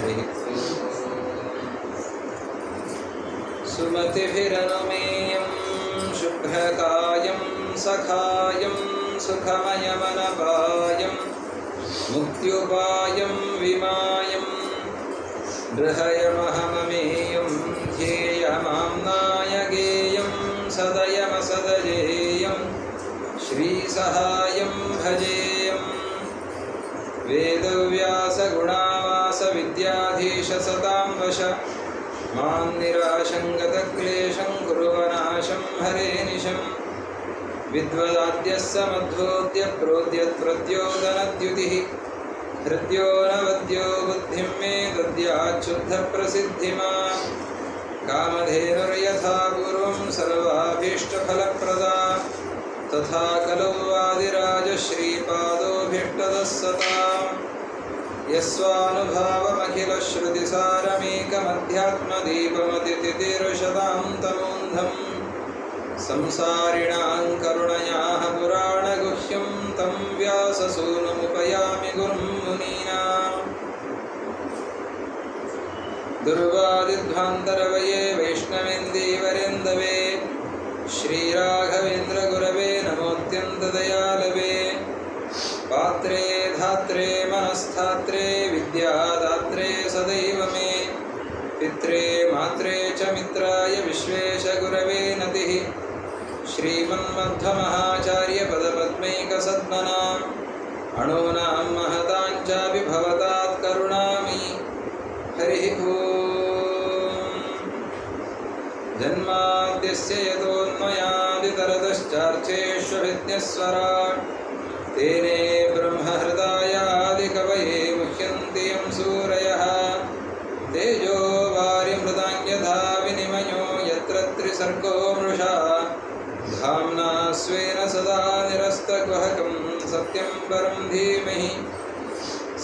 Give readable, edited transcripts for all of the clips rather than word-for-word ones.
हरिः सुमतिभिरनुमेयं शुभ्रकायं सखायं सुखमयमनपायं मुक्त्युपायं विमायं बृहयमहममेयं ध्येयमाम्नायगेयं सदयमसदजेयं श्रीसहायं भजेयं वेदव्यासगुणावासविद्याधीशसतां वश मां निराशङ्गतक्लेशं कुर्वनाशं हरे निशं विद्वदाद्यः समध्वोद्य प्रोद्यत्प्रद्योतनद्युतिः हृद्यो नवद्यो बुद्धिं मे दद्याच्छुद्धप्रसिद्धिमा कामधेनुर्यथा पूर्वं सर्वाभीष्टफलप्रदा तथा कलौ वादिराजश्रीपादोऽभीष्टदः सताम् यस्वानुभावमखिलश्रुतिसारमेकमध्यात्मदीपमतितितीर्षदां तमोन्धं संसारिणां करुणयाः पुराणगुह्यं तं व्याससूनुमुपयामि गुरुं मुनीनाम् दुर्वादिध्वान्तरवये वैष्णवेन्दीवरेन्दवे श्रीराघवेन्द्रगुरवे नमोऽत्यन्तदयालवे पात्रे धात्रे मनस्थात्रे विद्यादात्रे सदैव मे पित्रे मात्रे च मित्राय विश्वेशगुरवे नतिः श्रीमन्मध्वमहाचार्यपदपद्मैकसद्मनाम् अणूनां महतां चापि भवतात् करुणामि हरिः ॐ जन्माद्यस्य यतोऽन्वयादितरतश्चार्थेष्वभिज्ञस्वराट् तेने ब्रह्महृदायादिकवये मुह्यन्ति यं सूरयः तेजो वारिमृदां यथा विनिमयो यत्र त्रिसर्गो मृषा धाम्ना स्वेन सदा निरस्तकुहकं सत्यं परं धीमहि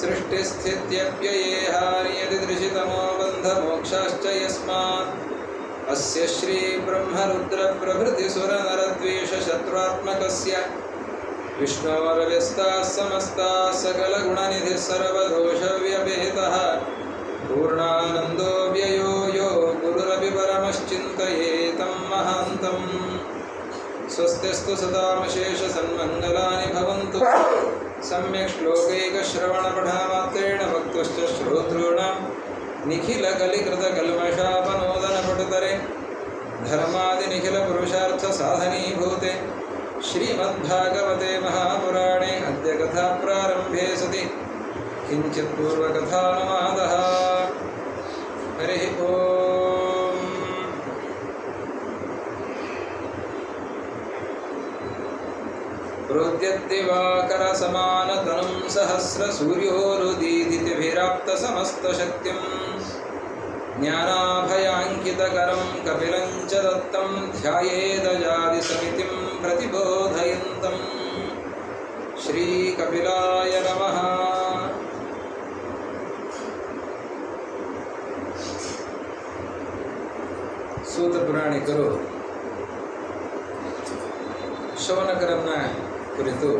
सृष्टिस्थित्यप्ययेहार्यतिदृशितमो बन्धमोक्षाश्च यस्मात् अस्य श्रीब्रह्मरुद्रप्रभृतिसुरनरद्वेषशत्रुत्मकस्य विष्णोर्व्यस्ताः समस्ताः सकलगुणनिधिः सर्वदोषव्यपेतः पूर्णानन्दो व्ययो यो गुरुरपि परमश्चिन्तयेतं महान्तम् स्वस्तिस्तु सदामशेषसन्मङ्गलानि भवन्तु सम्यक् श्लोकैकश्रवणपठनमात्रेण वक्तुश्च श्रोतॄणां निखिलकलिकृतकल्मषापनोदनपटुतरे धर्मादिनिखिलपुरुषार्थसाधनीभूते श्रीमद्भागवते महापुराणे अद्य कथाप्रारम्भे सति किञ्चित् पूर्वकथानुवादः हरिः ॐ प्रोद्यद्दिवाकरसमानतनुं सहस्रसूर्योरुदीदितिभिराप्तसमस्तशक्तिं ज्ञानाभयाङ्कितकरं कपिलं च दत्तं ध्यायेदजादिसमितिं प्रतिबोधयन्तं श्रीकपिलाय नमः। सूत ಪುರಾಣಿಕರು ಶೌನಕರನ್ನ ಕುರಿತು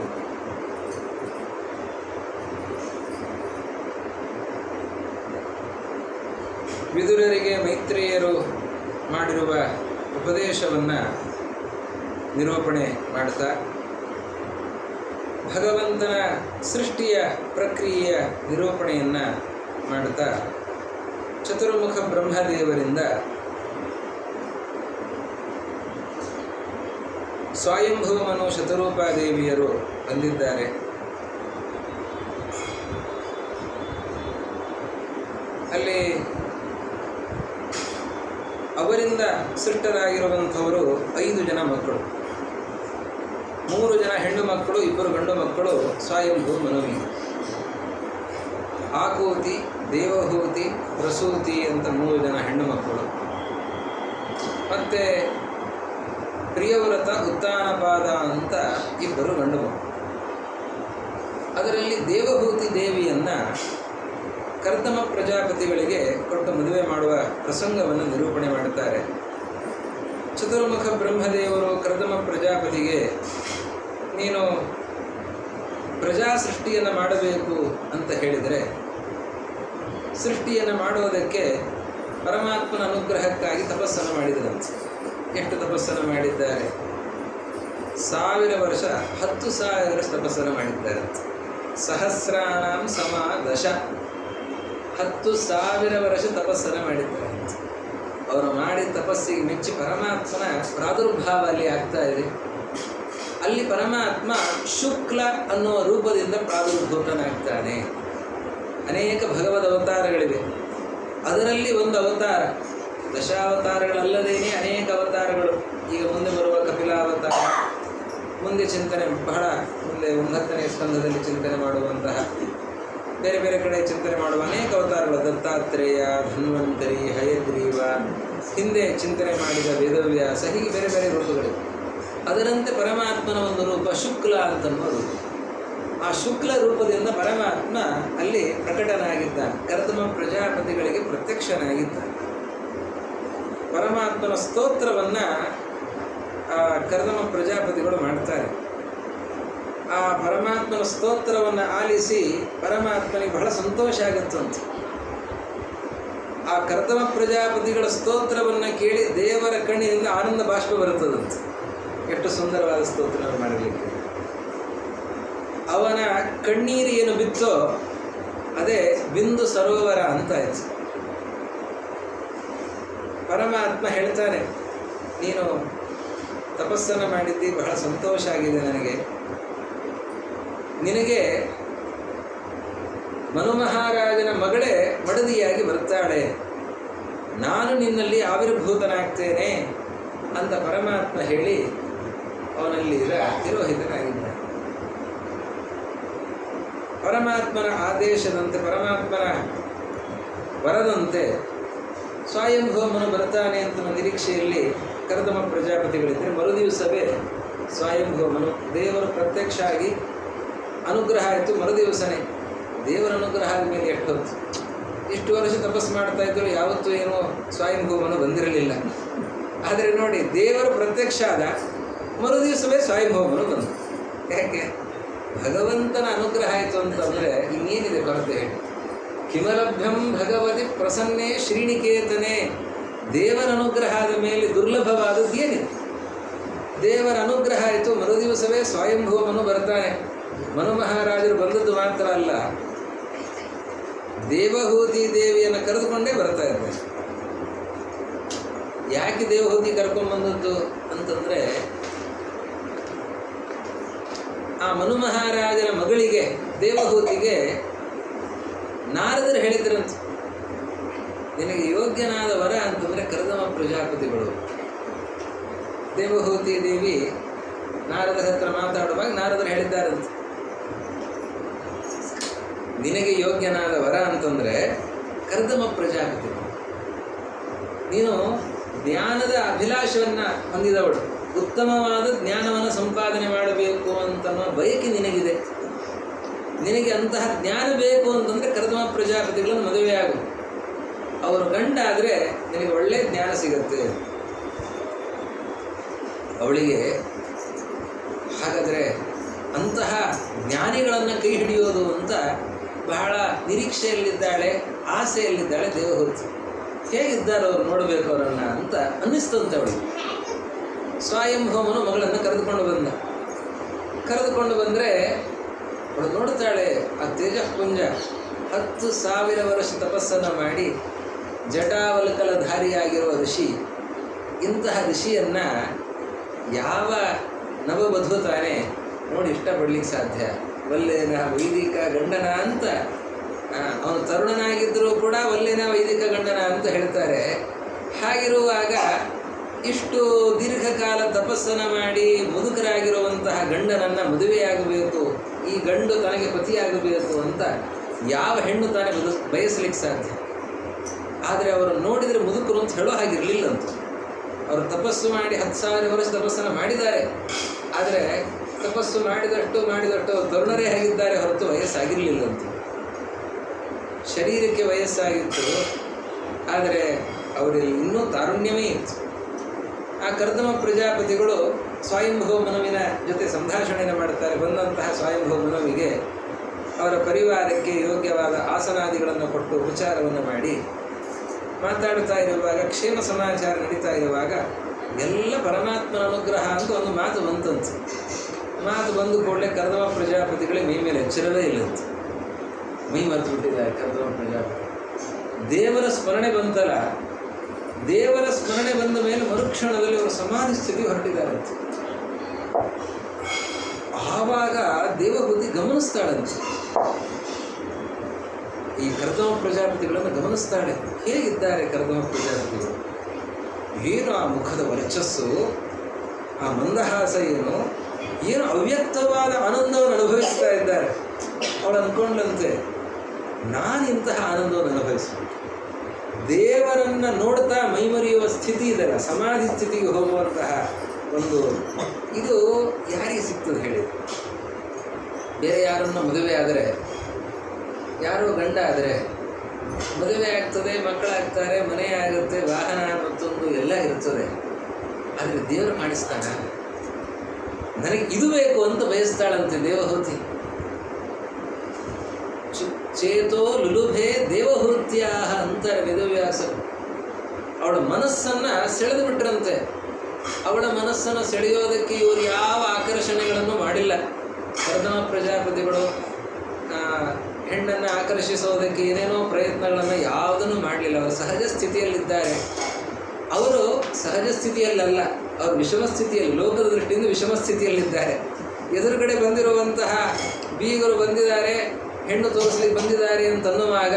ವಿದುರರಿಗೆ ಮೈತ್ರೇಯರು ಮಾಡಿರುವ ಉಪದೇಶವನ್ನು ನಿರೂಪಣೆ ಮಾಡ್ತಾ ಭಗವಂತನ ಸೃಷ್ಟಿಯ ಪ್ರಕ್ರಿಯೆಯ ನಿರೂಪಣೆಯನ್ನು ಮಾಡ್ತಾ ಚತುರ್ಮುಖ ಬ್ರಹ್ಮದೇವರಿಂದ ಸ್ವಯಂಭೂಮನು ಶತರೂಪಾದೇವಿಯರು ಬಂದಿದ್ದಾರೆ. ಅಲ್ಲಿ ಅವರಿಂದ ಸೃಷ್ಟರಾಗಿರುವಂಥವರು 5 ಜನ ಮಕ್ಕಳು, 3 ಜನ ಹೆಣ್ಣು ಮಕ್ಕಳು, 2 ಗಂಡು ಮಕ್ಕಳು ಸ್ವಯಂಭೂ ಮನುವಿಗೆ. ಆಕೂತಿ, ದೇವಹೂತಿ, ಪ್ರಸೂತಿ ಅಂತ 3 ಜನ ಹೆಣ್ಣು ಮಕ್ಕಳು, ಮತ್ತು ಪ್ರಿಯವ್ರತ, ಉತ್ತಾನಪಾದ ಅಂತ 2 ಗಂಡು ಮಕ್ಕಳು. ಅದರಲ್ಲಿ ದೇವಹೂತಿ ದೇವಿಯನ್ನು ಕರ್ದಮ ಪ್ರಜಾಪತಿಗಳಿಗೆ ಕೊಟ್ಟು ಮದುವೆ ಮಾಡುವ ಪ್ರಸಂಗವನ್ನು ನಿರೂಪಣೆ ಮಾಡುತ್ತಾರೆ. ಚತುರ್ಮುಖ ಬ್ರಹ್ಮದೇವರು ಕರ್ದಮ ಪ್ರಜಾಪತಿಗೆ, ನೀನು ಪ್ರಜಾ ಸೃಷ್ಟಿಯನ್ನು ಮಾಡಬೇಕು ಅಂತ ಹೇಳಿದರೆ ಸೃಷ್ಟಿಯನ್ನು ಮಾಡೋದಕ್ಕೆ ಪರಮಾತ್ಮನ ಅನುಗ್ರಹಕ್ಕಾಗಿ ತಪಸ್ಸನ್ನು ಮಾಡಿದರಂತೆ. ಎಷ್ಟು ತಪಸ್ಸನ್ನು ಮಾಡಿದ್ದಾರೆ? 1000 ವರ್ಷ, 10,000 ವರ್ಷ ತಪಸ್ಸನ್ನು ಮಾಡಿದ್ದಾರಂತೆ. ಸಹಸ್ರಾಣಾಂ ಸಮ ದಶ, 10,000 ವರ್ಷ ತಪಸ್ಸನ್ನು ಮಾಡಿದ್ದಾರಂತೆ. ಅವರು ಮಾಡಿದ ತಪಸ್ಸಿಗೆ ಮೆಚ್ಚಿ ಪರಮಾತ್ಮನ ಪ್ರಾದುರ್ಭಾವ ಅಲ್ಲಿ ಆಗ್ತಾ ಇದೆ. ಅಲ್ಲಿ ಪರಮಾತ್ಮ ಶುಕ್ಲ ಅನ್ನುವ ರೂಪದಿಂದ ಪ್ರಾದುರ್ಭೂತನಾಗ್ತಾನೆ. ಅನೇಕ ಭಗವದ್ ಅವತಾರಗಳಿವೆ. ಅದರಲ್ಲಿ ಒಂದು ಅವತಾರ, ದಶಾವತಾರಗಳಲ್ಲದೇನೆ ಅನೇಕ ಅವತಾರಗಳು. ಈಗ ಮುಂದೆ ಬರುವ ಕಪಿಲಾವತಾರ, ಮುಂದೆ ಚಿಂತನೆ ಬಹಳ ಮುಂದೆ 9ನೇ ಸ್ಕಂದದಲ್ಲಿ ಚಿಂತನೆ ಮಾಡುವಂತಹ, ಬೇರೆ ಬೇರೆ ಕಡೆ ಚಿಂತನೆ ಮಾಡುವ ಅನೇಕ ಅವತಾರಗಳು, ದತ್ತಾತ್ರೇಯ, ಧನ್ವಂತರಿ, ಹಯಗ್ರೀವ, ಹಿಂದೆ ಚಿಂತನೆ ಮಾಡಿದ ವೇದವ್ಯಾಸ, ಹೀಗೆ ಬೇರೆ ಬೇರೆ ರೂಪಗಳಿವೆ. ಅದರಂತೆ ಪರಮಾತ್ಮನ ಒಂದು ರೂಪ ಶುಕ್ಲ ಅಂತನ್ನುವ ರೂಪ. ಆ ಶುಕ್ಲ ರೂಪದಿಂದ ಪರಮಾತ್ಮ ಅಲ್ಲಿ ಪ್ರಕಟನಾಗಿದ್ದಾನೆ. ಕರ್ದಮ ಪ್ರಜಾಪತಿಗಳಿಗೆ ಪ್ರತ್ಯಕ್ಷನಾಗಿದ್ದಾನೆ. ಪರಮಾತ್ಮನ ಸ್ತೋತ್ರವನ್ನು ಕರ್ದಮ ಪ್ರಜಾಪತಿಗಳು ಮಾಡ್ತಾರೆ. ಆ ಪರಮಾತ್ಮನ ಸ್ತೋತ್ರವನ್ನು ಆಲಿಸಿ ಪರಮಾತ್ಮನಿಗೆ ಬಹಳ ಸಂತೋಷ ಆಗುತ್ತಂತೆ. ಆ ಕರ್ದಮ ಪ್ರಜಾಪತಿಗಳ ಸ್ತೋತ್ರವನ್ನು ಕೇಳಿ ದೇವರ ಕಣ್ಣಿನಿಂದ ಆನಂದ ಬಾಷ್ಪ ಬರುತ್ತದಂತೆ. ಎಷ್ಟು ಸುಂದರವಾದ ಸ್ತೋತ್ರ ಮಾಡಲಿಕ್ಕೆ. ಅವನ ಕಣ್ಣೀರು ಏನು ಬಿತ್ತೋ ಅದೇ ಬಿಂದು ಸರೋವರ ಅಂತ ಆಯ್ತು. ಪರಮಾತ್ಮ ಹೇಳ್ತಾನೆ, ನೀನು ತಪಸ್ಸನ್ನು ಮಾಡಿದ್ದಿ, ಬಹಳ ಸಂತೋಷ ಆಗಿದೆ ನನಗೆ. ನಿನಗೆ ಮನು ಮಹಾರಾಜನ ಮಗಳೇ ಮಡದಿಯಾಗಿ ಬರ್ತಾಳೆ, ನಾನು ನಿನ್ನಲ್ಲಿ ಆವಿರ್ಭೂತನಾಗ್ತೇನೆ ಅಂತ ಪರಮಾತ್ಮ ಹೇಳಿ ಅವನಲ್ಲಿ ತಿರೋಹಿತನಾಗಿದ್ದಾನೆ. ಪರಮಾತ್ಮನ ಆದೇಶದಂತೆ, ಪರಮಾತ್ಮನ ವರದಂತೆ ಸ್ವಯಂಭೂಮನು ಬರ್ತಾನೆ ಅಂತ ನಿರೀಕ್ಷೆಯಲ್ಲಿ ಕರ್ದಮ ಪ್ರಜಾಪತಿಗಳಿದ್ದರೆ, ಮರುದಿವಸವೇ ಸ್ವಯಂಭೂಮನು ದೇವರು ಪ್ರತ್ಯಕ್ಷ ಆಗಿ ಅನುಗ್ರಹ ಆಯಿತು. ಮರುದಿವಸನೇ ದೇವರ ಅನುಗ್ರಹ ಆದಮೇಲೆ ಎಷ್ಟು ಹೊತ್ತು, ಇಷ್ಟು ವರ್ಷ ತಪಸ್ಸು ಮಾಡ್ತಾ ಇದ್ದರು, ಯಾವತ್ತೂ ಏನೋ ಸ್ವಯಂಭೂಮನು ಬಂದಿರಲಿಲ್ಲ. ಆದರೆ ನೋಡಿ, ದೇವರು ಪ್ರತ್ಯಕ್ಷ ಆದ ಮರುದಿವಸವೇ ಸ್ವಯಂಭೂಮನು ಬಂದು. ಯಾಕೆ? ಭಗವಂತನ ಅನುಗ್ರಹ ಆಯಿತು ಅಂತಂದರೆ ಇನ್ನೇನಿದೆ ಕೊರತೆ ಹೇಳಿ? ಕಿಮಲಭ್ಯಂ ಭಗವತಿ ಪ್ರಸನ್ನೇ ಶ್ರೀನಿಕೇತನೆ. ದೇವರ ಅನುಗ್ರಹ ಆದ ಮೇಲೆ ದುರ್ಲಭವಾದದ್ದು ಏನಿದೆ? ದೇವರ ಅನುಗ್ರಹ ಆಯಿತು, ಮರುದಿವಸವೇ ಸ್ವಯಂಭೂಮನು ಬರ್ತಾನೆ. ಮನು ಮಹಾರಾಜರು ಬಂದದ್ದು ಮಾತ್ರ ಅಲ್ಲ, ದೇವಹೂತಿ ದೇವಿಯನ್ನು ಕರೆದುಕೊಂಡೇ ಬರ್ತಾ ಇದ್ದಾರೆ. ಯಾಕೆ ದೇವಹೂತಿ ಕರ್ಕೊಂಡ್ಬಂದದ್ದು ಅಂತಂದರೆ, ಆ ಮನು ಮಹಾರಾಜನ ಮಗಳಿಗೆ ದೇವಹೂತಿಗೆ ನಾರದರು ಹೇಳಿದ್ರಂತೆ, ನಿನಗೆ ಯೋಗ್ಯನಾದ ವರ ಅಂತಂದರೆ ಕರ್ದಮ ಪ್ರಜಾಪತಿಗಳು. ದೇವಹೂತಿ ದೇವಿ ನಾರದರ ಹತ್ರ ಮಾತಾಡುವಾಗ ನಾರದರು ಹೇಳಿದ್ದಾರಂತೆ, ನಿನಗೆ ಯೋಗ್ಯನಾದ ವರ ಅಂತಂದರೆ ಕರ್ದಮ ಪ್ರಜಾಪತಿಗಳು. ನೀನು ಜ್ಞಾನದ ಅಭಿಲಾಷವನ್ನು ಹೊಂದಿದವಳು, ಉತ್ತಮವಾದ ಜ್ಞಾನವನ್ನು ಸಂಪಾದನೆ ಮಾಡಬೇಕು ಅಂತನ್ನೋ ಬಯಕೆ ನಿನಗಿದೆ. ನಿನಗೆ ಅಂತಹ ಜ್ಞಾನ ಬೇಕು ಅಂತಂದರೆ ಕರ್ದಮ ಪ್ರಜಾಪತಿಗಳನ್ನು ಮದುವೆಯಾಗು. ಅವರು ಗಂಡ ಆದರೆ ನಿನಗೆ ಒಳ್ಳೆಯ ಜ್ಞಾನ ಸಿಗುತ್ತೆ. ಅವಳಿಗೆ ಹಾಗಾದರೆ ಅಂತಹ ಜ್ಞಾನಿಗಳನ್ನು ಕೈ ಹಿಡಿಯೋದು ಅಂತ ಬಹಳ ನಿರೀಕ್ಷೆಯಲ್ಲಿದ್ದಾಳೆ, ಆಸೆಯಲ್ಲಿದ್ದಾಳೆ ದೇವಹೂತಿ. ಹೇಗಿದ್ದಾರೆ ಅವರು, ನೋಡಬೇಕು ಅವರನ್ನು ಅಂತ ಅನ್ನಿಸ್ತಂತೆ ಅವಳಿಗೆ. ಸ್ವಯಂಭೂಮನು ಮಗಳನ್ನು ಕರೆದುಕೊಂಡು ಬಂದರೆ ಅವಳು ನೋಡ್ತಾಳೆ, ಆ ತೇಜಃಪುಂಜ 10,000 ವರ್ಷ ತಪಸ್ಸನ್ನು ಮಾಡಿ ಜಟಾವಲ್ಕಲಧಾರಿಯಾಗಿರುವ ಋಷಿ. ಇಂತಹ ಋಷಿಯನ್ನು ಯಾವ ನವವಧು ತಾನೇ ನೋಡಿ ಇಷ್ಟಪಡಲಿಕ್ಕೆ ಸಾಧ್ಯ? ವಲ್ಲೇನ ವೈದಿಕ ಗಂಡನ ಅಂತ, ಅವನು ತರುಣನಾಗಿದ್ದರೂ ಕೂಡ ವಲ್ಲೇನ ವೈದಿಕ ಗಂಡನ ಅಂತ ಹೇಳ್ತಾರೆ. ಹಾಗಿರುವಾಗ ಇಷ್ಟು ದೀರ್ಘಕಾಲ ತಪಸ್ಸನ್ನು ಮಾಡಿ ಮುದುಕರಾಗಿರುವಂತಹ ಗಂಡನನ್ನು ಮದುವೆಯಾಗಬೇಕು, ಈ ಗಂಡು ತನಗೆ ಪತಿಯಾಗಬೇಕು ಅಂತ ಯಾವ ಹೆಣ್ಣು ತಾನೇ ಬಯಸಲಿಕ್ಕೆ ಸಾಧ್ಯ? ಆದರೆ ಅವರು ನೋಡಿದರೆ ಮುದುಕರು ಅಂತ ಹೇಳೋ ಹಾಗಿರಲಿಲ್ಲಂತ. ಅವರು ತಪಸ್ಸು ಮಾಡಿ 10,000 ವರ್ಷ ತಪಸ್ಸನ್ನು ಮಾಡಿದ್ದಾರೆ. ಆದರೆ ತಪಸ್ಸು ಮಾಡಿದಷ್ಟು ತರುಣರೇ ಆಗಿದ್ದಾರೆ ಹೊರತು ವಯಸ್ಸಾಗಿರಲಿಲ್ಲಂತ. ಶರೀರಕ್ಕೆ ವಯಸ್ಸಾಗಿತ್ತು, ಆದರೆ ಅವರಲ್ಲಿ ಇನ್ನೂ ತಾರುಣ್ಯವೇ ಇತ್ತು. ಆ ಕರ್ದಮ ಪ್ರಜಾಪತಿಗಳು ಸ್ವಯಂಭೂ ಮನುವಿನ ಜೊತೆ ಸಂಭಾಷಣೆಯನ್ನು ಮಾಡ್ತಾರೆ. ಬಂದಂತಹ ಸ್ವಯಂಭೂ ಮನುವಿಗೆ ಅವರ ಪರಿವಾರಕ್ಕೆ ಯೋಗ್ಯವಾದ ಆಸನಾದಿಗಳನ್ನು ಕೊಟ್ಟು ಉಪಚಾರವನ್ನು ಮಾಡಿ ಮಾತಾಡ್ತಾ ಇರುವಾಗ, ಕ್ಷೇಮ ಸಮಾಚಾರ ನಡೀತಾ ಇರುವಾಗ ಎಲ್ಲ ಪರಮಾತ್ಮನ ಅನುಗ್ರಹ ಅಂತ ಒಂದು ಮಾತು ಬಂತಂತೆ. ಮಾತು ಬಂದು ಕೂಡಲೇ ಕರ್ದಮ ಪ್ರಜಾಪತಿಗಳೇ ಮೈ ಮೇಲೆ ಎಚ್ಚರವೇ ಇಲ್ಲಂತೆ. ಮೈ ಮರೆತು ಬಿಟ್ಟಿದ್ದಾರೆ ಕರ್ದಮ ಪ್ರಜಾಪತಿ. ದೇವರ ಸ್ಮರಣೆ ಬಂತಲ್ಲ, ದೇವರ ಸ್ಮರಣೆ ಬಂದ ಮೇಲೆ ಮರುಕ್ಷಣದಲ್ಲಿ ಅವರು ಸಮಾಧಿ ಸ್ಥಿತಿ ಹೊರಟಿದ್ದಾರಂತೆ. ಆವಾಗ ದೇವಹೂತಿ ಗಮನಿಸ್ತಾಳಂತೆ, ಈ ಕರ್ದಮ ಪ್ರಜಾಪತಿಗಳನ್ನು ಗಮನಿಸ್ತಾಳೆ. ಹೇಗಿದ್ದಾರೆ ಕರ್ದಮ ಪ್ರಜಾಪತಿಗಳು? ಏನು ಆ ಮುಖದ ವರ್ಚಸ್ಸು, ಆ ಮಂದಹಾಸ ಏನು ಅವ್ಯಕ್ತವಾದ ಆನಂದವನ್ನು ಅನುಭವಿಸ್ತಾ ಇದ್ದಾರೆ. ಅವಳು ಅಂದ್ಕೊಂಡಂತೆ, ನಾನು ಇಂತಹ ಆನಂದವನ್ನು ಅನುಭವಿಸ್ಬೇಕು. ದೇವರನ್ನು ನೋಡ್ತಾ ಮೈಮರೆಯುವ ಸ್ಥಿತಿ ಇದೆಲ್ಲ, ಸಮಾಧಿ ಸ್ಥಿತಿಗೆ ಹೋಗುವಂತಹ ಒಂದು ಇದು ಯಾರಿಗೆ ಸಿಗ್ತದೆ ಹೇಳಿ? ಬೇರೆ ಯಾರನ್ನು ಮದುವೆ ಆದರೆ, ಯಾರೋ ಗಂಡ ಆದರೆ ಮದುವೆ ಆಗ್ತದೆ, ಮಕ್ಕಳಾಗ್ತಾರೆ, ಮನೆ ಆಗುತ್ತೆ, ವಾಹನ ಮತ್ತೊಂದು ಎಲ್ಲ ಇರ್ತದೆ. ಆದರೆ ದೇವರು ಕಾಣಿಸ್ತಾನ? ನನಗೆ ಇದು ಬೇಕು ಅಂತ ಬಯಸ್ತಾಳಂತೆ ದೇವಹೂತಿ. ಚೇತೋ ಲುಲುಭೆ ದೇವಹೂತ್ಯಾಹ ಅಂತಾರೆ ವೇದವ್ಯಾಸರು. ಅವಳ ಮನಸ್ಸನ್ನು ಸೆಳೆದು ಬಿಟ್ರಂತೆ. ಅವಳ ಮನಸ್ಸನ್ನು ಸೆಳೆಯೋದಕ್ಕೆ ಇವರು ಯಾವ ಆಕರ್ಷಣೆಗಳನ್ನು ಮಾಡಿಲ್ಲ. ಕರ್ದಮ ಪ್ರಜಾಪತಿಗಳು ಹೆಣ್ಣನ್ನು ಆಕರ್ಷಿಸೋದಕ್ಕೆ ಏನೇನೋ ಪ್ರಯತ್ನಗಳನ್ನು ಯಾವುದನ್ನು ಮಾಡಲಿಲ್ಲ. ಅವರು ಸಹಜ ಸ್ಥಿತಿಯಲ್ಲಿದ್ದಾರೆ. ಅವರು ಸಹಜ ಸ್ಥಿತಿಯಲ್ಲಲ್ಲ, ಅವರು ವಿಷಮ ಸ್ಥಿತಿಯಲ್ಲಿ, ಲೋಕದ ದೃಷ್ಟಿಯಿಂದ ವಿಷಮ ಸ್ಥಿತಿಯಲ್ಲಿದ್ದಾರೆ. ಎದುರುಗಡೆ ಬಂದಿರುವಂತಹ ಬೀಗರು ಬಂದಿದ್ದಾರೆ, ಹೆಣ್ಣು ತೋರಿಸ್ಲಿಕ್ಕೆ ಬಂದಿದ್ದಾರೆ ಅಂತನ್ನುವಾಗ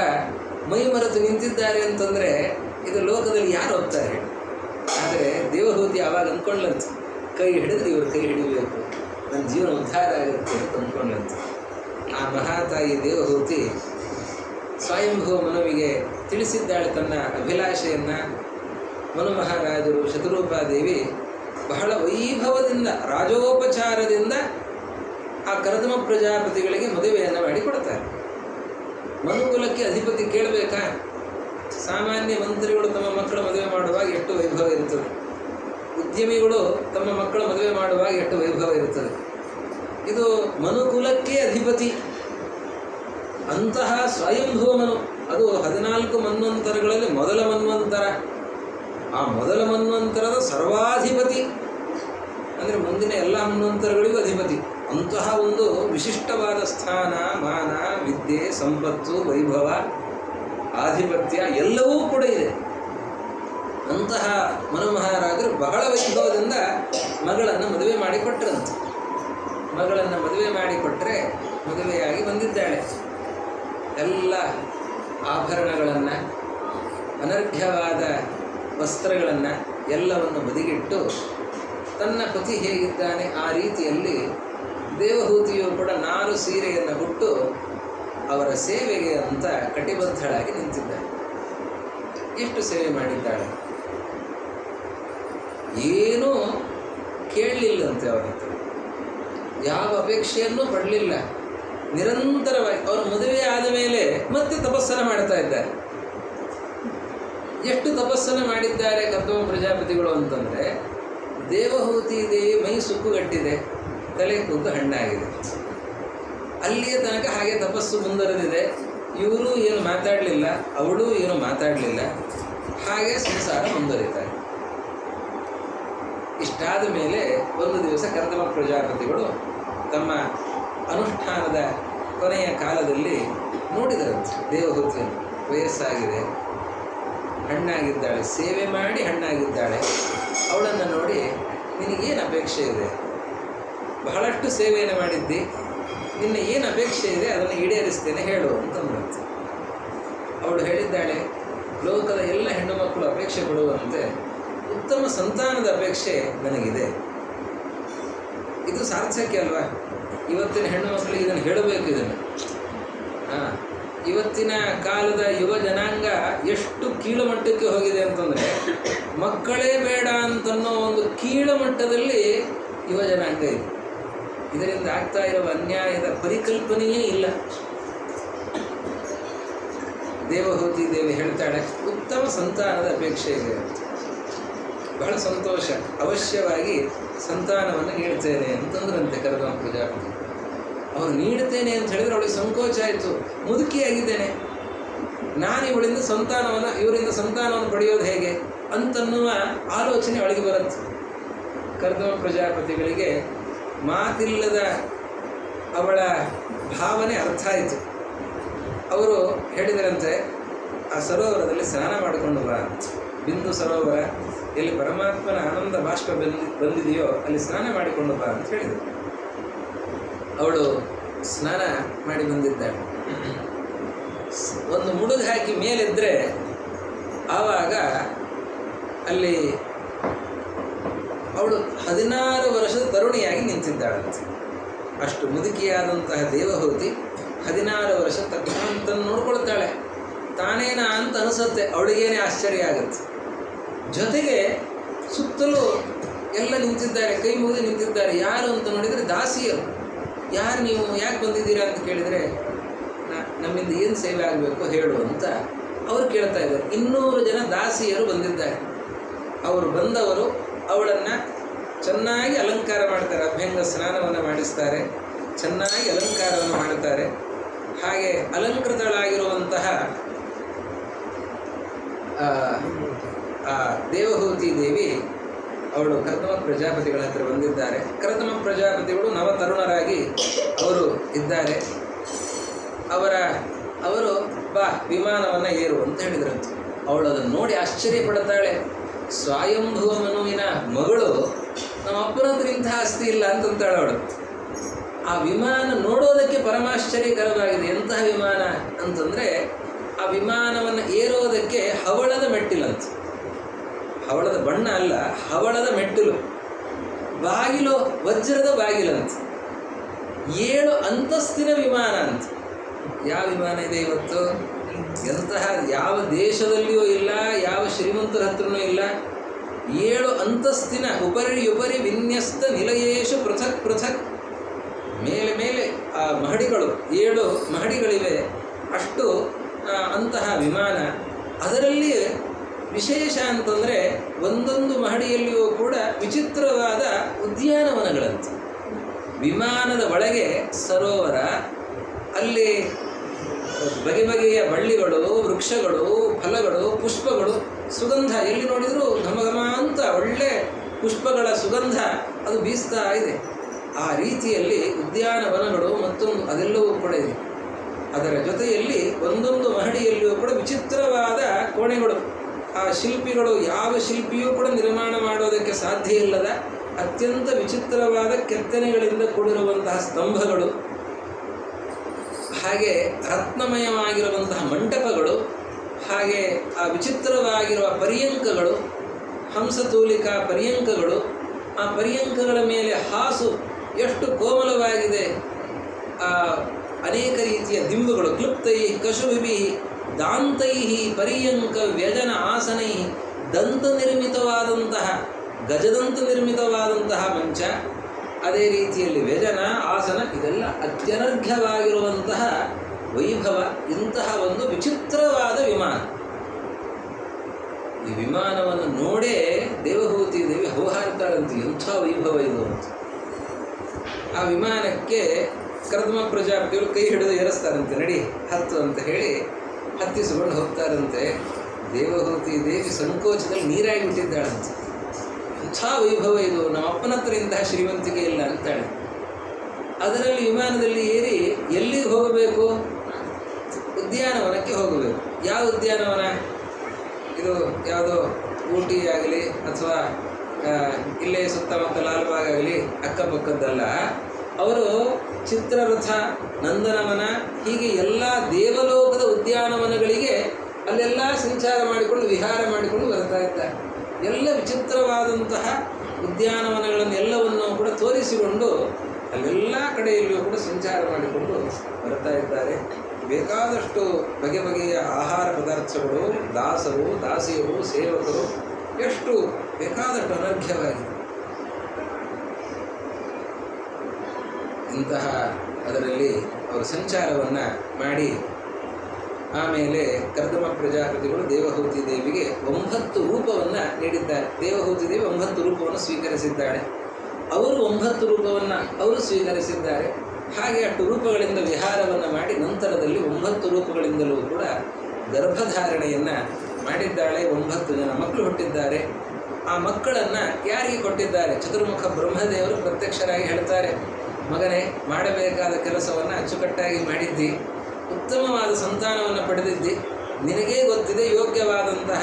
ಮೈ ಮರೆತು ನಿಂತಿದ್ದಾರೆ ಅಂತಂದರೆ ಇದು ಲೋಕದಲ್ಲಿ ಯಾರು ಹೋಗ್ತಾರೆ? ಆದರೆ ದೇವಹೂತಿ ಆವಾಗ ಅಂದ್ಕೊಂಡ್ಲಂತೆ, ಕೈ ಹಿಡಿದ್ರೆ ಇವರು ಕೈ ಹಿಡಿಬೇಕು, ನನ್ನ ಜೀವನ ಉದ್ಧಾರ ಆಗುತ್ತೆ ಅಂತ ಅಂದ್ಕೊಂಡ್ಲಂತೆ. ಆ ಮಹಾತಾಯಿ ದೇವಹೂತಿ ಸ್ವಯಂಭೂ ಮನುವಿಗೆ ತಿಳಿಸಿದ್ದಾಳೆ ತನ್ನ ಅಭಿಲಾಷೆಯನ್ನು. ಮನು ಮಹಾರಾಜರು, ಶತರೂಪಾದೇವಿ ಬಹಳ ವೈಭವದಿಂದ, ರಾಜೋಪಚಾರದಿಂದ ಆ ಕರ್ದಮ ಪ್ರಜಾಪತಿಗಳಿಗೆ ಮದುವೆಯನ್ನು ಮಾಡಿಕೊಡ್ತಾರೆ. ಮನುಕುಲಕ್ಕೆ ಅಧಿಪತಿ ಕೇಳಬೇಕಾ? ಸಾಮಾನ್ಯ ಮಂತ್ರಿಗಳು ತಮ್ಮ ಮಕ್ಕಳ ಮದುವೆ ಮಾಡುವಾಗ ಎಷ್ಟು ವೈಭವ ಇರುತ್ತದೆ, ಉದ್ಯಮಿಗಳು ತಮ್ಮ ಮಕ್ಕಳ ಮದುವೆ ಮಾಡುವಾಗ ಎಷ್ಟು ವೈಭವ ಇರುತ್ತದೆ. ಇದು ಮನುಕುಲಕ್ಕೆ ಅಧಿಪತಿ ಅಂತಹ ಸ್ವಯಂಭೂ ಮನು. ಅದು 14 ಮನ್ವಂತರಗಳಲ್ಲಿ ಮೊದಲ ಮನ್ವಂತರ. ಆ ಮೊದಲ ಮನ್ವಂತರದ ಸರ್ವಾಧಿಪತಿ ಅಂದರೆ ಮುಂದಿನ ಎಲ್ಲ ಮನ್ವಂತರಗಳಿಗೂ ಅಧಿಪತಿ. ಅಂತಹ ಒಂದು ವಿಶಿಷ್ಟವಾದ ಸ್ಥಾನ, ಮಾನ, ವಿದ್ಯೆ, ಸಂಪತ್ತು, ವೈಭವ, ಆಧಿಪತ್ಯ ಎಲ್ಲವೂ ಕೂಡ ಇದೆ. ಅಂತಹ ಮನು ಮಹಾರಾಜರು ಬಹಳ ವೈಭವದಿಂದ ಮಗಳನ್ನು ಮದುವೆ ಮಾಡಿಕೊಟ್ರಂತೆ. ಮಗಳನ್ನು ಮದುವೆ ಮಾಡಿಕೊಟ್ಟರೆ ಮದುವೆಯಾಗಿ ಬಂದಿದ್ದಾಳೆ. ಎಲ್ಲ ಆಭರಣಗಳನ್ನು, ಅನರ್ಘ್ಯವಾದ ವಸ್ತ್ರಗಳನ್ನು ಎಲ್ಲವನ್ನು ಬದಿಗಿಟ್ಟು ತನ್ನ ಪತಿ ಹೇಗಿದ್ದಾನೆ ಆ ರೀತಿಯಲ್ಲಿ ದೇವಹೂತಿಯು ಕೂಡ 4 ಸೀರೆಯನ್ನು ಹುಟ್ಟು ಅವರ ಸೇವೆಗೆ ಅಂತ ಕಟಿಬದ್ಧಳಾಗಿ ನಿಂತಿದ್ದಾಳೆ. ಎಷ್ಟು ಸೇವೆ ಮಾಡಿದ್ದಾಳೆ? ಏನೂ ಕೇಳಲಿಲ್ಲಂತೆ ಅವರ ಹತ್ರ, ಯಾವ ಅಪೇಕ್ಷೆಯನ್ನೂ ಪಡಲಿಲ್ಲ. ನಿರಂತರವಾಗಿ ಅವರು ಮದುವೆ ಆದ ಮೇಲೆ ಮತ್ತೆ ತಪಸ್ಸನ್ನು ಮಾಡ್ತಾ ಇದ್ದಾರೆ. ಎಷ್ಟು ತಪಸ್ಸನ್ನು ಮಾಡಿದ್ದಾರೆ ಕರ್ದಮ ಪ್ರಜಾಪತಿಗಳು ಅಂತಂದರೆ, ದೇವಹೂತಿ ದೇವಿ ಮೈ ಸುಕ್ಕುಗಟ್ಟಿದೆ, ತಲೆ ಕೂತು ಹಣ್ಣಾಗಿದೆ. ಅಲ್ಲಿಯ ತನಕ ಹಾಗೆ ತಪಸ್ಸು ಮುಂದುವರೆದಿದೆ. ಇವರು ಏನು ಮಾತಾಡಲಿಲ್ಲ, ಅವಳು ಏನು ಮಾತಾಡಲಿಲ್ಲ, ಹಾಗೆ ಸಂಸಾರ ಮುಂದುವರಿತಾರೆ. ಇಷ್ಟಾದ ಮೇಲೆ ಒಂದು ದಿವಸ ಕರ್ದಮ ಪ್ರಜಾಪತಿಗಳು ತಮ್ಮ ಅನುಷ್ಠಾನದ ಕೊನೆಯ ಕಾಲದಲ್ಲಿ ನೋಡಿದರಂತೆ ದೇವಹೂತಿಯನ್ನು. ವಯಸ್ಸಾಗಿದೆ, ಹಣ್ಣಾಗಿದ್ದಾಳೆ, ಸೇವೆ ಮಾಡಿ ಹಣ್ಣಾಗಿದ್ದಾಳೆ. ಅವಳನ್ನು ನೋಡಿ, ನಿನಗೇನು ಅಪೇಕ್ಷೆ ಇದೆ? ಬಹಳಷ್ಟು ಸೇವೆಯನ್ನು ಮಾಡಿದ್ದಿ, ನಿನ್ನ ಏನು ಅಪೇಕ್ಷೆ ಇದೆ ಅದನ್ನು ಈಡೇರಿಸ್ತೇನೆ ಹೇಳು ಅಂತಂದ್ರಂತೆ. ಅವಳು ಹೇಳಿದ್ದಾಳೆ, ಲೋಕದ ಎಲ್ಲ ಹೆಣ್ಣು ಮಕ್ಕಳು ಅಪೇಕ್ಷೆ ಪಡುವಂತೆ ಉತ್ತಮ ಸಂತಾನದ ಅಪೇಕ್ಷೆ ನನಗಿದೆ. ಇದು ಸಾರ್ಥಕ್ಯ ಅಲ್ವಾ? ಇವತ್ತಿನ ಹೆಣ್ಣು ಮಕ್ಕಳಿಗೆ ಇದನ್ನು ಹೇಳಬೇಕು. ಇದನ್ನು ಇವತ್ತಿನ ಕಾಲದ ಯುವ ಜನಾಂಗ ಎಷ್ಟು ಕೀಳು ಮಟ್ಟಕ್ಕೆ ಹೋಗಿದೆ ಅಂತಂದರೆ, ಮಕ್ಕಳೇ ಬೇಡ ಅಂತನ್ನೋ ಒಂದು ಕೀಳು ಮಟ್ಟದಲ್ಲಿ ಯುವ ಜನಾಂಗ ಇದೆ. ಇದರಿಂದ ಆಗ್ತಾ ಇರುವ ಅನ್ಯಾಯದ ಪರಿಕಲ್ಪನೆಯೇ ಇಲ್ಲ. ದೇವಹೂತಿ ದೇವಿ ಹೇಳ್ತಾಳೆ, ಉತ್ತಮ ಸಂತಾನದ ಅಪೇಕ್ಷೆ ಇದೆ. ಬಹಳ ಸಂತೋಷ, ಅವಶ್ಯವಾಗಿ ಸಂತಾನವನ್ನು ನೀಡ್ತೇನೆ ಅಂತಂದ್ರಂತೆ ಕರ್ದಮ ಪ್ರಜಾಪತಿ. ಅವನು ನೀಡುತ್ತೇನೆ ಅಂತ ಹೇಳಿದ್ರೆ ಅವಳಿಗೆ ಸಂಕೋಚ ಆಯಿತು. ಮುದುಕಿಯಾಗಿದ್ದೇನೆ, ನಾನು ಇವಳಿಂದ ಇವರಿಂದ ಸಂತಾನವನ್ನು ಪಡೆಯೋದು ಹೇಗೆ ಅಂತನ್ನುವ ಆಲೋಚನೆ ಅವಳಿಗೆ ಬರುತ್ತೆ. ಕರ್ದಮ ಪ್ರಜಾಪತಿಗಳಿಗೆ ಮಾತಿಲ್ಲದ ಅವಳ ಭಾವನೆ ಅರ್ಥ ಆಯಿತು. ಅವರು ಹೇಳಿದರಂತೆ, ಆ ಸರೋವರದಲ್ಲಿ ಸ್ನಾನ ಮಾಡಿಕೊಂಡು ಬಾ, ಬಿಂದು ಸರೋವರ ಎಲ್ಲಿ ಪರಮಾತ್ಮನ ಆನಂದ ಬಾಷ್ಪ ಬಂದಿದೆಯೋ ಅಲ್ಲಿ ಸ್ನಾನ ಮಾಡಿಕೊಂಡು ಬಾ ಅಂತ ಹೇಳಿದರು. ಅವಳು ಸ್ನಾನ ಮಾಡಿ ಬಂದಿದ್ದಾಳೆ. ಒಂದು ಮುಡುಗು ಹಾಕಿ ಮೇಲಿದ್ದರೆ ಆವಾಗ ಅಲ್ಲಿ ಅವಳು 16 ವರ್ಷದ ತರುಣಿಯಾಗಿ ನಿಂತಿದ್ದಾಳಂತೆ. ಅಷ್ಟು ಮುದುಕಿಯಾದಂತಹ ದೇವಹೂತಿ 16 ವರ್ಷ ತನ್ನನ್ನು ನೋಡ್ಕೊಳ್ತಾಳೆ. ತಾನೇನಾ ಅಂತ ಅನಿಸುತ್ತೆ, ಅವಳಿಗೇನೆ ಆಶ್ಚರ್ಯ ಆಗುತ್ತೆ. ಜೊತೆಗೆ ಸುತ್ತಲೂ ಎಲ್ಲ ನಿಂತಿದ್ದಾರೆ, ಕೈ ಮುಗಿದು ನಿಂತಿದ್ದಾರೆ. ಯಾರು ಅಂತ ನೋಡಿದರೆ ದಾಸಿಯರು. ಯಾರು ನೀವು, ಯಾಕೆ ಬಂದಿದ್ದೀರಾ ಅಂತ ಕೇಳಿದರೆ, ನಮ್ಮಿಂದ ಏನು ಸೇವೆ ಆಗಬೇಕು ಹೇಳು ಅಂತ ಅವರು ಕೇಳ್ತಾ ಇದ್ದಾರೆ. 200 ಜನ ದಾಸಿಯರು ಬಂದಿದ್ದಾರೆ. ಅವರು ಬಂದವರು ಅವಳನ್ನು ಚೆನ್ನಾಗಿ ಅಲಂಕಾರ ಮಾಡ್ತಾರೆ, ಅಭ್ಯಂಗ ಸ್ನಾನವನ್ನು ಮಾಡಿಸ್ತಾರೆ, ಚೆನ್ನಾಗಿ ಅಲಂಕಾರವನ್ನು ಮಾಡುತ್ತಾರೆ. ಹಾಗೆ ಅಲಂಕೃತಳಾಗಿರುವಂತಹ ದೇವಹೂತಿ ದೇವಿ ಅವಳು ಕರ್ದಮ ಪ್ರಜಾಪತಿಗಳ ಹತ್ರ ಬಂದಿದ್ದಾರೆ. ಕರ್ದಮ ಪ್ರಜಾಪತಿಗಳು ನವತರುಣರಾಗಿ ಅವರು ಇದ್ದಾರೆ. ಅವರು ಬಾ ವಿಮಾನವನ್ನು ಏರು ಅಂತ ಹೇಳಿದ್ರಂತೆ. ಅವಳು ಅದನ್ನು ನೋಡಿ ಆಶ್ಚರ್ಯಪಡುತ್ತಾಳೆ. ಸ್ವಯಂಭುವ ಮನುವಿನ ಮಗಳು ನಮ್ಮ ಅಪ್ಪನ ಹತ್ರ ಇಂತಹ ಆಸ್ತಿ ಇಲ್ಲ ಅಂತಂತಾಳೆ ಅವಳು. ಆ ವಿಮಾನ ನೋಡೋದಕ್ಕೆ ಪರಮಾಶ್ಚರ್ಯಕರವಾಗಿದೆ. ಎಂತಹ ವಿಮಾನ ಅಂತಂದರೆ, ಆ ವಿಮಾನವನ್ನು ಏರೋದಕ್ಕೆ ಹವಳದ ಮೆಟ್ಟಿಲಂತ. ಹವಳದ ಬಣ್ಣ ಅಲ್ಲ, ಹವಳದ ಮೆಟ್ಟಿಲು. ಬಾಗಿಲು ವಜ್ರದ ಬಾಗಿಲಂತ. 7 ಅಂತಸ್ತಿನ ವಿಮಾನ ಅಂತ. ಯಾವ ವಿಮಾನ ಇದೆ ಇವತ್ತು? ಎಂತಹ ಯಾವ ದೇಶದಲ್ಲಿಯೂ ಇಲ್ಲ, ಯಾವ ಶ್ರೀಮಂತರ ಹತ್ರನೂ ಇಲ್ಲ. 7 ಅಂತಸ್ತಿನ ಉಪರಿ ವಿನ್ಯಸ್ತ ನಿಲಯೇಶು ಪೃಥಕ್ ಪೃಥಕ್. ಮೇಲೆ ಆ ಮಹಡಿಗಳು 7 ಮಹಡಿಗಳಿವೆ. ಅಷ್ಟು ಅಂತಹ ವಿಮಾನ. ಅದರಲ್ಲಿ ವಿಶೇಷ ಅಂತಂದರೆ ಒಂದೊಂದು ಮಹಡಿಯಲ್ಲಿಯೂ ಕೂಡ ವಿಚಿತ್ರವಾದ ಉದ್ಯಾನವನಗಳಂತೆ. ವಿಮಾನದ ಒಳಗೆ ಸರೋವರ, ಅಲ್ಲಿ ಬಗೆಯ ಬಳ್ಳಿಗಳು, ವೃಕ್ಷಗಳು, ಫಲಗಳು, ಪುಷ್ಪಗಳು, ಸುಗಂಧ. ಎಲ್ಲಿ ನೋಡಿದರೂ ಘಮಘಮ ಅಂತ ಒಳ್ಳೆ ಪುಷ್ಪಗಳ ಸುಗಂಧ ಅದು ಬೀಸ್ತಾ ಇದೆ. ಆ ರೀತಿಯಲ್ಲಿ ಉದ್ಯಾನವನಗಳು ಮತ್ತೊಂದು ಅದೆಲ್ಲವೂ ಕೂಡ ಇದೆ. ಅದರ ಜೊತೆಯಲ್ಲಿ ಒಂದೊಂದು ಮಹಡಿಯಲ್ಲಿಯೂ ಕೂಡ ವಿಚಿತ್ರವಾದ ಕೋಣೆಗಳು. ಆ ಶಿಲ್ಪಿಗಳು, ಯಾವ ಶಿಲ್ಪಿಯೂ ಕೂಡ ನಿರ್ಮಾಣ ಮಾಡೋದಕ್ಕೆ ಸಾಧ್ಯ ಇಲ್ಲದ ಅತ್ಯಂತ ವಿಚಿತ್ರವಾದ ಕೆತ್ತನೆಗಳಿಂದ ಕೂಡಿರುವಂತಹ ಸ್ತಂಭಗಳು, ಹಾಗೆ ರತ್ನಮಯವಾಗಿರುವಂತಹ ಮಂಟಪಗಳು, ಹಾಗೆ ಆ ವಿಚಿತ್ರವಾಗಿರುವ ಪರ್ಯಂಕಗಳು, ಹಂಸತೂಲಿಕಾ ಪರ್ಯಂಕಗಳು. ಆ ಪರ್ಯಂಕಗಳ ಮೇಲೆ ಹಾಸು ಎಷ್ಟು ಕೋಮಲವಾಗಿದೆ. ಅನೇಕ ರೀತಿಯ ದಿಂಬುಗಳು, ಕ್ಲುಪ್ತೈ ಕಶುಭಿಭಿ ದಾಂತೈ ಪರ್ಯಂಕ ವ್ಯಜನ ಆಸನೈ, ದಂತ ನಿರ್ಮಿತವಾದಂತಹ ಗಜದಂತ ನಿರ್ಮಿತವಾದಂತಹ ಮಂಚ, ಅದೇ ರೀತಿಯಲ್ಲಿ ವ್ಯಜನ ಆಸನ, ಇದೆಲ್ಲ ಅತ್ಯನರ್ಘ್ಯವಾಗಿರುವಂತಹ ವೈಭವ. ಇಂತಹ ಒಂದು ವಿಚಿತ್ರವಾದ ವಿಮಾನ. ಈ ವಿಮಾನವನ್ನು ನೋಡೇ ದೇವಹೂತಿ ದೇವಿ ಹೌಹಾರ್ತಾಳಂತೆ, ಎಂಥ ವೈಭವ ಇದು ಅಂತ. ಆ ವಿಮಾನಕ್ಕೆ ಕರ್ದಮ ಪ್ರಜಾಪತಿಗಳು ಕೈ ಹಿಡಿದು ಏರಿಸ್ತಾರಂತೆ. ನಡಿ ಹತ್ತು ಅಂತ ಹೇಳಿ ಹತ್ತಿಸಿಕೊಂಡು ಹೋಗ್ತಾರಂತೆ. ದೇವಹೂತಿ ದೇವಿ ಸಂಕೋಚದಲ್ಲಿ ನೀರಾಗಿ ಬಿಟ್ಟಿದ್ದಾಳಂತೆ. ಎಂಥ ವೈಭವ ಇದು, ನಮ್ಮ ಅಪ್ಪನ ಹತ್ರ ಇಂತಹ ಶ್ರೀಮಂತಿಕೆ ಇಲ್ಲ ಅಂತಾಳೆ. ಅದರಲ್ಲಿ ವಿಮಾನದಲ್ಲಿ ಏರಿ ಎಲ್ಲಿಗೆ ಹೋಗಬೇಕು? ಉದ್ಯಾನವನಕ್ಕೆ ಹೋಗಬೇಕು. ಯಾವ ಉದ್ಯಾನವನ ಇದು? ಯಾವುದೋ ಊಟಿ ಆಗಲಿ ಅಥವಾ ಇಲ್ಲೇ ಸುತ್ತಮುತ್ತ ಲಾಲ್ಬಾಗ್ ಆಗಲಿ ಅಕ್ಕಪಕ್ಕದ್ದಲ್ಲ. ಅವರು ಚಿತ್ರರಥ, ನಂದನವನ, ಹೀಗೆ ಎಲ್ಲ ದೇವಲೋಕದ ಉದ್ಯಾನವನಗಳಿಗೆ ಅಲ್ಲೆಲ್ಲ ಸಂಚಾರ ಮಾಡಿಕೊಂಡು ವಿಹಾರ ಮಾಡಿಕೊಂಡು ಬರ್ತಾ ಇದ್ದಾರೆ. ಎಲ್ಲ ವಿಚಿತ್ರವಾದಂತಹ ಉದ್ಯಾನವನಗಳನ್ನೆಲ್ಲವನ್ನು ಕೂಡ ತೋರಿಸಿಕೊಂಡು ಅಲ್ಲೆಲ್ಲ ಕಡೆಯಲ್ಲಿಯೂ ಕೂಡ ಸಂಚಾರ ಮಾಡಿಕೊಂಡು ಬರ್ತಾ ಇದ್ದಾರೆ. ಬೇಕಾದಷ್ಟು ಬಗೆಯ ಆಹಾರ ಪದಾರ್ಥಗಳು, ದಾಸರು, ದಾಸಿಯರು, ಸೇವಕರು, ಎಷ್ಟು ಬೇಕಾದಷ್ಟು ಅನರ್ಘ್ಯವಾಗಿದೆ. ಇಂತಹ ಅದರಲ್ಲಿ ಅವರು ಸಂಚಾರವನ್ನು ಮಾಡಿ ಆಮೇಲೆ ಕರ್ದಮ ಪ್ರಜಾಪತಿಗಳು ದೇವಹೂತಿ ದೇವಿಗೆ 9 ರೂಪವನ್ನು ನೀಡಿದ್ದಾರೆ. ದೇವಹೂತಿ ದೇವಿ 9 ರೂಪವನ್ನು ಸ್ವೀಕರಿಸಿದ್ದಾಳೆ. ಅವರು 9 ರೂಪವನ್ನು ಅವರು ಸ್ವೀಕರಿಸಿದ್ದಾರೆ. ಹಾಗೆ 8 ರೂಪಗಳಿಂದ ವಿಹಾರವನ್ನು ಮಾಡಿ ನಂತರದಲ್ಲಿ 9 ರೂಪಗಳಿಂದಲೂ ಕೂಡ ಗರ್ಭಧಾರಣೆಯನ್ನು ಮಾಡಿದ್ದಾಳೆ. 9 ಜನ ಮಕ್ಕಳು ಹುಟ್ಟಿದ್ದಾರೆ. ಆ ಮಕ್ಕಳನ್ನು ಯಾರಿಗೆ ಕೊಟ್ಟಿದ್ದಾರೆ? ಚತುರ್ಮುಖ ಬ್ರಹ್ಮದೇವರು ಪ್ರತ್ಯಕ್ಷರಾಗಿ ಹೇಳ್ತಾರೆ, ಮಗನೇ, ಮಾಡಬೇಕಾದ ಕೆಲಸವನ್ನು ಅಚ್ಚುಕಟ್ಟಾಗಿ ಮಾಡಿದ್ದಿ, ಉತ್ತಮವಾದ ಸಂತಾನವನ್ನು ಪಡೆದಿದ್ದಿ, ನಿನಗೇ ಗೊತ್ತಿದೆ, ಯೋಗ್ಯವಾದಂತಹ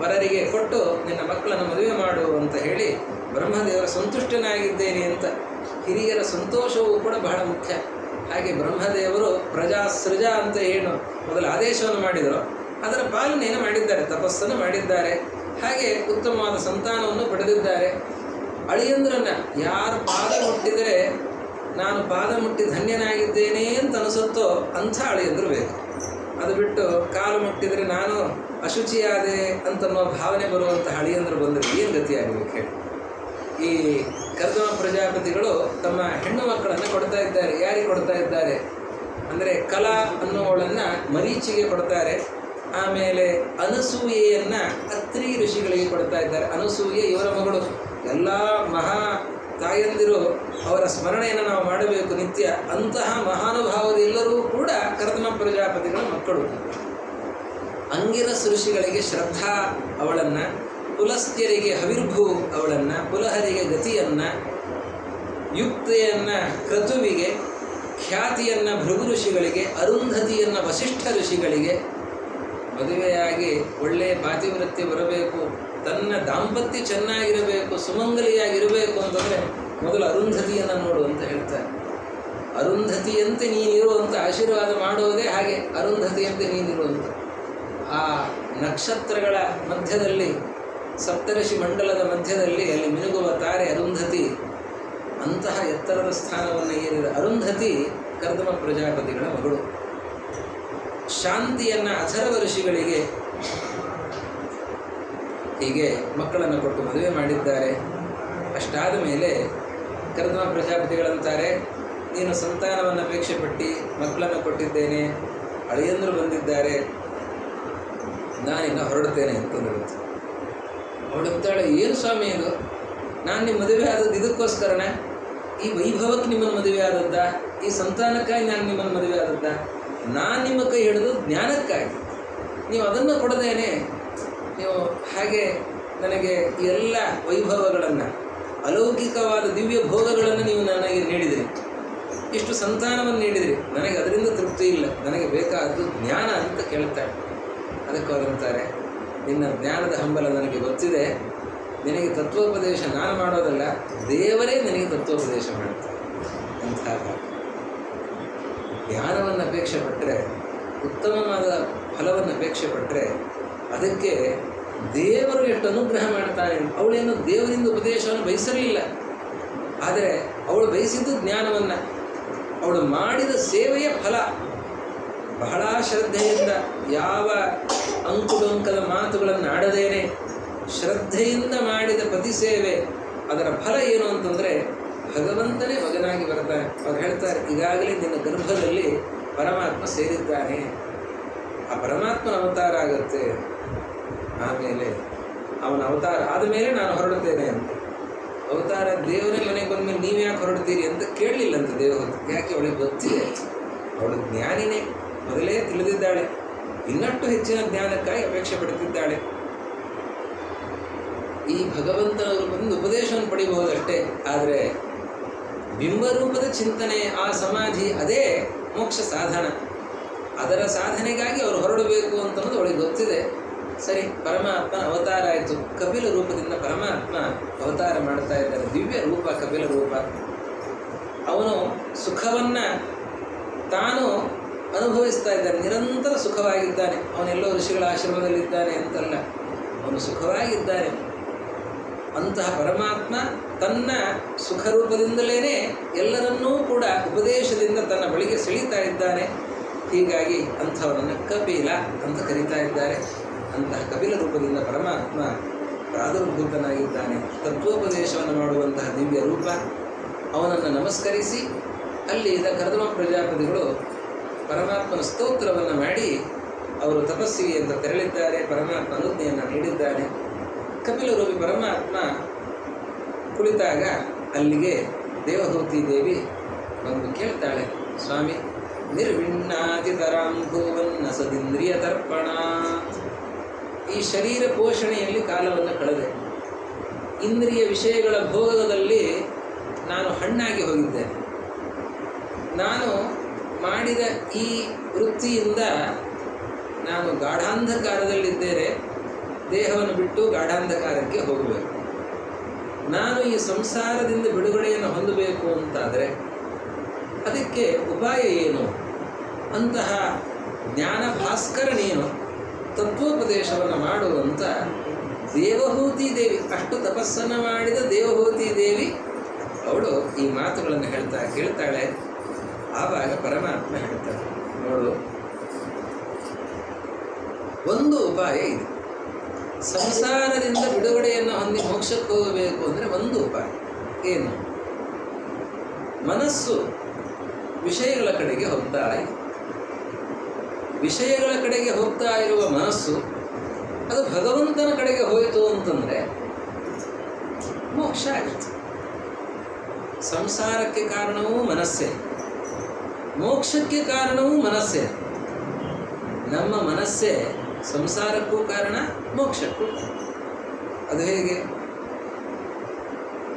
ವರರಿಗೆ ಕೊಟ್ಟು ನಿನ್ನ ಮಕ್ಕಳನ್ನು ಮದುವೆ ಮಾಡು ಅಂತ ಹೇಳಿ ಬ್ರಹ್ಮದೇವರ ಸಂತುಷ್ಟನಾಗಿದ್ದೇನೆ ಅಂತ. ಹಿರಿಯರ ಸಂತೋಷವೂ ಕೂಡ ಬಹಳ ಮುಖ್ಯ. ಹಾಗೆ ಬ್ರಹ್ಮದೇವರು ಪ್ರಜಾಸೃಜ ಅಂತ ಏನು ಮೊದಲು ಆದೇಶವನ್ನು ಮಾಡಿದರೋ ಅದರ ಪಾಲನೆಯನ್ನು ಮಾಡಿದ್ದಾರೆ, ತಪಸ್ಸನ್ನು ಮಾಡಿದ್ದಾರೆ. ಹಾಗೆ ಉತ್ತಮವಾದ ಸಂತಾನವನ್ನು ಪಡೆದಿದ್ದಾರೆ. ಅಳಿಯಂದ್ರನ್ನು ಯಾರು ಪಾದ ಮುಟ್ಟಿದರೆ ನಾನು ಪಾದ ಮುಟ್ಟಿ ಧನ್ಯನಾಗಿದ್ದೇನೆ ಅಂತ ಅನಿಸುತ್ತೋ ಅಂಥ ಅಳಿಯಂದ್ರು ಬೇಕು. ಅದು ಬಿಟ್ಟು ಕಾಲು ಮುಟ್ಟಿದರೆ ನಾನು ಅಶುಚಿಯಾದೆ ಅಂತನ್ನುವ ಭಾವನೆ ಬರುವಂಥ ಅಳಿಯಂದ್ರು ಬಂದರೆ ಏನು ಗತಿಯಾಗಬೇಕು ಹೇಳಿ? ಈ ಕರ್ದಮ ಪ್ರಜಾಪತಿಗಳು ತಮ್ಮ ಹೆಣ್ಣು ಮಕ್ಕಳನ್ನು ಕೊಡ್ತಾ ಇದ್ದಾರೆ. ಯಾರಿಗೆ ಕೊಡ್ತಾ ಇದ್ದಾರೆ ಅಂದರೆ ಕಲಾ ಅನ್ನುವಳನ್ನು ಮರೀಚಿಗೆ ಕೊಡ್ತಾರೆ. ಆಮೇಲೆ ಅನಸೂಯೆಯನ್ನು ಅತ್ರಿ ಋಷಿಗಳಿಗೆ ಕೊಡ್ತಾ ಇದ್ದಾರೆ. ಅನಸೂಯೆ ಇವರ ಮಗಳು. ಎಲ್ಲ ಮಹಾ ತಾಯಂದಿರು ಅವರ ಸ್ಮರಣೆಯನ್ನು ನಾವು ಮಾಡಬೇಕು ನಿತ್ಯ. ಅಂತಹ ಮಹಾನುಭಾವರೆಲ್ಲರೂ ಕೂಡ ಕರ್ದಮ ಪ್ರಜಾಪತಿಗಳ ಮಕ್ಕಳು. ಅಂಗಿರಸ್ ಋಷಿಗಳಿಗೆ ಶ್ರದ್ಧಾ ಅವಳನ್ನು, ಪುಲಸ್ತ್ಯರಿಗೆ ಹವಿರ್ಭೂ ಅವಳನ್ನು, ಪುಲಹರಿಗೆ ಗತಿಯನ್ನು, ಯುಕ್ತೆಯನ್ನು ಕ್ರತುವಿಗೆ, ಖ್ಯಾತಿಯನ್ನು ಭೃಗು ಋಷಿಗಳಿಗೆ, ಅರುಂಧತಿಯನ್ನು ವಸಿಷ್ಠ ಋಷಿಗಳಿಗೆ. ಮದುವೆಯಾಗಿ ಒಳ್ಳೆಯ ಪಾತಿವೃತ್ಯ ಬರಬೇಕು, ತನ್ನ ದಾಂಪತ್ಯ ಚೆನ್ನಾಗಿರಬೇಕು, ಸುಮಂಗಲಿಯಾಗಿರಬೇಕು ಅಂತಂದರೆ ಮೊದಲು ಅರುಂಧತಿಯನ್ನು ನೋಡು ಅಂತ ಹೇಳ್ತಾರೆ. ಅರುಂಧತಿಯಂತೆ ನೀನಿರುವಂಥ ಆಶೀರ್ವಾದ ಮಾಡುವುದೇ ಹಾಗೆ, ಅರುಂಧತಿಯಂತೆ ನೀನಿರುವಂಥ. ಆ ನಕ್ಷತ್ರಗಳ ಮಧ್ಯದಲ್ಲಿ, ಸಪ್ತರ್ಷಿ ಮಂಡಲದ ಮಧ್ಯದಲ್ಲಿ ಅಲ್ಲಿ ಮಿನುಗುವ ತಾರೆ ಅರುಂಧತಿ. ಅಂತಹ ಎತ್ತರದ ಸ್ಥಾನವನ್ನು ಏರಿದ ಅರುಂಧತಿ ಕರ್ದಮ ಪ್ರಜಾಪತಿಗಳ ಮಗಳು. ಶಾಂತಿಯನ್ನು ಅಥರ್ವ ಋಷಿಗಳಿಗೆ ಹೀಗೆ ಮಕ್ಕಳನ್ನು ಕೊಟ್ಟು ಮದುವೆ ಮಾಡಿದ್ದಾರೆ. ಅಷ್ಟಾದ ಮೇಲೆ ಕರ್ದಮ ಪ್ರಜಾಪತಿಗಳಂತಾರೆ, ನೀನು ಸಂತಾನವನ್ನು ಅಪೇಕ್ಷೆ ಪಟ್ಟು ಮಕ್ಕಳನ್ನು ಕೊಟ್ಟಿದ್ದೇನೆ, ಅಳಿಯಂದರು ಬಂದಿದ್ದಾರೆ, ನಾನಿನ್ನ ಹೊರಡುತ್ತೇನೆ ಅಂತಂದಿರುತ್ತೆ. ಅವಳಂತಾಳೆ, ಏನು ಸ್ವಾಮಿ ಇದು? ನಾನು ನಿಮ್ಮ ಮದುವೆ ಆದದ್ದು ಇದಕ್ಕೋಸ್ಕರನೇ? ಈ ವೈಭವಕ್ಕೆ ನಿಮ್ಮನ್ನು ಮದುವೆ ಆದದ್ದ? ಈ ಸಂತಾನಕ್ಕಾಗಿ ನಾನು ನಿಮ್ಮನ್ನು ಮದುವೆ ಆದದ್ದ? ನಾನು ನಿಮ್ಮ ಕೈ ಹಿಡಿದು ಜ್ಞಾನಕ್ಕಾಗಿ, ನೀವು ಅದನ್ನು ಕೊಡದೇನೆ ನೀವು ಹಾಗೆ ನನಗೆ ಎಲ್ಲ ವೈಭವಗಳನ್ನು, ಅಲೌಕಿಕವಾದ ದಿವ್ಯ ಭೋಗಗಳನ್ನು ನೀವು ನನಗೆ ನೀಡಿದಿರಿ, ಇಷ್ಟು ಸಂತಾನವನ್ನು ನೀಡಿದಿರಿ, ನನಗೆ ಅದರಿಂದ ತೃಪ್ತಿ ಇಲ್ಲ, ನನಗೆ ಬೇಕಾದ್ದು ಜ್ಞಾನ ಅಂತ ಕೇಳ್ತಾಳೆ. ಅದಕ್ಕೆ ಅವರಂತಾರೆ, ನಿನ್ನ ಜ್ಞಾನದ ಹಂಬಲ ನನಗೆ ಗೊತ್ತಿದೆ, ನಿನಗೆ ತತ್ವೋಪದೇಶ ನಾನು ಮಾಡೋದಲ್ಲ, ದೇವರೇ ನಿನಗೆ ತತ್ವೋಪದೇಶ ಮಾಡ್ತಾರೆ. ಅಂಥ ಜ್ಞಾನವನ್ನು ಅಪೇಕ್ಷೆ ಪಟ್ಟರೆ, ಉತ್ತಮವಾದ ಫಲವನ್ನು ಅಪೇಕ್ಷೆ ಪಟ್ಟರೆ ಅದಕ್ಕೆ ದೇವರು ಎಷ್ಟು ಅನುಗ್ರಹ ಮಾಡ್ತಾನೆ. ಅವಳೇನು ದೇವರಿಂದ ಉಪದೇಶವನ್ನು ಬಯಸಿರಲಿಲ್ಲ, ಆದರೆ ಅವಳು ಬಯಸಿದ್ದು ಜ್ಞಾನವನ್ನು. ಅವಳು ಮಾಡಿದ ಸೇವೆಯ ಫಲ. ಬಹಳ ಶ್ರದ್ಧೆಯಿಂದ, ಯಾವ ಅಂಕುಡೊಂಕದ ಮಾತುಗಳನ್ನು ಆಡದೇನೆ ಶ್ರದ್ಧೆಯಿಂದ ಮಾಡಿದ ಪತಿ ಸೇವೆ, ಅದರ ಫಲ ಏನು ಅಂತಂದರೆ ಭಗವಂತನೇ ಮಗನಾಗಿ ಬರ್ತಾನೆ. ಅವ್ರು ಹೇಳ್ತಾರೆ, ಈಗಾಗಲೇ ನಿನ್ನ ಗರ್ಭದಲ್ಲಿ ಪರಮಾತ್ಮ ಸೇರಿದ್ದಾನೆ, ಆ ಪರಮಾತ್ಮನ ಅವತಾರ ಆಗುತ್ತೆ. ಆಮೇಲೆ ಅವನ ಅವತಾರ ಆದಮೇಲೆ ನಾನು ಹೊರಡುತ್ತೇನೆ ಅಂತ. ಅವತಾರ ದೇವರೇ ಮನೆಗೆ ಬಂದಮೇಲೆ ನೀವು ಯಾಕೆ ಹೊರಡ್ತೀರಿ ಅಂತ ಕೇಳಲಿಲ್ಲಂತ ದೇವರು. ಯಾಕೆ? ಅವಳಿಗೆ ಗೊತ್ತಿದೆ, ಅವಳು ಜ್ಞಾನಿನೇ, ಮೊದಲೇ ತಿಳಿದಿದ್ದಾಳೆ, ಇನ್ನಷ್ಟು ಹೆಚ್ಚಿನ ಜ್ಞಾನಕ್ಕಾಗಿ ಅಪೇಕ್ಷೆ ಪಡುತ್ತಿದ್ದಾಳೆ. ಈ ಭಗವಂತನವರು ಬಂದು ಉಪದೇಶವನ್ನು ಪಡಿಬಹುದಷ್ಟೇ, ಆದರೆ ಬಿಂಬರೂಪದ ಚಿಂತನೆ, ಆ ಸಮಾಧಿ, ಅದೇ ಮೋಕ್ಷ ಸಾಧನ. ಅದರ ಸಾಧನೆಗಾಗಿ ಅವರು ಹೊರಡಬೇಕು ಅಂತನ್ನೋದು ಅವಳಿಗೆ ಗೊತ್ತಿದೆ. ಸರಿ, ಪರಮಾತ್ಮನ ಅವತಾರ ಆಯಿತು. ಕಪಿಲ ರೂಪದಿಂದ ಪರಮಾತ್ಮ ಅವತಾರ ಮಾಡ್ತಾ ಇದ್ದಾರೆ. ದಿವ್ಯ ರೂಪ ಕಪಿಲ ರೂಪ. ಅವನು ಸುಖವನ್ನು ತಾನು ಅನುಭವಿಸ್ತಾ ಇದ್ದಾನೆ, ನಿರಂತರ ಸುಖವಾಗಿದ್ದಾನೆ. ಅವನೆಲ್ಲೋ ಋಷಿಗಳ ಆಶ್ರಮದಲ್ಲಿದ್ದಾನೆ ಅಂತಲ್ಲ, ಅವನು ಸುಖವಾಗಿದ್ದಾನೆ. ಅಂತಹ ಪರಮಾತ್ಮ ತನ್ನ ಸುಖರೂಪದಿಂದಲೇ ಎಲ್ಲರನ್ನೂ ಕೂಡ ಉಪದೇಶದಿಂದ ತನ್ನ ಬಳಿಗೆ ಸೆಳೀತಾ ಇದ್ದಾನೆ. ಹೀಗಾಗಿ ಅಂಥವನನ್ನು ಕಪಿಲ ಅಂತ ಕರೀತಾ ಇದ್ದಾರೆ. ಅಂತಹ ಕಪಿಲ ರೂಪದಿಂದ ಪರಮಾತ್ಮ ಪ್ರಾದುರ್ಭೂತನಾಗಿದ್ದಾನೆ. ತತ್ವೋಪದೇಶವನ್ನು ಮಾಡುವಂತಹ ದಿವ್ಯ ರೂಪ. ಅವನನ್ನು ನಮಸ್ಕರಿಸಿ ಅಲ್ಲಿದ್ದ ಕರ್ದಮ ಪ್ರಜಾಪತಿಗಳು ಪರಮಾತ್ಮನ ಸ್ತೋತ್ರವನ್ನು ಮಾಡಿ ಅವರು ತಪಸ್ಸಿಗೆ ಅಂತ ತೆರಳಿದ್ದಾರೆ. ಪರಮಾತ್ಮ ಅನುಜ್ಞೆಯನ್ನು ನೀಡಿದ್ದಾನೆ. ಕಪಿಲ ರೂಪಿ ಪರಮಾತ್ಮ ಕುಳಿತಾಗ ಅಲ್ಲಿಗೆ ದೇವಹೂತಿ ದೇವಿ ಬಂದು ಕೇಳ್ತಾಳೆ, ಸ್ವಾಮಿ ನಿರ್ವಿಣ್ಣಾತಿತರಾಂ ಭುವನ್ನ ಸದಿಂದ್ರಿಯ ತರ್ಪಣ. ಈ ಶರೀರ ಪೋಷಣೆಯಲ್ಲಿ ಕಾಲವನ್ನು ಕಳೆದೆ, ಇಂದ್ರಿಯ ವಿಷಯಗಳ ಭೋಗದಲ್ಲಿ ನಾನು ಹಣ್ಣಾಗಿ ಹೋಗಿದ್ದೇನೆ. ನಾನು ಮಾಡಿದ ಈ ವೃತ್ತಿಯಿಂದ ನಾನು ಗಾಢಾಂಧಕಾರದಲ್ಲಿದ್ದೇನೆ, ದೇಹವನ್ನು ಬಿಟ್ಟು ಗಾಢಾಂಧಕಾರಕ್ಕೆ ಹೋಗಬೇಕು. ನಾನು ಈ ಸಂಸಾರದಿಂದ ಬಿಡುಗಡೆಯನ್ನು ಹೊಂದಬೇಕು ಅಂತಾದರೆ ಅದಕ್ಕೆ ಉಪಾಯ ಏನು? ಅಂತಹ ಜ್ಞಾನ ಭಾಸ್ಕರನೇನು ತತ್ವೋಪದೇಶವನ್ನು ಮಾಡುವಂಥ ದೇವಹೂತಿ ದೇವಿ, ಅಷ್ಟು ತಪಸ್ಸನ್ನು ಮಾಡಿದ ದೇವಹೂತಿ ದೇವಿ ಅವಳು ಈ ಮಾತುಗಳನ್ನು ಕೇಳ್ತಾಳೆ. ಆವಾಗ ಪರಮಾತ್ಮ ಹೇಳ್ತಾಳೆ, ನೋಡು, ಒಂದು ಉಪಾಯ ಇದೆ. ಸಂಸಾರದಿಂದ ಬಿಡುಗಡೆಯನ್ನು ಹೊಂದಿ ಮೋಕ್ಷಕ್ಕೆ ಹೋಗಬೇಕು ಅಂದರೆ ಒಂದು ಉಪಾಯ ಏನು? ಮನಸ್ಸು ವಿಷಯಗಳ ಕಡೆಗೆ ಹೋಗ್ತಾ ಇದೆ. ವಿಷಯಗಳ ಕಡೆಗೆ ಹೋಗ್ತಾ ಇರುವ ಮನಸ್ಸು ಅದು ಭಗವಂತನ ಕಡೆಗೆ ಹೋಯಿತು ಅಂತಂದರೆ ಮೋಕ್ಷ ಆಗುತ್ತೆ. ಸಂಸಾರಕ್ಕೆ ಕಾರಣವೂ ಮನಸ್ಸೇ, ಮೋಕ್ಷಕ್ಕೆ ಕಾರಣವೂ ಮನಸ್ಸೇ. ನಮ್ಮ ಮನಸ್ಸೇ ಸಂಸಾರಕ್ಕೂ ಕಾರಣ, ಮೋಕ್ಷಕ್ಕೂ. ಅದು ಹೇಗೆ?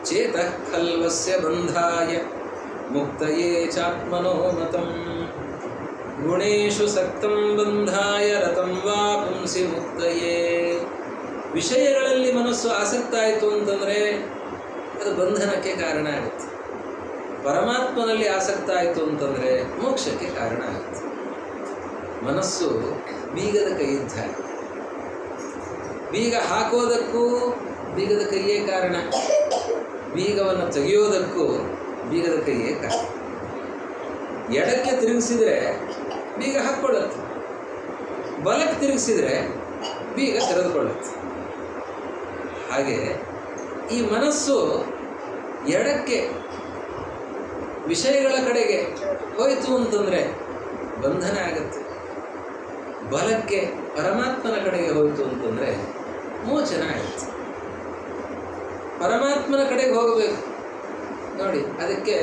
ಚೇತಃ ಖಲ್ವಸ್ಯ ಬಂಧಾಯ ಮುಕ್ತಯೇ ಚಾತ್ಮನೋ ಮತಂ ಗುಣೇಶು ಸಕ್ತಂ ಬಂಧಾಯ ರತಂ ವಾ ಪುಂಸಿ ಮುಕ್ತಯೇ. ವಿಷಯಗಳಲ್ಲಿ ಮನಸ್ಸು ಆಸಕ್ತ ಆಯಿತು ಅಂತಂದರೆ ಅದು ಬಂಧನಕ್ಕೆ ಕಾರಣ ಆಗುತ್ತೆ. ಪರಮಾತ್ಮನಲ್ಲಿ ಆಸಕ್ತ ಆಯಿತು ಅಂತಂದರೆ ಮೋಕ್ಷಕ್ಕೆ ಕಾರಣ ಆಗುತ್ತೆ. ಮನಸ್ಸು ಬೀಗದ ಕೈ ಇದ್ದ, ಬೀಗ ಹಾಕೋದಕ್ಕೂ ಬೀಗದ ಕೈಯೇ ಕಾರಣ, ಬೀಗವನ್ನು ತೆಗೆಯೋದಕ್ಕೂ ಬೀಗದ ಕೈಯೇ ಕಾರಣ. ಎಡಕ್ಕೆ ತಿರುಗಿಸಿದರೆ ಬೀಗ ಹಾಕ್ಕೊಳ್ಳುತ್ತೆ, ಬಲಕ್ಕೆ ತಿರುಗಿಸಿದರೆ ಬೀಗ ತೆರೆದುಕೊಳ್ಳುತ್ತೆ. ಹಾಗೆ ಈ ಮನಸ್ಸು ಎಡಕ್ಕೆ ವಿಷಯಗಳ ಕಡೆಗೆ ಹೋಯಿತು ಅಂತಂದರೆ ಬಂಧನ ಆಗುತ್ತೆ, ಬಲಕ್ಕೆ ಪರಮಾತ್ಮನ ಕಡೆಗೆ ಹೋಯಿತು ಅಂತಂದರೆ ಮೋಚನ ಆಗುತ್ತೆ. ಪರಮಾತ್ಮನ ಕಡೆಗೆ ಹೋಗಬೇಕು ನೋಡಿ, ಅದಕ್ಕೆ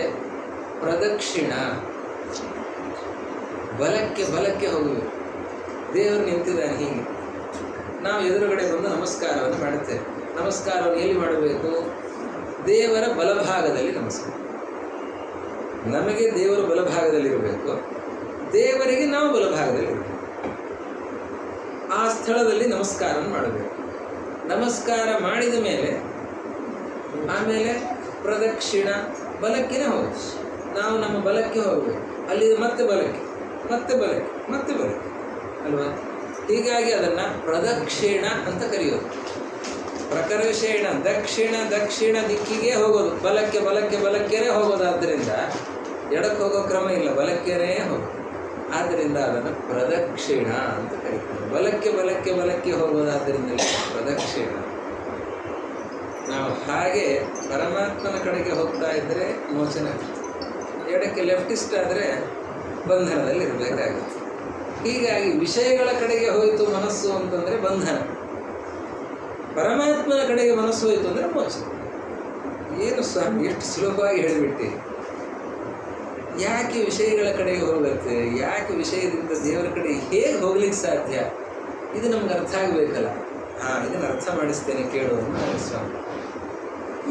ಪ್ರದಕ್ಷಿಣ, ಬಲಕ್ಕೆ ಹೋಗಬೇಕು. ದೇವರು ನಿಂತಿದ್ದಾನೆ ಹೀಗೆ, ನಾವು ಎದುರುಗಡೆ ಬಂದು ನಮಸ್ಕಾರವನ್ನು ಮಾಡುತ್ತೇವೆ. ನಮಸ್ಕಾರವನ್ನು ಎಲ್ಲಿ ಮಾಡಬೇಕು? ದೇವರ ಬಲಭಾಗದಲ್ಲಿ ನಮಸ್ಕಾರ. ನಮಗೆ ದೇವರು ಬಲಭಾಗದಲ್ಲಿರಬೇಕು, ದೇವರಿಗೆ ನಾವು ಬಲಭಾಗದಲ್ಲಿರಬೇಕು. ಆ ಸ್ಥಳದಲ್ಲಿ ನಮಸ್ಕಾರ ಮಾಡಬೇಕು. ನಮಸ್ಕಾರ ಮಾಡಿದ ಮೇಲೆ ಆಮೇಲೆ ಪ್ರದಕ್ಷಿಣ, ಬಲಕ್ಕಿನೇ ಹೋಗಿ ನಾವು ನಮ್ಮ ಬಲಕ್ಕೆ ಹೋಗಬೇಕು. ಅಲ್ಲಿ ಮತ್ತೆ ಬಲಕ್ಕೆ, ಮತ್ತೆ ಬಲಕ್ಕೆ, ಮತ್ತೆ ಬಲಕ್ಕೆ ಅಲ್ವಾ? ಹೀಗಾಗಿ ಅದನ್ನು ಪ್ರದಕ್ಷಿಣ ಅಂತ ಕರೆಯೋದು. ಪ್ರಕರ್ಷೇಣ ದಕ್ಷಿಣ ದಿಕ್ಕಿಗೆ ಹೋಗೋದು, ಬಲಕ್ಕೆನೇ ಹೋಗೋದಾದ್ದರಿಂದ ಎಡಕ್ಕೆ ಹೋಗೋ ಕ್ರಮ ಇಲ್ಲ, ಬಲಕ್ಕೆನೇ ಹೋಗೋದು. ಆದ್ದರಿಂದ ಅದನ್ನು ಪ್ರದಕ್ಷಿಣ ಅಂತ ಕರೀತಾರೆ. ಬಲಕ್ಕೆ ಹೋಗೋದಾದ್ದರಿಂದ ಪ್ರದಕ್ಷಿಣ. ನಾವು ಹಾಗೆ ಪರಮಾತ್ಮನ ಕಡೆಗೆ ಹೋಗ್ತಾ ಇದ್ದರೆ ಮೋಚನ ಆಗುತ್ತೆ, ಎಡಕ್ಕೆ ಲೆಫ್ಟಿಸ್ಟ್ ಆದರೆ ಬಂಧನದಲ್ಲಿ ಇರಬೇಕಾಗುತ್ತೆ. ಹೀಗಾಗಿ ವಿಷಯಗಳ ಕಡೆಗೆ ಹೋಯಿತು ಮನಸ್ಸು ಅಂತಂದರೆ ಬಂಧನ, ಪರಮಾತ್ಮನ ಕಡೆಗೆ ಮನಸ್ಸು ಹೋಯಿತು ಅಂದರೆ ಮೋಚ. ಏನು ಸ್ವಾಮಿ ಎಷ್ಟು ಸುಲಭವಾಗಿ ಹೇಳಿಬಿಟ್ಟು, ಯಾಕೆ ವಿಷಯಗಳ ಕಡೆಗೆ ಹೋಗುತ್ತೆ? ಯಾಕೆ ವಿಷಯದಿಂದ ದೇವರ ಕಡೆ ಹೇಗೆ ಹೋಗ್ಲಿಕ್ಕೆ ಸಾಧ್ಯ? ಇದು ನಮ್ಗೆ ಅರ್ಥ ಆಗಬೇಕಲ್ಲ. ಇದನ್ನು ಅರ್ಥ ಮಾಡಿಸ್ತೇನೆ ಕೇಳು ಅಂತ ಸ್ವಾಮಿ.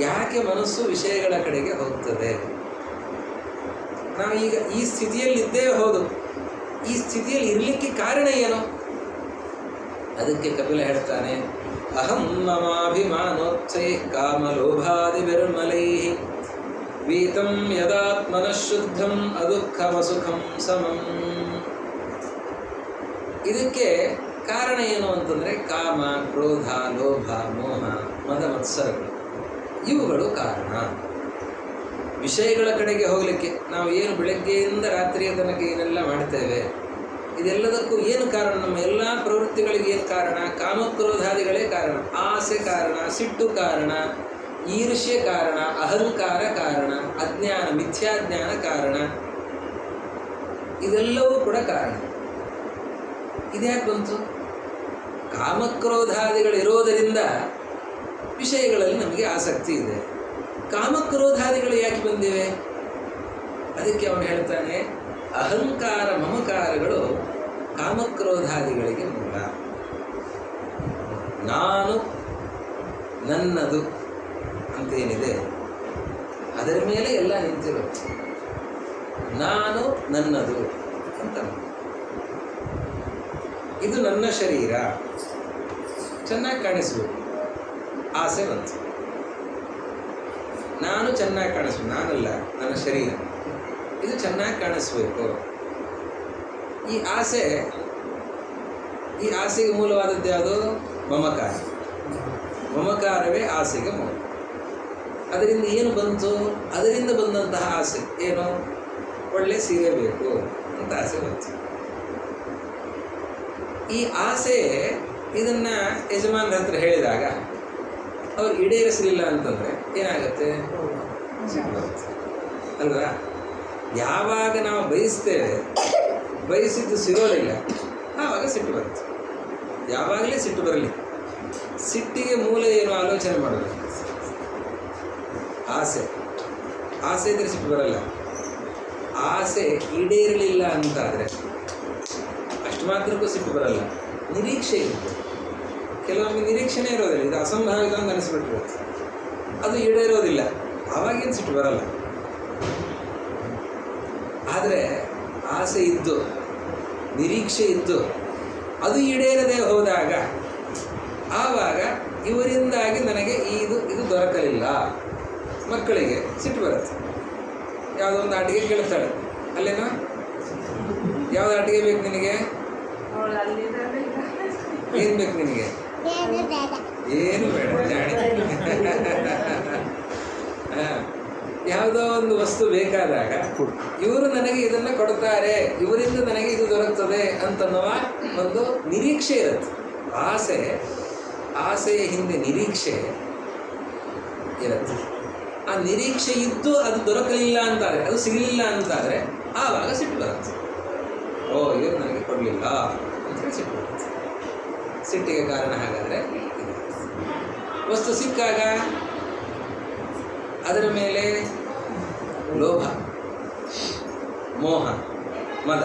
ಯಾಕೆ ಮನಸ್ಸು ವಿಷಯಗಳ ಕಡೆಗೆ ಹೋಗ್ತದೆ? ನಾವು ಈಗ ಈ ಸ್ಥಿತಿಯಲ್ಲಿದ್ದೇವೆ, ಹೌದು. ಈ ಸ್ಥಿತಿಯಲ್ಲಿ ಇರಲಿಕ್ಕೆ ಕಾರಣ ಏನು? ಅದಕ್ಕೆ ಕಪಿಲ ಹೇಳ್ತಾನೆ, ಅಹಂ ಮಮಾಭಿಮಾನೋತ್ಥೈ ಕಾಮಲೋಭಾದಿಭಿರ್ಮಲೈ ವೀತಂ ಯದಾತ್ಮನಃಶುದ್ಧಂ ಅದುಃಖಮಸುಖಂ ಸಮಂ. ಇದಕ್ಕೆ ಕಾರಣ ಏನು ಅಂತಂದರೆ ಕಾಮ, ಕ್ರೋಧ, ಲೋಭ, ಮೋಹ, ಮದ, ಮತ್ಸರಗಳು, ಇವುಗಳು ಕಾರಣ. ವಿಷಯಗಳ ಕಡೆಗೆ ಹೋಗಲಿಕ್ಕೆ ನಾವು ಏನು ಬೆಳಗ್ಗೆಯಿಂದ ರಾತ್ರಿಯ ತನಕ ಏನೆಲ್ಲ ಮಾಡ್ತೇವೆ, ಇದೆಲ್ಲದಕ್ಕೂ ಏನು ಕಾರಣ? ನಮ್ಮ ಎಲ್ಲ ಪ್ರವೃತ್ತಿಗಳಿಗೆ ಏನು ಕಾರಣ? ಕಾಮಕ್ರೋಧಾದಿಗಳೇ ಕಾರಣ. ಆಸೆ ಕಾರಣ, ಸಿಟ್ಟು ಕಾರಣ, ಈರ್ಷ್ಯೆ ಕಾರಣ, ಅಹಂಕಾರ ಕಾರಣ, ಅಜ್ಞಾನ, ಮಿಥ್ಯಾಜ್ಞಾನ ಕಾರಣ. ಇದೆಲ್ಲವೂ ಕೂಡ ಕಾರಣ. ಇದ್ಯಾಕೆ ಬಂತು? ಕಾಮಕ್ರೋಧಾದಿಗಳಿರೋದರಿಂದ ವಿಷಯಗಳಲ್ಲಿ ನಮಗೆ ಆಸಕ್ತಿ ಇದೆ. ಕಾಮಕ್ರೋಧಾದಿಗಳು ಯಾಕೆ ಬಂದಿವೆ? ಅದಕ್ಕೆ ಅವನು ಹೇಳ್ತಾನೆ, ಅಹಂಕಾರ ಮಮಕಾರಗಳು ಕಾಮಕ್ರೋಧಾದಿಗಳಿಗೆ ಮೂಲ. ನಾನು ನನ್ನದು ಅಂತೇನಿದೆ ಅದರ ಮೇಲೆ ಎಲ್ಲ ನಿಂತಿರುತ್ತೆ. ನಾನು ನನ್ನದು ಅಂತ, ಇದು ನನ್ನ ಶರೀರ, ಚೆನ್ನಾಗಿ ಕಾಣಿಸ್ಬೇಕು, ಆಸೆ ಬಂತು. ನಾನು ಚೆನ್ನಾಗಿ ಕಾಣಿಸ್ಬೇಕು, ನಾನಲ್ಲ, ನನ್ನ ಶರೀರ ಇದು ಚೆನ್ನಾಗಿ ಕಾಣಿಸ್ಬೇಕು. ಈ ಆಸೆಗೆ ಮೂಲವಾದದ್ದು ಯಾವುದು? ಮಮಕಾರ. ಮಮಕಾರವೇ ಆಸೆಗೆ ಮೂಲ. ಅದರಿಂದ ಏನು ಬಂತು? ಅದರಿಂದ ಬಂದಂತಹ ಆಸೆ ಏನು? ಒಳ್ಳೆ ಸೀರೆ ಬೇಕು ಅಂತ ಆಸೆ ಬಂತು. ಈ ಆಸೆ ಇದನ್ನು ಯಜಮಾನರ ಹತ್ರ ಹೇಳಿದಾಗ ಅವ್ರು ಈಡೇರಿಸಲಿಲ್ಲ ಅಂತಂದರೆ ಏನಾಗುತ್ತೆ? ಅಲ್ವಾ? ಯಾವಾಗ ನಾವು ಬಯಸ್ತೇವೆ, ಬಯಸಿದ್ದು ಸಿಗೋದಿಲ್ಲ, ಆವಾಗ ಸಿಟ್ಟು ಬರುತ್ತೆ. ಯಾವಾಗಲೇ ಸಿಟ್ಟು ಬರಲಿ. ಸಿಟ್ಟಿಗೆ ಮೂಲ ಏನು? ಆಲೋಚನೆ ಮಾಡಬೇಕು. ಆಸೆ ಇದ್ರೆ ಸಿಟ್ಟು ಬರಲ್ಲ. ಆಸೆ ಈಡೇರಲಿಲ್ಲ ಅಂತಾದರೆ ಅಷ್ಟು ಮಾತ್ರಕ್ಕೂ ಸಿಟ್ಟು ಬರಲ್ಲ. ನಿರೀಕ್ಷೆ ಇರುತ್ತೆ. ಕೆಲವೊಮ್ಮೆ ನಿರೀಕ್ಷೆನೇ ಇರೋದಿಲ್ಲ, ಇದು ಅಸಂಭಾವಿತ ಅಂತ ಅನಿಸ್ಬಿಟ್ಟಿರುತ್ತೆ, ಅದು ಈಡೇರೋದಿಲ್ಲ, ಆವಾಗೇನು ಸಿಟ್ಟು ಬರಲ್ಲ. ಆದರೆ ಆಸೆ ಇದ್ದು, ನಿರೀಕ್ಷೆ ಇದ್ದು, ಅದು ಈಡೇರದೆ ಹೋದಾಗ ಆವಾಗ ಇವರಿಂದಾಗಿ ನನಗೆ ಇದು ದೊರಕಲಿಲ್ಲ. ಮಕ್ಕಳಿಗೆ ಸಿಟ್ಟು ಬರುತ್ತೆ. ಯಾವುದೋ ಒಂದು ಆಟಿಕೆ ಕೇಳ್ತಾಳೆ, ಅಲ್ಲೇನೋ ಯಾವ್ದು ಆಟಿಕೆ ಬೇಕು ನಿನಗೆ? ಏನು ಬೇಕು ನಿನಗೆ? ಏನು ಬೇಡ, ಜಾಣಿ. ಯಾವುದೋ ಒಂದು ವಸ್ತು ಬೇಕಾದಾಗ ಇವರು ನನಗೆ ಇದನ್ನು ಕೊಡ್ತಾರೆ, ಇವರಿಂದ ನನಗೆ ಇದು ದೊರಕ್ತದೆ ಅಂತನ್ನುವ ಒಂದು ನಿರೀಕ್ಷೆ ಇರುತ್ತೆ. ಆಸೆಯ ಹಿಂದೆ ನಿರೀಕ್ಷೆ ಇರುತ್ತೆ. ಆ ನಿರೀಕ್ಷೆ ಇದ್ದು ಅದು ದೊರಕಲಿಲ್ಲ ಅಂತಾದರೆ, ಅದು ಸಿಗಲಿಲ್ಲ ಅಂತಾದರೆ ಆವಾಗ ಸಿಟ್ಟು ಬರುತ್ತೆ. ಓ, ಇವರು ನನಗೆ ಕೊಡಲಿಲ್ಲ ಅಂತೇಳಿ ಸಿಟ್ಟು ಬರುತ್ತೆ. ಸಿಟ್ಟಿಗೆ ಕಾರಣ ಹಾಗಾದರೆ ವಸ್ತು ಸಿಕ್ಕಾಗ ಅದರ ಮೇಲೆ ಲೋಭ, ಮೋಹ, ಮದ,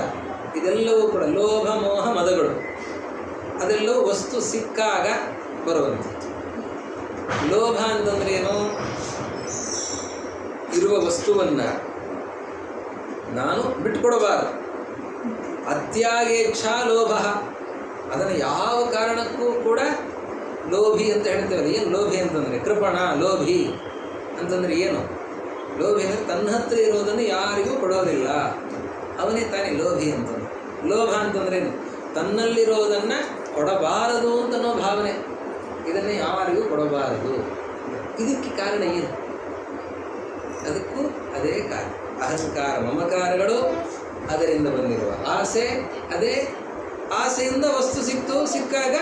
ಇದೆಲ್ಲವೂ ಕೂಡ ಲೋಭ, ಮೋಹ, ಮದಗಳು ಅದೆಲ್ಲವೂ ವಸ್ತು ಸಿಕ್ಕಾಗ ಬರುವಂಥದ್ದು. ಲೋಭ ಅಂತಂದ್ರೆ ಏನು? ಇರುವ ವಸ್ತುವನ್ನು ನಾನು ಬಿಟ್ಟುಕೊಡಬಾರದು. ಅತ್ಯಾಗೇಚ್ಛಾ ಲೋಭ, ಅದನ್ನು ಯಾವ ಕಾರಣಕ್ಕೂ ಕೂಡ ಲೋಭಿ ಅಂತ ಹೇಳ್ತೇವೆ. ಏನು ಲೋಭಿ ಅಂತಂದರೆ? ಕೃಪಣ, ಲೋಭಿ ಅಂತಂದರೆ ಏನು? ಲೋಭಿ ಅಂದರೆ ತನ್ನ ಹತ್ರ ಇರೋದನ್ನು ಯಾರಿಗೂ ಕೊಡೋದಿಲ್ಲ, ಅವನೇ ತಾನೇ ಲೋಭಿ ಅಂತಂದ್ರೆ. ಲೋಭ ಅಂತಂದ್ರೆ ಏನು? ತನ್ನಲ್ಲಿರೋದನ್ನು ಕೊಡಬಾರದು ಅಂತನೋ ಭಾವನೆ, ಇದನ್ನೇ ಯಾರಿಗೂ ಕೊಡಬಾರದು. ಇದಕ್ಕೆ ಕಾರಣ ಏನು? ಅದಕ್ಕೂ ಅದೇ ಕಾರಣ. ಅಹಂಕಾರ ಮಮಕಾರಗಳು, ಅದರಿಂದ ಬಂದಿರುವ ಆಸೆ, ಅದೇ ಆಸೆಯಿಂದ ವಸ್ತು ಸಿಕ್ಕಾಗ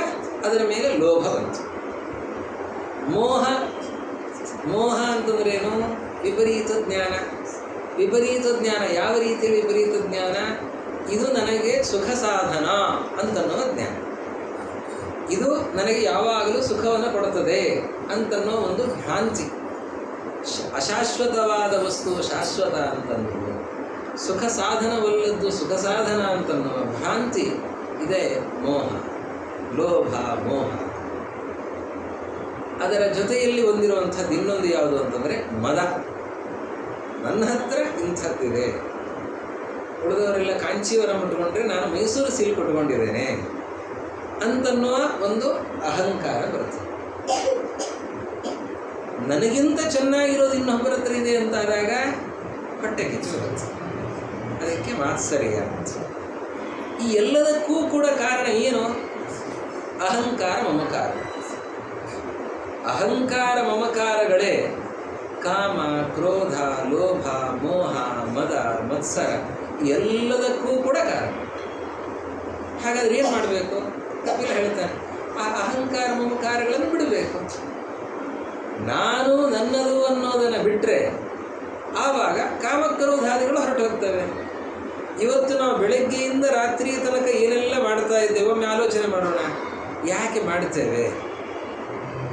ಅದರ ಮೇಲೆ ಲೋಭ ಬಂತು. ಮೋಹ ಅಂತಂದ್ರೆ ಏನು? ವಿಪರೀತ ಜ್ಞಾನ. ವಿಪರೀತ ಜ್ಞಾನ ಯಾವ ರೀತಿಯ ವಿಪರೀತ ಜ್ಞಾನ? ಇದು ನನಗೆ ಸುಖ ಸಾಧನ ಅಂತನ್ನೋ ಜ್ಞಾನ, ಇದು ನನಗೆ ಯಾವಾಗಲೂ ಸುಖವನ್ನು ಕೊಡುತ್ತದೆ ಅಂತನ್ನೋ ಒಂದು ಭ್ರಾಂತಿ. ಅಶಾಶ್ವತವಾದ ವಸ್ತು ಶಾಶ್ವತ ಅಂತನ್ನುವುದು, ಸುಖ ಸಾಧನವಲ್ಲದ್ದು ಸುಖ ಸಾಧನ ಅಂತನ್ನುವ ಭ್ರಾಂತಿ ಇದೆ ಮೋಹ, ಲೋಭ, ಮೋಹ. ಅದರ ಜೊತೆಯಲ್ಲಿ ಹೊಂದಿರುವಂಥದ್ದು ಇನ್ನೊಂದು ಯಾವುದು ಅಂತಂದರೆ ಮದ. ನನ್ನ ಹತ್ರ ಇಂಥದ್ದಿದೆ, ಉಳಿದವರೆಲ್ಲ ಕಾಂಚೀವರಂ ಉಟ್ಕೊಂಡ್ರೆ ನಾನು ಮೈಸೂರು ಸಿಲ್ಕ್ ಉಟ್ಕೊಂಡಿದ್ದೇನೆ ಅಂತನ್ನುವ ಒಂದು ಅಹಂಕಾರ ಬರುತ್ತೆ. ನನಗಿಂತ ಚೆನ್ನಾಗಿರೋದು ಇನ್ನೊಬ್ಬರ ಹತ್ರ ಇದೆ ಅಂತಾದಾಗ ಹೊಟ್ಟೆ ಕಿಚ್ಚು ಬರುತ್ತೆ. ಅದಕ್ಕೆ ಮಾತ್ಸರ್ಯ. ಈ ಎಲ್ಲದಕ್ಕೂ ಕೂಡ ಕಾರಣ ಏನು? ಅಹಂಕಾರ ಮಮಕಾರ. ಅಹಂಕಾರ ಮಮಕಾರಗಳೇ ಕಾಮ, ಕ್ರೋಧ, ಲೋಭ, ಮೋಹ, ಮದ, ಮತ್ಸರ ಎಲ್ಲದಕ್ಕೂ ಕೂಡ ಕಾರಣ. ಹಾಗಾದ್ರೆ ಏನು ಮಾಡಬೇಕು? ಕಪಿಲ ಹೇಳ್ತಾನೆ, ಆ ಅಹಂಕಾರ ಮಮಕಾರಗಳನ್ನು ಬಿಡಬೇಕು. ನಾನು ನನ್ನದು ಅನ್ನೋದನ್ನು ಬಿಟ್ಟರೆ ಆವಾಗ ಕಾಮಕ್ರೋಧಾದಿಗಳು ಹೊರಟು ಹೋಗ್ತವೆ. ಇವತ್ತು ನಾವು ಬೆಳಗ್ಗೆಯಿಂದ ರಾತ್ರಿಯ ತನಕ ಏನೆಲ್ಲ ಮಾಡ್ತಾ ಇದ್ದೇವೆ, ಒಮ್ಮೆ ಆಲೋಚನೆ ಮಾಡೋಣ, ಯಾಕೆ ಮಾಡ್ತೇವೆ?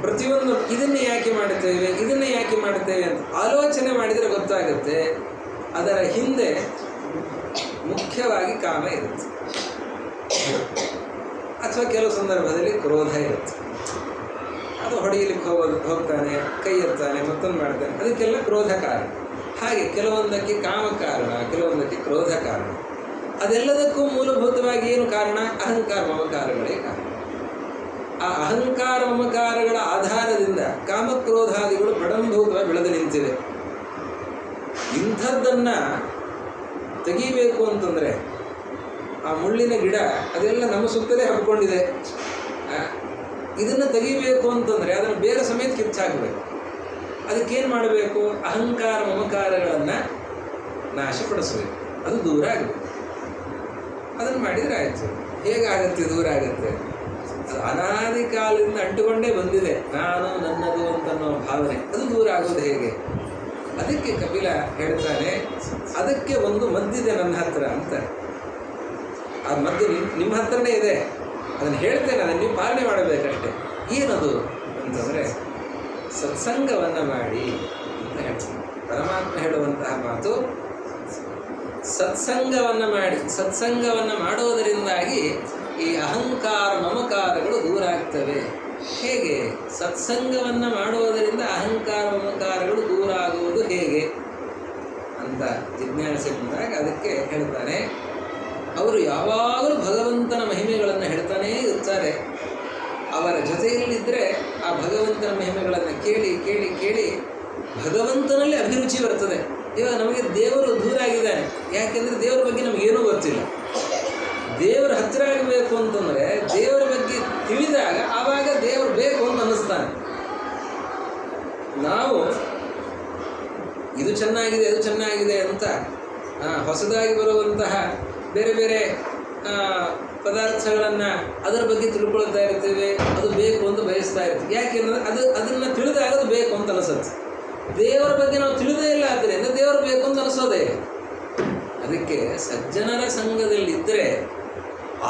ಪ್ರತಿಯೊಂದು ಇದನ್ನು ಯಾಕೆ ಮಾಡುತ್ತೇವೆ, ಇದನ್ನು ಯಾಕೆ ಮಾಡುತ್ತೇವೆ ಅಂತ ಆಲೋಚನೆ ಮಾಡಿದರೆ ಗೊತ್ತಾಗುತ್ತೆ ಅದರ ಹಿಂದೆ ಮುಖ್ಯವಾಗಿ ಕಾಮ ಇರುತ್ತೆ, ಅಥವಾ ಕೆಲವು ಸಂದರ್ಭದಲ್ಲಿ ಕ್ರೋಧ ಇರುತ್ತೆ. ಅದು ಹೊಡೆಯಲಿಕ್ಕೆ ಹೋಗ್ತಾನೆ, ಕೈ ಎತ್ತಾನೆ, ಮತ್ತೊಂದು ಮಾಡ್ತಾನೆ, ಅದಕ್ಕೆಲ್ಲ ಕ್ರೋಧ ಕಾರಣ. ಹಾಗೆ ಕೆಲವೊಂದಕ್ಕೆ ಕಾಮ ಕಾರಣ, ಕೆಲವೊಂದಕ್ಕೆ ಕ್ರೋಧ ಕಾರಣ. ಅದೆಲ್ಲದಕ್ಕೂ ಮೂಲಭೂತವಾಗಿ ಏನು ಕಾರಣ? ಅಹಂಕಾರ ಮಮಕಾರಗಳೇ ಕಾರಣ. ಆ ಅಹಂಕಾರ ಮಮಕಾರಗಳ ಆಧಾರದಿಂದ ಕಾಮಕ್ರೋಧಾದಿಗಳು ಪ್ರಡಂಭೂತವಾಗಿ ಬೆಳೆದು ನಿಂತಿವೆ. ಇಂಥದ್ದನ್ನು ತೆಗಿಬೇಕು ಅಂತಂದರೆ ಆ ಮುಳ್ಳಿನ ಗಿಡ ಅದೆಲ್ಲ ನಮ್ಮ ಸುತ್ತಲೇ ಹಬ್ಕೊಂಡಿದೆ. ಇದನ್ನು ತೆಗಿಬೇಕು ಅಂತಂದರೆ ಅದನ್ನು ಬೇರೆ ಸಮೇತ ಕಿತ್ತಾಕಬೇಕು. ಅದಕ್ಕೇನು ಮಾಡಬೇಕು? ಅಹಂಕಾರ ಮಮಕಾರಗಳನ್ನು ನಾಶಪಡಿಸಬೇಕು, ಅದು ದೂರ ಆಗಬೇಕು. ಅದನ್ನು ಮಾಡಿದರೆ ಆಯಿತು. ಹೇಗಾಗತ್ತೆ ದೂರ ಆಗುತ್ತೆ? ಅದು ಅನಾದಿ ಕಾಲದಿಂದ ಅಂಟುಕೊಂಡೇ ಬಂದಿದೆ, ನಾನು ನನ್ನದು ಅಂತನ್ನೋ ಭಾವನೆ. ಅದು ದೂರ ಆಗೋದು ಹೇಗೆ? ಅದಕ್ಕೆ ಕಪಿಲ ಹೇಳ್ತಾನೆ, ಅದಕ್ಕೆ ಒಂದು ಮದ್ದಿದೆ ನನ್ನ ಹತ್ರ ಅಂತ. ಆ ಮದ್ದು ನಿಮ್ಮ ಹತ್ರನೇ ಇದೆ, ಅದನ್ನು ಹೇಳ್ತೇನೆ, ಅದನ್ನು ನೀವು ಪಾಲನೆ ಮಾಡಬೇಕಷ್ಟೆ. ಏನದು ಅಂತಂದರೆ ಸತ್ಸಂಗವನ್ನು ಮಾಡಿ ಅಂತ ಹೇಳ್ತಾನೆ. ಪರಮಾತ್ಮ ಹೇಳುವಂತಹ ಮಾತು ಸತ್ಸಂಗವನ್ನು ಮಾಡಿ. ಸತ್ಸಂಗವನ್ನು ಮಾಡೋದರಿಂದಾಗಿ ಈ ಅಹಂಕಾರ ಮಮಕಾರಗಳು ದೂರ ಆಗ್ತವೆ. ಹೇಗೆ? ಸತ್ಸಂಗವನ್ನು ಮಾಡುವುದರಿಂದ ಅಹಂಕಾರ ಮಮಕಾರಗಳು ದೂರ ಆಗುವುದು ಹೇಗೆ ಅಂತ ಜಿಜ್ಞಾಸೆ ಬಂದಾಗ ಅದಕ್ಕೆ ಹೇಳ್ತಾನೆ, ಅವರು ಯಾವಾಗಲೂ ಭಗವಂತನ ಮಹಿಮೆಗಳನ್ನು ಹೇಳ್ತಾನೇ ಇರ್ತಾರೆ. ಅವರ ಜೊತೆಯಲ್ಲಿದ್ದರೆ ಆ ಭಗವಂತನ ಮಹಿಮೆಗಳನ್ನು ಕೇಳಿ ಕೇಳಿ ಕೇಳಿ ಭಗವಂತನಲ್ಲಿ ಅಭಿರುಚಿ ಬರ್ತದೆ. ಇವಾಗ ನಮಗೆ ದೇವರು ದೂರ ಆಗಿದ್ದಾನೆ, ಯಾಕೆಂದರೆ ದೇವರ ಬಗ್ಗೆ ನಮಗೇನೂ ಗೊತ್ತಿಲ್ಲ. ದೇವರ ಹತ್ತಿರ ಆಗಬೇಕು ಅಂತಂದರೆ ದೇವರ ಬಗ್ಗೆ ತಿಳಿದಾಗ ಆವಾಗ ದೇವರು ಬೇಕು ಅಂತ ಅನ್ನಿಸ್ತಾನೆ. ನಾವು ಇದು ಚೆನ್ನಾಗಿದೆ ಅದು ಚೆನ್ನಾಗಿದೆ ಅಂತ ಹೊಸದಾಗಿ ಬರುವಂತಹ ಬೇರೆ ಬೇರೆ ಪದಾರ್ಥಗಳನ್ನು ಅದರ ಬಗ್ಗೆ ತಿಳ್ಕೊಳ್ತಾ ಇರ್ತೇವೆ, ಅದು ಬೇಕು ಅಂತ ಬಯಸ್ತಾ ಇರ್ತೀವಿ. ಯಾಕೆಂದರೆ ಅದನ್ನು ತಿಳಿದಾಗ ಅದು ಬೇಕು ಅಂತ ಅನಿಸುತ್ತೆ. ದೇವರ ಬಗ್ಗೆ ನಾವು ತಿಳಿದೇ ಇಲ್ಲ, ಆದ್ದರಿಂದ ದೇವರು ಬೇಕು ಅಂತ ಅನಿಸೋದೇ. ಅದಕ್ಕೆ ಸಜ್ಜನರ ಸಂಘದಲ್ಲಿದ್ದರೆ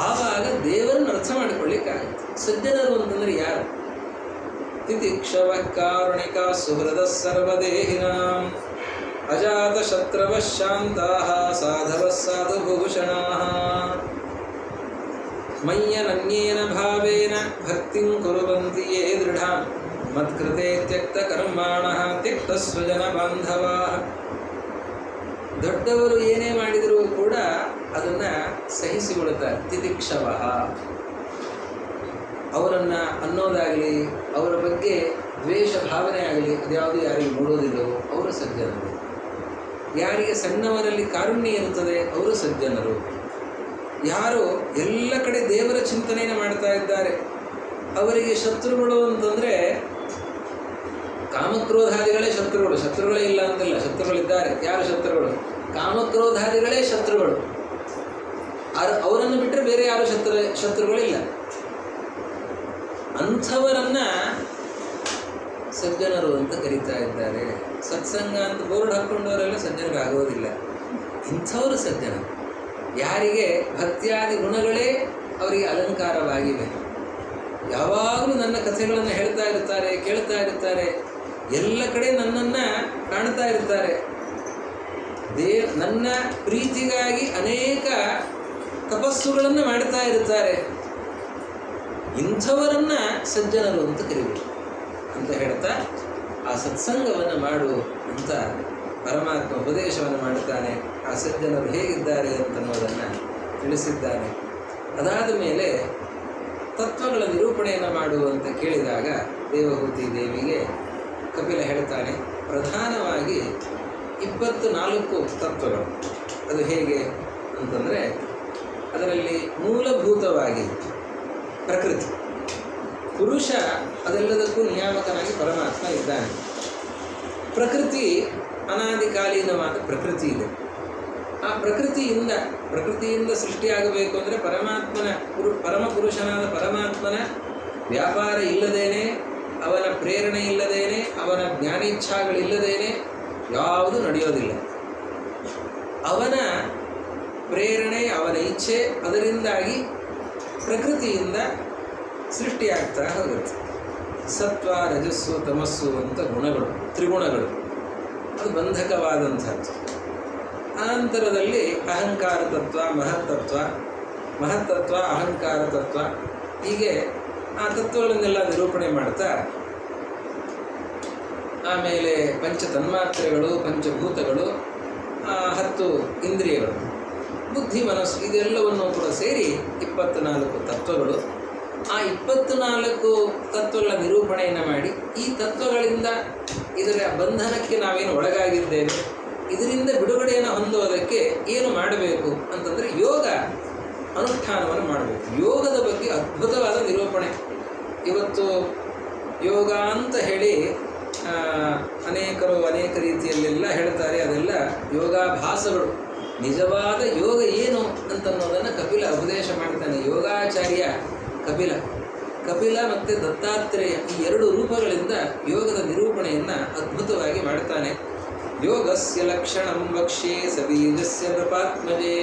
ಆವಾಗ ದೇವರನ್ನು ಅರ್ಥ ಮಾಡಿಕೊಳ್ಳಿಕ್ಕಾಗುತ್ತೆ. ಸಜ್ಜನರು ಅಂತಂದರೆ ಯಾರು? ತಿತಿಕ್ಷವ ಕಾರುಣಿಕ ಸುಹೃದ ಸರ್ವದೇಹಿನಾಂ ಅಜಾತ ಶತ್ರವ ಶಾಂತಾಃ ಸಾಧವ ಸಾಧುಭೂಷಣಾಃ ಮಯ್ಯನನ್ಯೇನ ಭಾವೇನ ಭಕ್ತಿಂ ಕುರುವಂತಿ ಯೇ ದೃಢಾಂ ಮತ್ಕೃತೆ ತ್ಯಕ್ತ ಕರ್ಮಾಣಃ ತ್ಯಕ್ತ ಸ್ವಜನ ಬಾಂಧವಾಃ. ದೊಡ್ಡವರು ಏನೇ ಮಾಡಿದರೂ ಕೂಡ ಅದನ್ನು ಸಹಿಸಿಕೊಳ್ಳುತ್ತಾರೆ. ತಿತಿಕ್ಷವ, ಅವರನ್ನು ಅನ್ನೋದಾಗಲಿ ಅವರ ಬಗ್ಗೆ ದ್ವೇಷ ಭಾವನೆ ಆಗಲಿ ಅದ್ಯಾವುದು ಯಾರಿಗೆ ಮೂಡೋದಿಲ್ಲವೋ ಅವರು ಸಜ್ಜನರು. ಯಾರಿಗೆ ಸಣ್ಣವರಲ್ಲಿ ಕಾರುಣ್ಯ ಇರುತ್ತದೆ ಅವರು ಸಜ್ಜನರು. ಯಾರು ಎಲ್ಲ ಕಡೆ ದೇವರ ಚಿಂತನೆಯನ್ನು ಮಾಡ್ತಾ ಇದ್ದಾರೆ ಅವರಿಗೆ ಶತ್ರುಗಳು ಅಂತಂದರೆ ಕಾಮಕ್ರೋಧಾದಿಗಳೇ ಶತ್ರುಗಳು. ಶತ್ರುಗಳೇ ಇಲ್ಲ ಅಂತಿಲ್ಲ, ಶತ್ರುಗಳಿದ್ದಾರೆ. ಯಾರು ಶತ್ರುಗಳು? ಕಾಮಕ್ರೋಧಾದಿಗಳೇ ಶತ್ರುಗಳು. ಅವರನ್ನು ಬಿಟ್ಟರೆ ಬೇರೆ ಯಾರು ಶತ್ರುಗಳಿಲ್ಲ. ಅಂಥವರನ್ನು ಸಜ್ಜನರು ಅಂತ ಕರೀತಾ ಇದ್ದಾರೆ. ಸತ್ಸಂಗ ಅಂತ ಬೋರ್ಡ್ ಹಾಕ್ಕೊಂಡವರೆಲ್ಲ ಸಜ್ಜನರಾಗೋದಿಲ್ಲ. ಇಂಥವರು ಸಜ್ಜನರು. ಯಾರಿಗೆ ಭಕ್ತಿಯಾದಿ ಗುಣಗಳೇ ಅವರಿಗೆ ಅಲಂಕಾರವಾಗಿವೆ, ಯಾವಾಗಲೂ ನನ್ನ ಕಥೆಗಳನ್ನು ಹೇಳ್ತಾ ಇರ್ತಾರೆ, ಕೇಳ್ತಾ ಇರ್ತಾರೆ, ಎಲ್ಲ ಕಡೆ ನನ್ನನ್ನು ಕಾಣ್ತಾ ಇರ್ತಾರೆ, ನನ್ನ ಪ್ರೀತಿಗಾಗಿ ಅನೇಕ ತಪಸ್ಸುಗಳನ್ನು ಮಾಡ್ತಾ ಇರ್ತಾರೆ. ಇಂಥವರನ್ನು ಸಜ್ಜನರು ಅಂತ ಕರಿಬೇಕು ಅಂತ ಹೇಳ್ತಾ ಆ ಸತ್ಸಂಗವನ್ನು ಮಾಡು ಅಂತ ಪರಮಾತ್ಮ ಉಪದೇಶವನ್ನು ಮಾಡುತ್ತಾನೆ. ಆ ಸಜ್ಜನರು ಹೇಗಿದ್ದಾರೆ ಅಂತನ್ನೋದನ್ನು ತಿಳಿಸಿದ್ದಾನೆ. ಅದಾದ ಮೇಲೆ ತತ್ವಗಳ ನಿರೂಪಣೆಯನ್ನು ಮಾಡುವಂತ ಕೇಳಿದಾಗ ದೇವಹೂತಿ ದೇವಿಗೆ ಕಪಿಲ ಹೇಳ್ತಾನೆ, ಪ್ರಧಾನವಾಗಿ 24 ತತ್ವಗಳು. ಅದು ಹೇಗೆ ಅಂತಂದರೆ ಅದರಲ್ಲಿ ಮೂಲಭೂತವಾಗಿ ಪ್ರಕೃತಿ, ಪುರುಷ ಅದೆಲ್ಲದಕ್ಕೂ ನಿಯಾಮಕನಾಗಿ ಪರಮಾತ್ಮ ಇದ್ದಾನೆ. ಪ್ರಕೃತಿ ಅನಾದಿಕಾಲೀನವಾದ ಪ್ರಕೃತಿ ಇದೆ. ಆ ಪ್ರಕೃತಿಯಿಂದ ಸೃಷ್ಟಿಯಾಗಬೇಕು ಅಂದರೆ ಪರಮಪುರುಷನಾದ ಪರಮಾತ್ಮನ ವ್ಯಾಪಾರ ಇಲ್ಲದೇನೆ, ಅವನ ಪ್ರೇರಣೆ ಇಲ್ಲದೇನೆ, ಅವನ ಜ್ಞಾನೇಚ್ಛಾಗಳಿಲ್ಲದೇನೆ ಯಾವುದು ನಡೆಯೋದಿಲ್ಲ. ಅವನ ಪ್ರೇರಣೆ, ಅವನ ಇಚ್ಛೆ, ಅದರಿಂದಾಗಿ ಪ್ರಕೃತಿಯಿಂದ ಸೃಷ್ಟಿಯಾಗ್ತಾ ಹೋಗುತ್ತೆ. ಸತ್ವ ರಜಸ್ಸು ತಮಸ್ಸು ಅಂತ ಗುಣಗಳು, ತ್ರಿಗುಣಗಳು, ಅದು ಬಂಧಕವಾದಂಥದ್ದು. ಆನಂತರದಲ್ಲಿ ಅಹಂಕಾರ ತತ್ವ, ಮಹತ್ತತ್ವ, ಅಹಂಕಾರ ತತ್ವ, ಹೀಗೆ ಆ ತತ್ವಗಳನ್ನೆಲ್ಲ ನಿರೂಪಣೆ ಮಾಡ್ತಾ ಆಮೇಲೆ ಪಂಚ ತನ್ಮಾತ್ರೆಗಳು, ಪಂಚಭೂತಗಳು, 10 ಇಂದ್ರಿಯಗಳು, ಬುದ್ಧಿ, ಮನಸ್ಸು, ಇದೆಲ್ಲವನ್ನು ಕೂಡ ಸೇರಿ 24 ತತ್ವಗಳು. ಆ 24 ತತ್ವಗಳ ನಿರೂಪಣೆಯನ್ನು ಮಾಡಿ ಈ ತತ್ವಗಳಿಂದ ಇದರ ಬಂಧನಕ್ಕೆ ನಾವೇನು ಒಳಗಾಗಿದ್ದೇವೆ, ಇದರಿಂದ ಬಿಡುಗಡೆಯನ್ನು ಹೊಂದುವುದಕ್ಕೆ ಏನು ಮಾಡಬೇಕು ಅಂತಂದರೆ ಯೋಗ ಅನುಷ್ಠಾನವನ್ನು ಮಾಡಬೇಕು. ಯೋಗದ ಬಗ್ಗೆ ಅದ್ಭುತವಾದ ನಿರೂಪಣೆ. ಇವತ್ತು ಯೋಗ ಅಂತ ಹೇಳಿ ಅನೇಕರು ಅನೇಕ ರೀತಿಯಲ್ಲೆಲ್ಲ ಹೇಳ್ತಾರೆ, ಅದೆಲ್ಲ ಯೋಗಾಭಾಸಗಳು. ನಿಜವಾದ ಯೋಗ ಏನು ಅಂತನ್ನೋದನ್ನು ಕಪಿಲ ಉಪದೇಶ ಮಾಡ್ತಾನೆ. ಯೋಗಾಚಾರ್ಯ ಕಪಿಲ ಮತ್ತು ದತ್ತಾತ್ರೇಯ ಈ 2 ರೂಪಗಳಿಂದ ಯೋಗದ ನಿರೂಪಣೆಯನ್ನು ಅದ್ಭುತವಾಗಿ ಮಾಡ್ತಾನೆ. ಯೋಗಸ್ಯ ಲಕ್ಷಣಂ ವಕ್ಷ್ಯೆ ಸಬೀಜಸ್ಯ ನೃಪಾತ್ಮಜೇ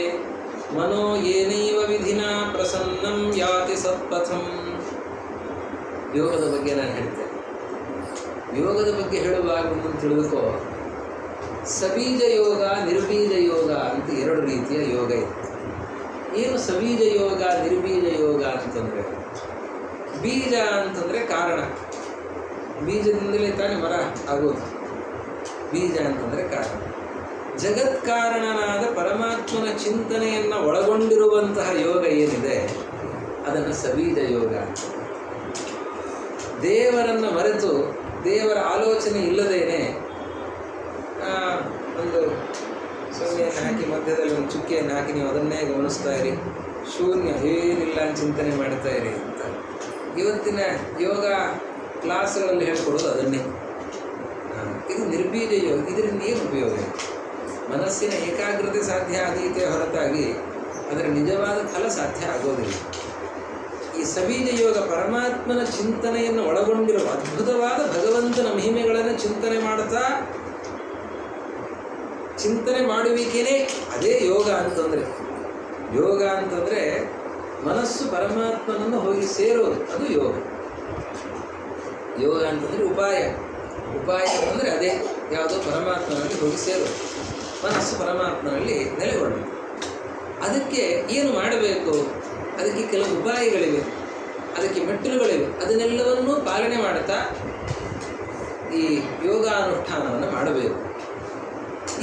ಮನೋ ಏನೈವ ವಿಧಿನಾ ಪ್ರಸನ್ನಂ ಯಾತಿ ಸತ್ಪಥಂ. ಯೋಗದ ಬಗ್ಗೆ ನಾನು ಹೇಳ್ತೇನೆ. ಯೋಗದ ಬಗ್ಗೆ ಹೇಳುವಾಗ ಒಂದು ತಿಳಿದುಕೋ, ಸಬೀಜ ಯೋಗ, ನಿರ್ಬೀಜ ಯೋಗ ಅಂತ 2 ರೀತಿಯ ಯೋಗ ಇದೆ. ಏನು ಸಬೀಜ ಯೋಗ, ನಿರ್ಬೀಜ ಯೋಗ ಅಂತಂದರೆ, ಬೀಜ ಅಂತಂದರೆ ಕಾರಣ, ಬೀಜದಿಂದಲೇ ತಾನೇ ಮರ ಆಗೋದು. ಬೀಜ ಅಂತಂದರೆ ಕಾರಣ. ಜಗತ್ಕಾರಣನಾದ ಪರಮಾತ್ಮನ ಚಿಂತನೆಯನ್ನು ಒಳಗೊಂಡಿರುವಂತಹ ಯೋಗ ಏನಿದೆ ಅದನ್ನು ಸಬೀಜ ಯೋಗ. ದೇವರನ್ನು ಮರೆತು, ದೇವರ ಆಲೋಚನೆ ಇಲ್ಲದೇನೆ ಒಂದು ಸೊನ್ನೆಯನ್ನು ಹಾಕಿ ಮಧ್ಯದಲ್ಲಿ ಒಂದು ಚುಕ್ಕೆಯನ್ನು ಹಾಕಿ ನೀವು ಅದನ್ನೇ ಗಮನಿಸ್ತಾ ಇರಿ, ಶೂನ್ಯ, ಏನಿಲ್ಲ ಅಂತ ಚಿಂತನೆ ಮಾಡ್ತಾ ಇರಿ ಅಂತ ಇವತ್ತಿನ ಯೋಗ ಕ್ಲಾಸ್ಗಳಲ್ಲಿ ಹೇಳ್ಕೊಡೋದು ಅದನ್ನೇ. ಇದು ನಿರ್ಬೀಜ ಯೋಗ. ಇದರಿಂದ ಏನು ಉಪಯೋಗ? ಮನಸ್ಸಿನ ಏಕಾಗ್ರತೆ ಸಾಧ್ಯ ಆದೀತೆ ಹೊರತಾಗಿ ಅದರ ನಿಜವಾದ ಫಲ ಸಾಧ್ಯ ಆಗೋದಿಲ್ಲ. ಈ ಸಬೀಜ ಯೋಗ ಪರಮಾತ್ಮನ ಚಿಂತನೆಯನ್ನು ಒಳಗೊಂಡಿರುವ ಅದ್ಭುತವಾದ ಭಗವಂತನ ಮಹಿಮೆಗಳನ್ನು ಚಿಂತನೆ ಮಾಡುವಿಕೆನೇ ಅದೇ ಯೋಗ ಅಂತಂದರೆ. ಯೋಗ ಅಂತಂದರೆ ಮನಸ್ಸು ಪರಮಾತ್ಮನನ್ನು ಹೋಗಿ ಸೇರೋದು, ಅದು ಯೋಗ. ಯೋಗ ಅಂತಂದರೆ ಉಪಾಯ ಅಂತಂದರೆ ಅದೇ ಯಾವುದೋ ಪರಮಾತ್ಮನಲ್ಲಿ ಹೋಗಿ ಸೇರೋದು, ಮನಸ್ಸು ಪರಮಾತ್ಮನಲ್ಲಿ ನೆಲೆಗೊಳ್ಳಬೇಕು. ಅದಕ್ಕೆ ಏನು ಮಾಡಬೇಕು? ಅದಕ್ಕೆ ಕೆಲವು ಉಪಾಯಗಳಿವೆ, ಅದಕ್ಕೆ ಮೆಟ್ಟಿಲುಗಳಿವೆ. ಅದನ್ನೆಲ್ಲವನ್ನೂ ಪಾಲನೆ ಮಾಡುತ್ತಾ ಈ ಯೋಗಾನುಷ್ಠಾನವನ್ನು ಮಾಡಬೇಕು.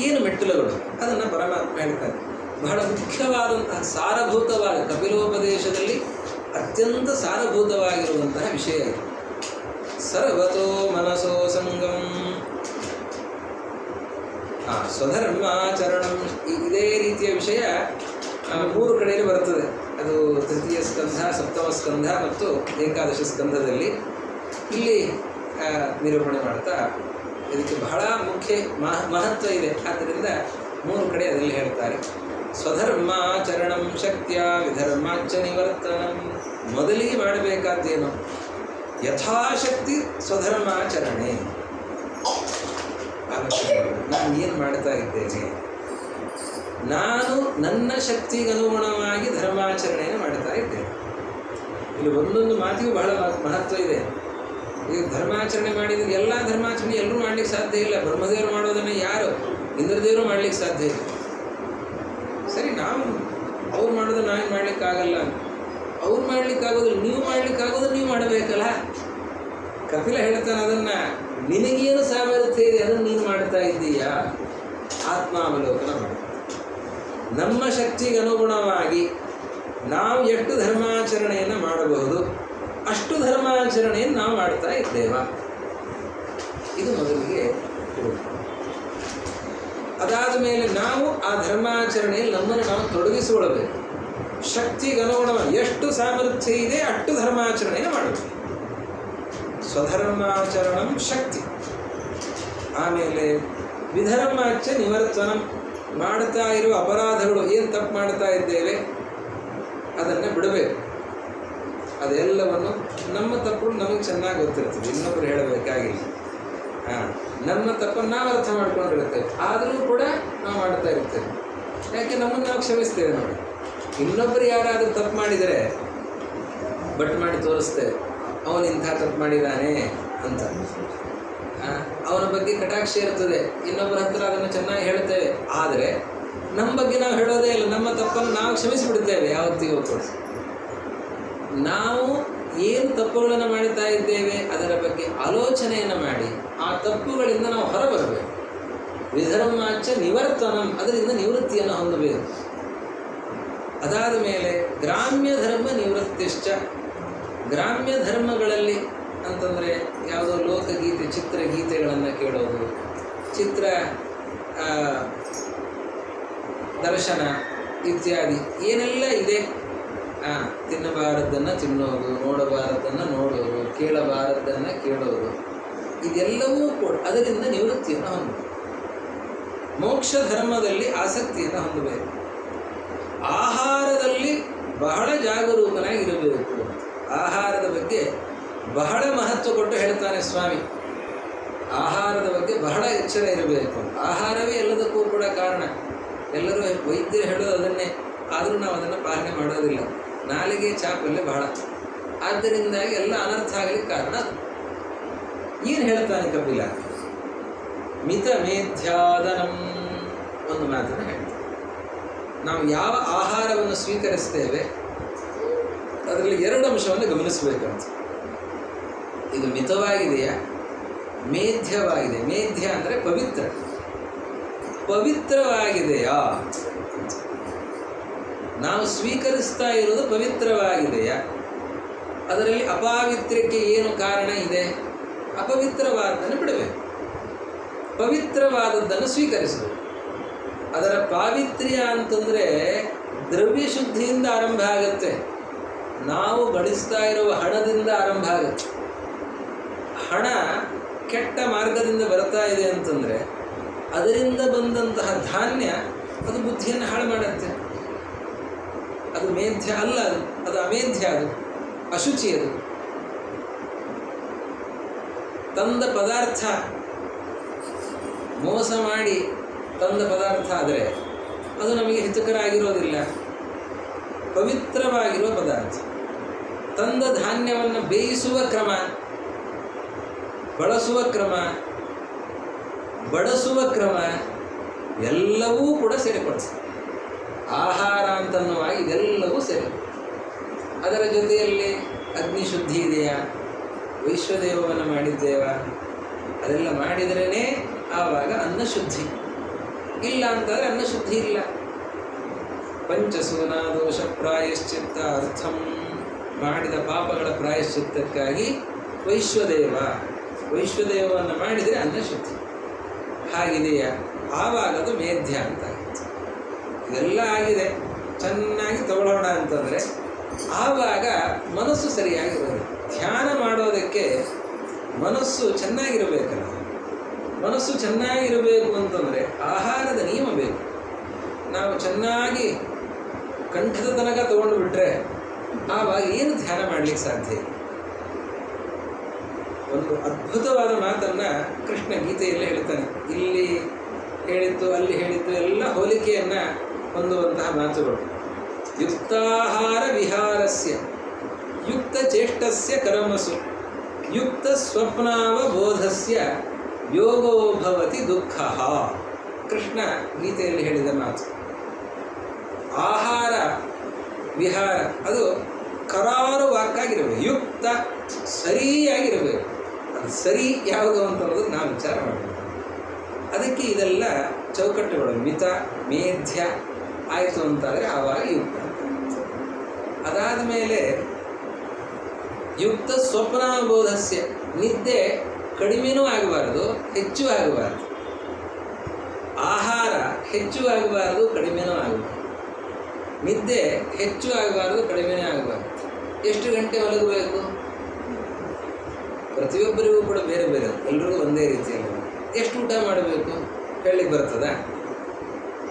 ಏನು ಮೆಟ್ಟಿಲುಗಳು? ಅದನ್ನು ಪರಮಾತ್ಮ ಹೇಳ್ತಾರೆ. ಬಹಳ ಮುಖ್ಯವಾದಂತಹ ಸಾರಭೂತವಾದ ಕಪಿಲೋಪದೇಶದಲ್ಲಿ ಅತ್ಯಂತ ಸಾರಭೂತವಾಗಿರುವಂತಹ ವಿಷಯ ಇದು. ಸರ್ವತೋ ಮನಸೋ ಸಂಗಂ ಸ್ವಧರ್ಮಾಚರಣಂ. ಇದೇ ರೀತಿಯ ವಿಷಯ 3 ಕಡೆಯಲ್ಲಿ ಬರುತ್ತದೆ. ಅದು ತೃತೀಯ ಸ್ಕಂಧ, ಸಪ್ತಮ ಸ್ಕಂಧ ಮತ್ತು ಏಕಾದಶ ಸ್ಕಂಧದಲ್ಲಿ. ಇಲ್ಲಿ ನಿರೂಪಣೆ ಮಾಡ್ತಾ ಇದಕ್ಕೆ ಬಹಳ ಮುಖ್ಯ ಮಹತ್ವ ಇದೆ. ಆದ್ದರಿಂದ 3 ಕಡೆ ಅದರಲ್ಲಿ ಹೇಳ್ತಾರೆ. ಸ್ವಧರ್ಮಾಚರಣಂ ಶಕ್ತಿಯ ವಿಧರ್ಮಾಚ ನಿವರ್ತನಂ. ಮೊದಲಿಗೆ ಮಾಡಬೇಕಾದ್ದೇನು? ಯಥಾಶಕ್ತಿ ಸ್ವಧರ್ಮಾಚರಣೆ. ನಾನು ಏನು ಮಾಡ್ತಾ ಇದ್ದೇನೆ? ನಾನು ನನ್ನ ಶಕ್ತಿಗನುಗುಣವಾಗಿ ಧರ್ಮಾಚರಣೆಯನ್ನು ಮಾಡ್ತಾ ಇದ್ದೇನೆ. ಇಲ್ಲಿ ಒಂದೊಂದು ಮಾತಿಗೂ ಬಹಳ ಮಹತ್ವ ಇದೆ. ಈಗ ಧರ್ಮಾಚರಣೆ ಮಾಡಿದರೆ ಎಲ್ಲ ಧರ್ಮಾಚರಣೆ ಎಲ್ಲರೂ ಮಾಡಲಿಕ್ಕೆ ಸಾಧ್ಯ ಇಲ್ಲ. ಬ್ರಹ್ಮದೇವರು ಮಾಡೋದನ್ನು ಯಾರು ಇಂದ್ರದೇವರು ಮಾಡಲಿಕ್ಕೆ ಸಾಧ್ಯ ಇಲ್ಲ. ಸರಿ, ಅವ್ರು ಮಾಡೋದನ್ನು ನಾನು ಮಾಡಲಿಕ್ಕಾಗಲ್ಲ. ಅವ್ರು ಮಾಡಲಿಕ್ಕಾಗೋದಿಲ್ಲ, ನೀವು ಮಾಡಲಿಕ್ಕಾಗೋದು ನೀವು ಮಾಡಬೇಕಲ್ಲ. ಕಪಿಲ ಹೇಳ್ತಾನೆ, ಅದನ್ನು ನಿನಗೇನು ಸಾಮರ್ಥ್ಯ ಇದೆ ಅದನ್ನು ನೀನು ಮಾಡ್ತಾ ಇದ್ದೀಯಾ? ಆತ್ಮಾವಲೋಕನ ಮಾಡ. ನಮ್ಮ ಶಕ್ತಿಗೆ ಅನುಗುಣವಾಗಿ ನಾವು ಎಷ್ಟು ಧರ್ಮಾಚರಣೆಯನ್ನು ಮಾಡಬಹುದು ಅಷ್ಟು ಧರ್ಮಾಚರಣೆಯನ್ನು ನಾವು ಮಾಡ್ತಾ ಇದ್ದೇವಾ? ಇದು ಮೊದಲಿಗೆ. ಅದಾದ ಮೇಲೆ ನಾವು ಆ ಧರ್ಮಾಚರಣೆಯಲ್ಲಿ ನಮ್ಮನ್ನು ನಾವು ತೊಡಗಿಸಿಕೊಳ್ಳಬೇಕು. ಶಕ್ತಿಗೆ ಅನುಗುಣವಾಗಿ ಎಷ್ಟು ಸಾಮರ್ಥ್ಯ ಇದೆ ಅಷ್ಟು ಧರ್ಮಾಚರಣೆಯನ್ನು ಮಾಡಬೇಕು. ಸ್ವಧರ್ಮಾಚರಣಂ ಶಕ್ತಿ. ಆಮೇಲೆ ವಿಧರ್ಮಾಚ ನಿವರ್ತನಂ. ಮಾಡ್ತಾ ಇರುವ ಅಪರಾಧಗಳು, ಏನು ತಪ್ಪು ಮಾಡ್ತಾ ಇದ್ದೇವೆ ಅದನ್ನು ಬಿಡಬೇಕು. ಅದೆಲ್ಲವನ್ನು ನಮ್ಮ ತಪ್ಪು ನಮಗೆ ಚೆನ್ನಾಗಿ ಗೊತ್ತಿರ್ತದೆ, ಇನ್ನೊಬ್ಬರು ಹೇಳಬೇಕಾಗಿಲ್ಲ. ನಮ್ಮ ತಪ್ಪನ್ನು ನಾವು ಅರ್ಥ ಮಾಡ್ಕೊಂಡಿರ್ತೇವೆ, ಆದರೂ ಕೂಡ ನಾವು ಮಾಡ್ತಾ ಇರ್ತೇವೆ. ಯಾಕೆ? ನಮ್ಮನ್ನು ನಾವು ಕ್ಷಮಿಸ್ತೇವೆ. ನೋಡಿ, ಇನ್ನೊಬ್ಬರು ಯಾರಾದರೂ ತಪ್ಪು ಮಾಡಿದರೆ ಬಟ್ ಮಾಡಿ ತೋರಿಸ್ತೇವೆ, ಅವನು ಇಂಥ ತಪ್ಪು ಮಾಡಿದ್ದಾನೆ ಅಂತ. ಅವನ ಬಗ್ಗೆ ಕಟಾಕ್ಷ ಇರ್ತದೆ, ಇನ್ನೊಬ್ಬರ ಹತ್ರ ಅದನ್ನು ಚೆನ್ನಾಗಿ ಹೇಳ್ತೇವೆ. ಆದರೆ ನಮ್ಮ ಬಗ್ಗೆ ನಾವು ಹೇಳೋದೇ ಇಲ್ಲ, ನಮ್ಮ ತಪ್ಪನ್ನು ನಾವು ಕ್ಷಮಿಸಿಬಿಡ್ತೇವೆ ಯಾವತ್ತಿಗೂ ಕೂಡ. ನಾವು ಏನು ತಪ್ಪುಗಳನ್ನು ಮಾಡ್ತಾ ಇದ್ದೇವೆ ಅದರ ಬಗ್ಗೆ ಆಲೋಚನೆಯನ್ನು ಮಾಡಿ ಆ ತಪ್ಪುಗಳಿಂದ ನಾವು ಹೊರಬರಬೇಕು. ವಿಧರ್ಮಾಚ ನಿವರ್ತನಂ, ಅದರಿಂದ ನಿವೃತ್ತಿಯನ್ನು ಹೊಂದಬೇಕು. ಅದಾದ ಮೇಲೆ ಗ್ರಾಮ್ಯ ಧರ್ಮ ನಿವೃತ್ತಿಶ್ಚ, ಗ್ರಾಮ್ಯ ಧರ್ಮಗಳಲ್ಲಿ ಅಂತಂದರೆ ಯಾವುದೋ ಲೋಕಗೀತೆ ಚಿತ್ರಗೀತೆಗಳನ್ನು ಕೇಳೋದು, ಚಿತ್ರ ದರ್ಶನ ಇತ್ಯಾದಿ ಏನೆಲ್ಲ ಇದೆ, ತಿನ್ನಬಾರದ್ದನ್ನು ತಿನ್ನೋದು, ನೋಡಬಾರದ್ದನ್ನು ನೋಡೋದು, ಕೇಳಬಾರದ್ದನ್ನು ಕೇಳೋದು, ಇದೆಲ್ಲವೂ ಕೂಡ ಅದರಿಂದ ನಿವೃತ್ತಿಯನ್ನು ಹೊಂದಬೇಕು. ಮೋಕ್ಷ ಧರ್ಮದಲ್ಲಿ ಆಸಕ್ತಿಯನ್ನು ಹೊಂದಬೇಕು. ಆಹಾರದಲ್ಲಿ ಬಹಳ ಜಾಗರೂಕನಾಗಿರಬೇಕು. ಆಹಾರದ ಬಗ್ಗೆ ಬಹಳ ಮಹತ್ವ ಕೊಟ್ಟು ಹೇಳ್ತಾನೆ ಸ್ವಾಮಿ. ಆಹಾರದ ಬಗ್ಗೆ ಬಹಳ ಎಚ್ಚರ ಇರಬೇಕು. ಆಹಾರವೇ ಎಲ್ಲದಕ್ಕೂ ಕೂಡ ಕಾರಣ. ಎಲ್ಲರೂ ವೈದ್ಯರು ಹೇಳೋದು ಅದನ್ನೇ, ಆದರೂ ನಾವು ಅದನ್ನು ಪಾಲನೆ ಮಾಡೋದಿಲ್ಲ. ನಾಲಿಗೆ ಚಾಪಲ್ಯ ಬಹಳ, ಆದ್ದರಿಂದಾಗಿ ಎಲ್ಲ ಅನರ್ಥ ಆಗಲಿಕ್ಕೆ ಕಾರಣ. ಏನು ಹೇಳ್ತಾನೆ ಕಪಿಲ? ಮಿತ ಮೇಧ್ಯಾದನಂ, ಒಂದು ಮಾತನ್ನು ಹೇಳ್ತಾನೆ. ನಾವು ಯಾವ ಆಹಾರವನ್ನು ಸ್ವೀಕರಿಸ್ತೇವೆ ಅದರಲ್ಲಿ ಎರಡು ಅಂಶವನ್ನು ಗಮನಿಸಬೇಕಂತ. ಇದು ಮಿತವಾಗಿದೆಯಾ, ಮೇಧ್ಯವಾಗಿದೆ. ಮೇಧ್ಯ ಅಂದರೆ ಪವಿತ್ರ, ಪವಿತ್ರವಾಗಿದೆಯಾ? ನಾವು ಸ್ವೀಕರಿಸ್ತಾ ಇರೋದು ಪವಿತ್ರವಾಗಿದೆಯಾ? ಅದರಲ್ಲಿ ಅಪಾವಿತ್ರ್ಯಕ್ಕೆ ಏನು ಕಾರಣ ಇದೆ? ಅಪವಿತ್ರವಾದದ್ದನ್ನು ಬಿಡಬೇಕು, ಪವಿತ್ರವಾದದ್ದನ್ನು ಸ್ವೀಕರಿಸಬೇಕು. ಅದರ ಪಾವಿತ್ರ್ಯ ಅಂತಂದರೆ ದ್ರವ್ಯ ಶುದ್ಧಿಯಿಂದ ಆರಂಭ ಆಗುತ್ತೆ. ನಾವು ಗಳಿಸ್ತಾ ಇರುವ ಹಣದಿಂದ ಆರಂಭ ಆಗುತ್ತೆ. ಹಣ ಕೆಟ್ಟ ಮಾರ್ಗದಿಂದ ಬರ್ತಾ ಇದೆ ಅಂತಂದರೆ ಅದರಿಂದ ಬಂದಂತಹ ಧಾನ್ಯ ಅದು ಬುದ್ಧಿಯನ್ನು ಹಾಳು ಮಾಡುತ್ತೆ. ಅದು ಮೇಧ್ಯ ಅಲ್ಲ, ಅದು ಅಮೇಧ್ಯ, ಅದು ಅಶುಚಿ. ಅದು ತಂದ ಪದಾರ್ಥ ಮೋಸ ಮಾಡಿ ತಂದ ಪದಾರ್ಥ ಆದರೆ ಅದು ನಮಗೆ ಹಿತಕರ ಆಗಿರೋದಿಲ್ಲ. ಪವಿತ್ರವಾಗಿರುವ ಪದಾರ್ಥ, ತಂದ ಧಾನ್ಯವನ್ನು ಬೇಯಿಸುವ ಕ್ರಮ, ಬಳಸುವ ಕ್ರಮ, ಬಡಿಸುವ ಕ್ರಮ ಎಲ್ಲವೂ ಕೂಡ ಸೇರಿಕೊಳ್ತದೆ. ಆಹಾರ ಅಂತನ್ನುವಾಗಿ ಇದೆಲ್ಲವೂ ಸೇರಿ. ಅದರ ಜೊತೆಯಲ್ಲಿ ಅಗ್ನಿಶುದ್ಧಿ ಇದೆಯಾ, ವೈಶ್ವದೇವವನ್ನು ಮಾಡಿದ್ದೇವಾ, ಅದೆಲ್ಲ ಮಾಡಿದ್ರೇ ಆವಾಗ ಅನ್ನಶುದ್ಧಿ. ಇಲ್ಲ ಅಂತಂದರೆ ಅನ್ನಶುದ್ಧಿ ಇಲ್ಲ. ಪಂಚಸೂನ ದೋಷ ಪ್ರಾಯಶ್ಚಿತ್ತ ಅರ್ಥಂ, ಮಾಡಿದ ಪಾಪಗಳ ಪ್ರಾಯಶ್ಚಿತ್ತಕ್ಕಾಗಿ ವೈಶ್ವದೇವವನ್ನು ಮಾಡಿದರೆ ಅನ್ನಶುದ್ಧಿ. ಹಾಗಿದೆಯಾ? ಆವಾಗ ಅದು ಮೇಧ್ಯ ಅಂತ ಆಗುತ್ತೆ. ಇದೆಲ್ಲ ಆಗಿದೆ, ಚೆನ್ನಾಗಿ ತಗೊಳ್ಳೋಣ ಅಂತಂದರೆ ಆವಾಗ ಮನಸ್ಸು ಸರಿಯಾಗಿರೋದು. ಧ್ಯಾನ ಮಾಡೋದಕ್ಕೆ ಮನಸ್ಸು ಚೆನ್ನಾಗಿರಬೇಕಲ್ಲ. ಮನಸ್ಸು ಚೆನ್ನಾಗಿರಬೇಕು ಅಂತಂದರೆ ಆಹಾರದ ನಿಯಮ ಬೇಕು. ನಾವು ಚೆನ್ನಾಗಿ ಕಂಠದ ತನಕ ತಗೊಂಡು ಬಿಟ್ಟರೆ ಆವಾಗ ಏನು ಧ್ಯಾನ ಮಾಡಲಿಕ್ಕೆ ಸಾಧ್ಯ? ಒಂದು ಅದ್ಭುತವಾದ ಮಾತನ್ನು ಕೃಷ್ಣ ಗೀತೆಯಲ್ಲಿ ಹೇಳ್ತಾನೆ. ಇಲ್ಲಿ ಹೇಳಿದ್ದು ಅಲ್ಲಿ ಹೇಳಿದ್ದು ಎಲ್ಲ ಹೋಲಿಕೆಯನ್ನು ಹೊಂದುವಂತಹ ಮಾತುಗಳು. ಯುಕ್ತಾಹಾರ ವಿಹಾರಸ್ಯ ಯುಕ್ತ ಚೇಷ್ಟಸ್ಯ ಕರ್ಮಸು ಯುಕ್ತ ಸ್ವಪ್ನಾವಬೋಧಸ್ಯ ಯೋಗೋ ಭವತಿ ದುಃಖ. ಕೃಷ್ಣ ಗೀತೆಯಲ್ಲಿ ಹೇಳಿದ ಮಾತು. ಆಹಾರ ವಿಹಾರ ಅದು ಕರಾರು ವಾಕ್ಕಾಗಿರಬೇಕು, ಯುಕ್ತ ಸರಿಯಾಗಿರಬೇಕು. ಅದು ಸರಿ ಯಾವುದು ಅಂತನ್ನೋದು ನಾವು ವಿಚಾರ ಮಾಡಬೇಕು. ಅದಕ್ಕೆ ಇದೆಲ್ಲ ಚೌಕಟ್ಟುಗಳು. ಮಿತ ಮೇಧ್ಯ ಆಯಿತು ಅಂತಾದರೆ ಆವಾಗ ಯುಕ್ತ. ಅದಾದ ಮೇಲೆ ಯುಕ್ತ ಸ್ವಪ್ನಾಬೋಧಸ್ಯ, ನಿದ್ದೆ ಕಡಿಮೆನೂ ಆಗಬಾರ್ದು, ಹೆಚ್ಚು ಆಗಬಾರ್ದು. ಆಹಾರ ಹೆಚ್ಚು ಆಗಬಾರ್ದು, ಕಡಿಮೆನೂ ಆಗಬಾರ್ದು. ನಿದ್ದೆ ಹೆಚ್ಚು ಆಗಬಾರ್ದು, ಕಡಿಮೆನೇ ಆಗಬಾರ್ದು. ಎಷ್ಟು ಗಂಟೆ ಮಲಗಬೇಕು? ಪ್ರತಿಯೊಬ್ಬರಿಗೂ ಕೂಡ ಬೇರೆ ಬೇರೆ, ಎಲ್ರಿಗೂ ಒಂದೇ ರೀತಿಯಲ್ಲಿ. ಎಷ್ಟು ಊಟ ಮಾಡಬೇಕು ಹೇಳಲಿಕ್ಕೆ ಬರ್ತದ?